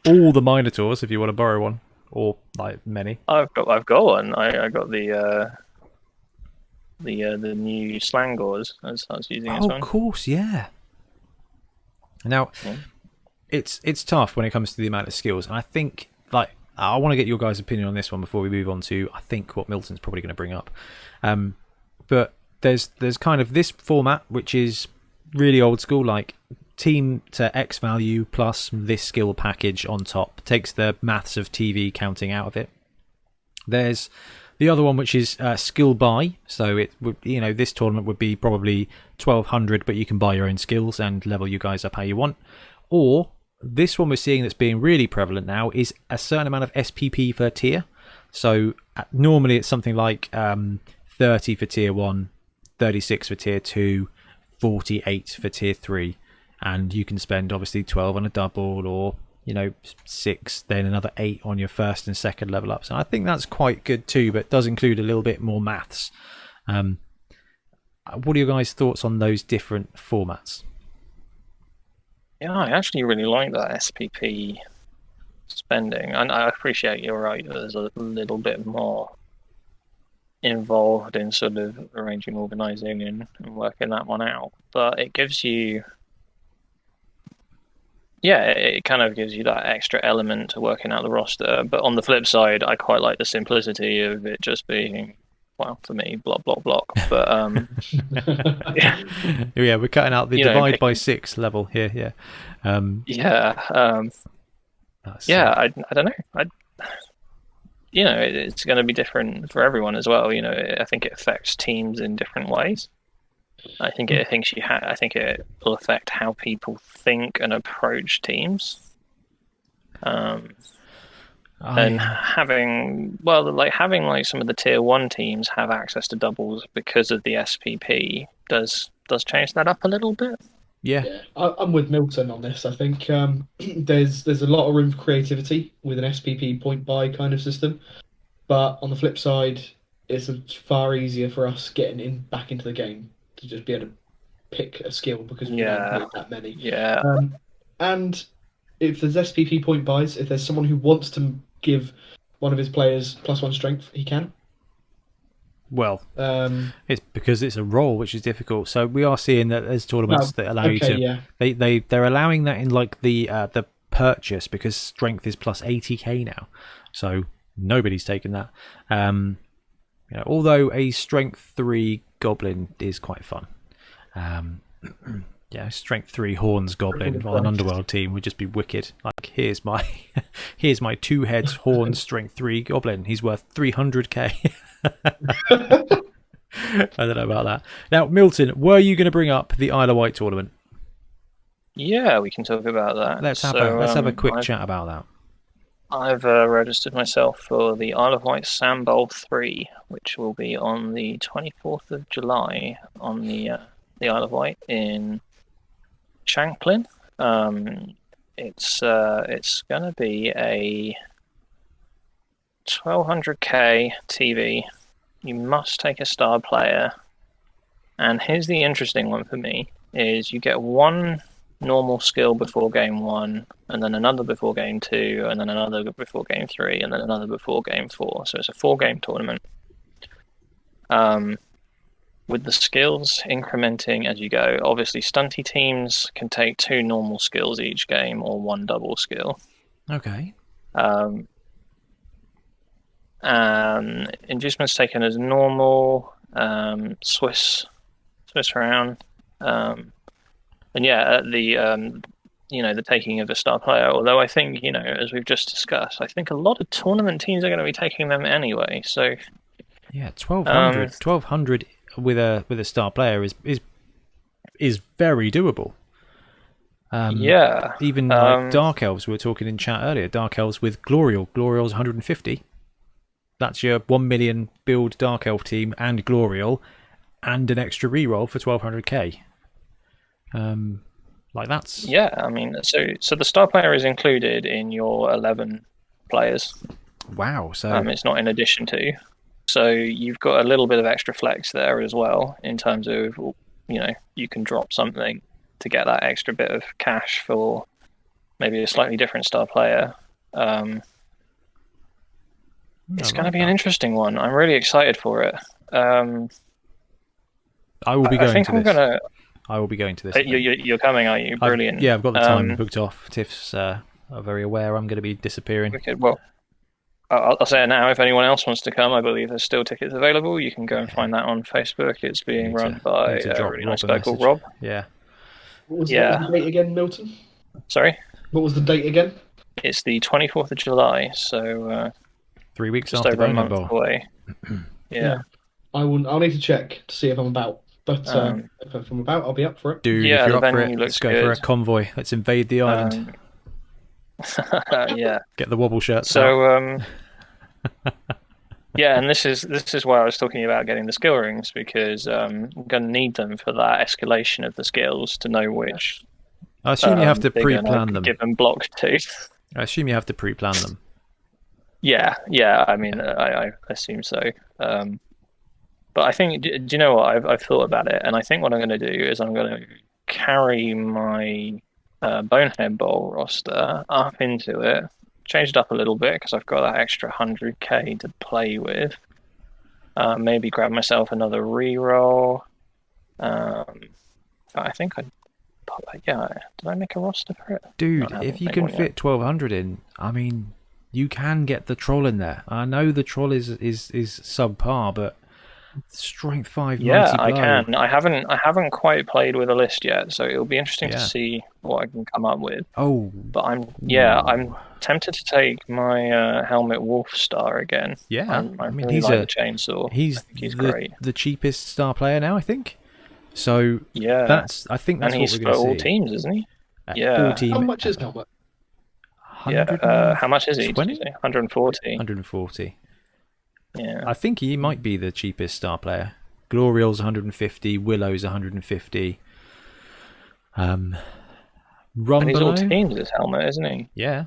all the Minotaurs if you want to borrow one, or like many. I've got one. I got the new Slangors as I was using as Oh, one. of course, yeah. Now, it's tough when it comes to the amount of skills, and I think like I want to get your guys' opinion on this one before we move on to I think what Milton's probably going to bring up. But there's kind of this format which is really old school, like team to X value plus this skill package on top, takes the maths of TV counting out of it. There's the other one which is skill buy, so it would, you know, this tournament would be probably 1200, but you can buy your own skills and level you guys up how you want. Or this one we're seeing that's being really prevalent now is a certain amount of SPP per tier. So normally it's something like 30 for tier 1, 36 for tier 2, 48 for tier 3, and you can spend obviously 12 on a double, or 6, then another 8 on your first and second level ups. And I think that's quite good too, but it does include a little bit more maths. What are your guys' thoughts on those different formats? Yeah, I actually really like that SPP spending, and I appreciate you're right. There's a little bit more involved in sort of arranging, organising, and working that one out. But it gives you, it kind of gives you that extra element to working out the roster. But on the flip side, I quite like the simplicity of it just being, well, for me, block, block, block. But yeah, we're cutting out the divide by 6 level here. Yeah. I don't know. It's going to be different for everyone as well. I think it affects teams in different ways. I think it will affect how people think and approach teams. And having some of the tier 1 teams have access to doubles because of the SPP does change that up a little bit. Yeah, I'm with Milton on this. I think there's a lot of room for creativity with an SPP point buy kind of system, but on the flip side, it's far easier for us getting back into the game to just be able to pick a skill because we don't need that many. Yeah. And if there's SPP point buys, if there's someone who wants to give one of his players +1 strength, he can. Well, it's because it's a role which is difficult. So we are seeing that there's tournaments that allow you to. Yeah. They're allowing that in like the purchase because strength is plus 80k now. So nobody's taken that. Although a strength 3 goblin is quite fun. Strength 3 horns goblin on an underworld team would just be wicked. Like here's my 2 heads horn strength 3 goblin. He's worth 300k. I don't know about that. Now, Milton, were you going to bring up the Isle of Wight tournament? Yeah, we can talk about that. Let's have a quick chat about that. I've registered myself for the Isle of Wight Sam Bowl 3, which will be on the 24th of July on the Isle of Wight in Shanklin. It's going to be a 1200k TV. You must take a star player, and here's the interesting one for me: is you get one normal skill before game 1, and then another before game 2, and then another before game 3, and then another before game 4. So it's a 4-game tournament. With the skills incrementing as you go. Obviously, stunty teams can take 2 normal skills each game or 1 double skill. Okay. Inducements taken as normal. Swiss round. The taking of a star player. Although I think, as we've just discussed, I think a lot of tournament teams are going to be taking them anyway. So yeah, 1200 with a star player is very doable. Even like Dark Elves, we were talking in chat earlier. Dark Elves with Glorial. Glorial's 150. That's your 1 million build Dark Elf team and Glorial, and an extra reroll for 1200k. That's so the star player is included in your 11 players. Wow. So It's not in addition to. So you've got a little bit of extra flex there as well in terms of, you can drop something to get that extra bit of cash for maybe a slightly different star player. It's going to be an interesting one. I'm really excited for it. I will be going to this. I will be going to this. You're coming, are you? Brilliant. I've got the time booked off. Tiff's are very aware I'm going to be disappearing. Okay, well, I'll say it now. If anyone else wants to come, I believe there's still tickets available. You can go and find that on Facebook. It's being run by a really nice guy called Rob. Yeah. What was the date again, Milton? Sorry? What was the date again? It's the 24th of July, so 3 weeks just after over a Bonehead month Bowl. away. Yeah. I'll need to check to see if I'm about. But if I'm about, I'll be up for it. Dude, Yeah, if you're the up for it, venue let's looks go for a good. convoy. Let's invade the island. Yeah. Get the wobble shirts out. So yeah, and this is why I was talking about getting the skill rings, because I'm going to need them for that escalation of the skills to know which. I assume you have to they're pre-plan gonna them. Give them blocked to. I assume you have to pre-plan them. Yeah. I mean, I assume so. But I think, do you know what? I've thought about it, and I think what I'm going to do is I'm going to carry my Bonehead Bowl roster up into it, change it up a little bit because I've got that extra 100k to play with. Maybe grab myself another reroll. I think I'd. Yeah, did I make a roster for it? Dude, if you can fit 1200 in, I mean, you can get the troll in there. I know the troll is subpar, but strength 5. Yeah, mighty blow. I can. I haven't quite played with a list yet, so it'll be interesting to see what I can come up with. Oh, but I'm tempted to take my Helmet Wolf Star again. Yeah, I mean, he's like the chainsaw. He's great. The cheapest star player now, I think. So yeah, I think that's and what he's we're going to see. for all teams, isn't he? Yeah. How much is Helmet? Yeah. How much is he? 140. 140. Yeah. I think he might be the cheapest star player. Gloriel's 150. Willow's 150. And he's all teams, this Helmet, isn't he? Yeah.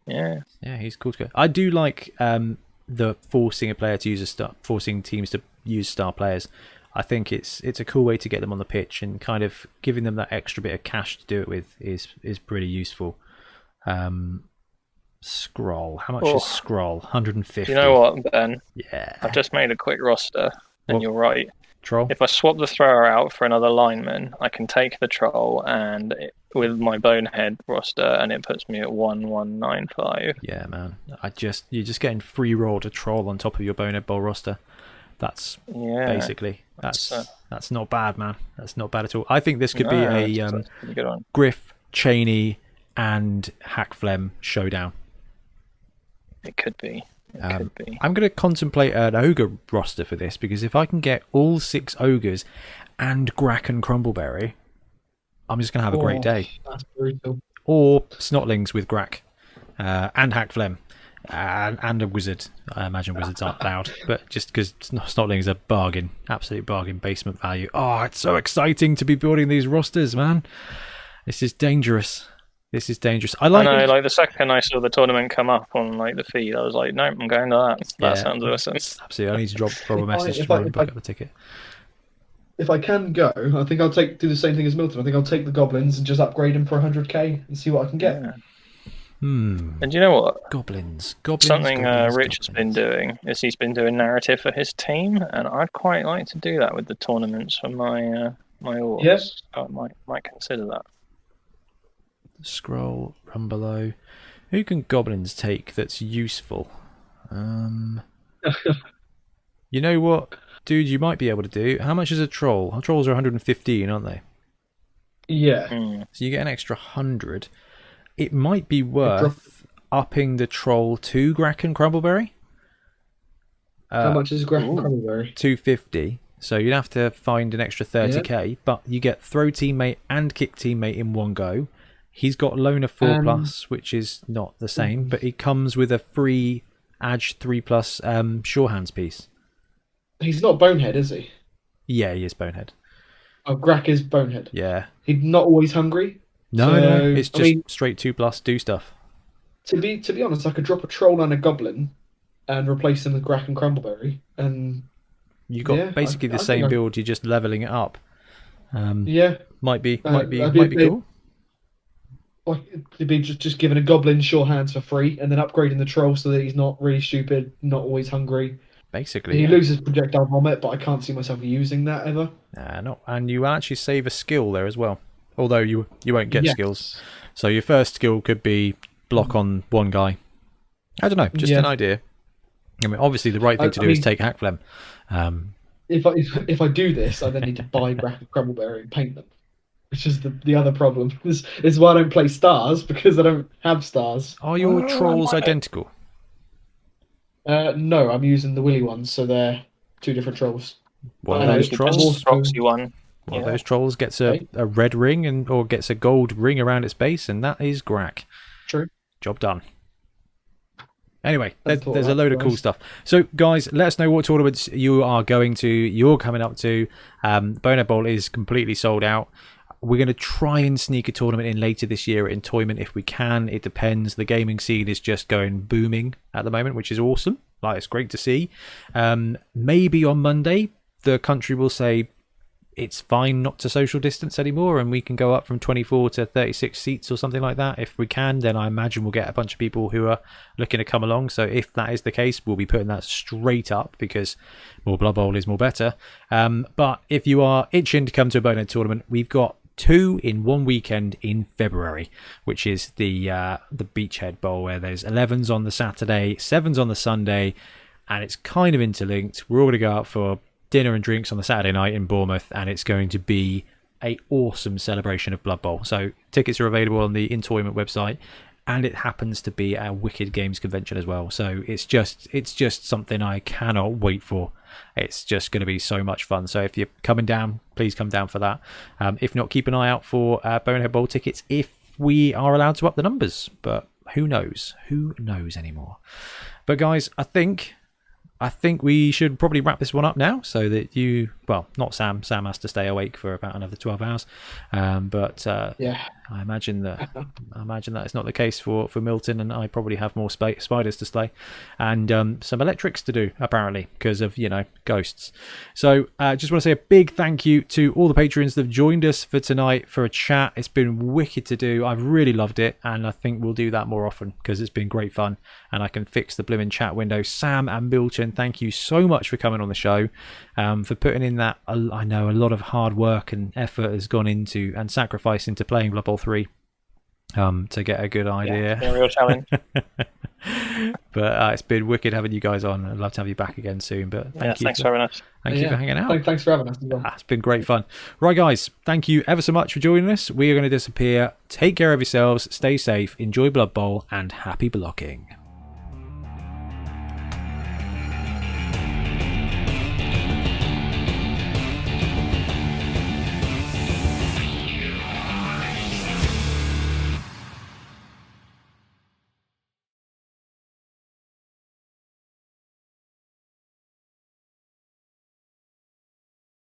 Yeah. Yeah, he's cool to go. I do like the forcing a player to use forcing teams to use star players. I think it's a cool way to get them on the pitch, and kind of giving them that extra bit of cash to do it with is pretty useful. Scroll. How much is Scroll? 150. You know what, Ben? Yeah. I've just made a quick roster, and you're right. Troll. If I swap the thrower out for another lineman, I can take the troll with my Bonehead roster, and it puts me at 1195. Yeah, man. You're just getting free roll to troll on top of your Bonehead Bowl roster. That's basically that's not bad, man. That's not bad at all. I think this could be a Griff, Cheney, and Hackflem showdown. It could be. I'm going to contemplate an ogre roster for this, because if I can get all 6 ogres and Grack and Crumbleberry, I'm just going to have a great day. That's brutal. Or Snotlings with Grack and Hackflem. And a wizard. I imagine wizards aren't allowed, but just because Snotling is a bargain, absolute bargain basement value. Oh, it's so exciting to be building these rosters, man. This is dangerous. I know, like the second I saw the tournament come up on like the feed, I was like, nope, I'm going to that. That sounds awesome. Absolutely. I need to drop a message to book up the ticket. If I can go, I think I'll do the same thing as Milton. I think I'll take the goblins and just upgrade them for 100k and see what I can get. Yeah. And you know what? Goblins. Something Rich has been doing is he's been doing narrative for his team, and I'd quite like to do that with the tournaments for my orcs. Yes. So I might consider that. Scroll, run below. Who can goblins take that's useful? You know what, dude, you might be able to do? How much is a troll? Trolls are 115, aren't they? Yeah. So you get an extra 100. It might be worth upping the troll to Grack and Crumbleberry. How much is Grack and Crumbleberry? 250. So you'd have to find an extra 30k, but you get throw teammate and kick teammate in one go. He's got loner 4+, which is not the same, but it comes with a free Edge 3+, sure hands piece. He's not Bonehead, is he? Yeah, he is Bonehead. Oh, Grack is Bonehead. Yeah. He's not always hungry. No, it's just straight 2+, do stuff. to be honest, I could drop a troll and a goblin and replace them with Grack and Crumbleberry, and You got basically the same build. You're just leveling it up. Yeah, might be it'd cool. Like it'd be just giving a goblin sure hands for free, and then upgrading the troll so that he's not really stupid, not always hungry. Basically, he loses projectile vomit, but I can't see myself using that ever. No, and you actually save a skill there as well. Although you won't get skills, so your first skill could be block on one guy. I don't know, just an idea. I mean, obviously the right thing to do is take Hackflem. If I do this, I then need to buy Grack and Crumbleberry and paint them, which is the other problem. This is why I don't play stars, because I don't have stars. Are your trolls identical? No, I'm using the Willy ones, so they're two different trolls. One of those trolls, proxy one. One of those trolls gets a red ring or gets a gold ring around its base, and that is Grack. True. Job done. Anyway, there's a load of cool stuff. So, guys, let us know what tournaments you're coming up to. Bonehead Bowl is completely sold out. We're going to try and sneak a tournament in later this year at Entoyment if we can. It depends. The gaming scene is just going booming at the moment, which is awesome. Like, it's great to see. Maybe on Monday, the country will say it's fine not to social distance anymore, and we can go up from 24 to 36 seats or something like that. If we can, then I imagine we'll get a bunch of people who are looking to come along. So if that is the case, we'll be putting that straight up, because more Blood Bowl is more better. But if you are itching to come to a Bonehead tournament, we've got 2 in one weekend in February, which is the Beachhead Bowl, where there's 11s on the Saturday, 7s on the Sunday, and it's kind of interlinked. We're all going to go out for dinner and drinks on the Saturday night in Bournemouth, and it's going to be a awesome celebration of Blood Bowl. So tickets are available on the Entoyment website, and it happens to be a Wicked Games convention as well. So it's just something I cannot wait for. It's just going to be so much fun. So if you're coming down, please come down for that. If not, keep an eye out for Bonehead Bowl tickets if we are allowed to up the numbers. But who knows? Who knows anymore? But guys, I think we should probably wrap this one up now, so that not Sam. Sam has to stay awake for about another 12 hours. I imagine that it's not the case for Milton, and I probably have more spiders to slay, and some electrics to do, apparently, because of ghosts. So just want to say a big thank you to all the patrons that have joined us for tonight for a chat. It's been wicked to do. I've really loved it, and I think we'll do that more often, because it's been great fun, and I can fix the blimmin' chat window. Sam and Milton, thank you so much for coming on the show, for putting in that. I know a lot of hard work and effort has gone into and sacrifice into playing Blood Bowl 3 to get a good idea. Yeah, real challenge. But it's been wicked having you guys on. I'd love to have you back again soon. But thanks for having us. Thank you for hanging out. Thanks for having us as well. It's been great fun. Right, guys, thank you ever so much for joining us. We are going to disappear. Take care of yourselves. Stay safe. Enjoy Blood Bowl, and happy blocking.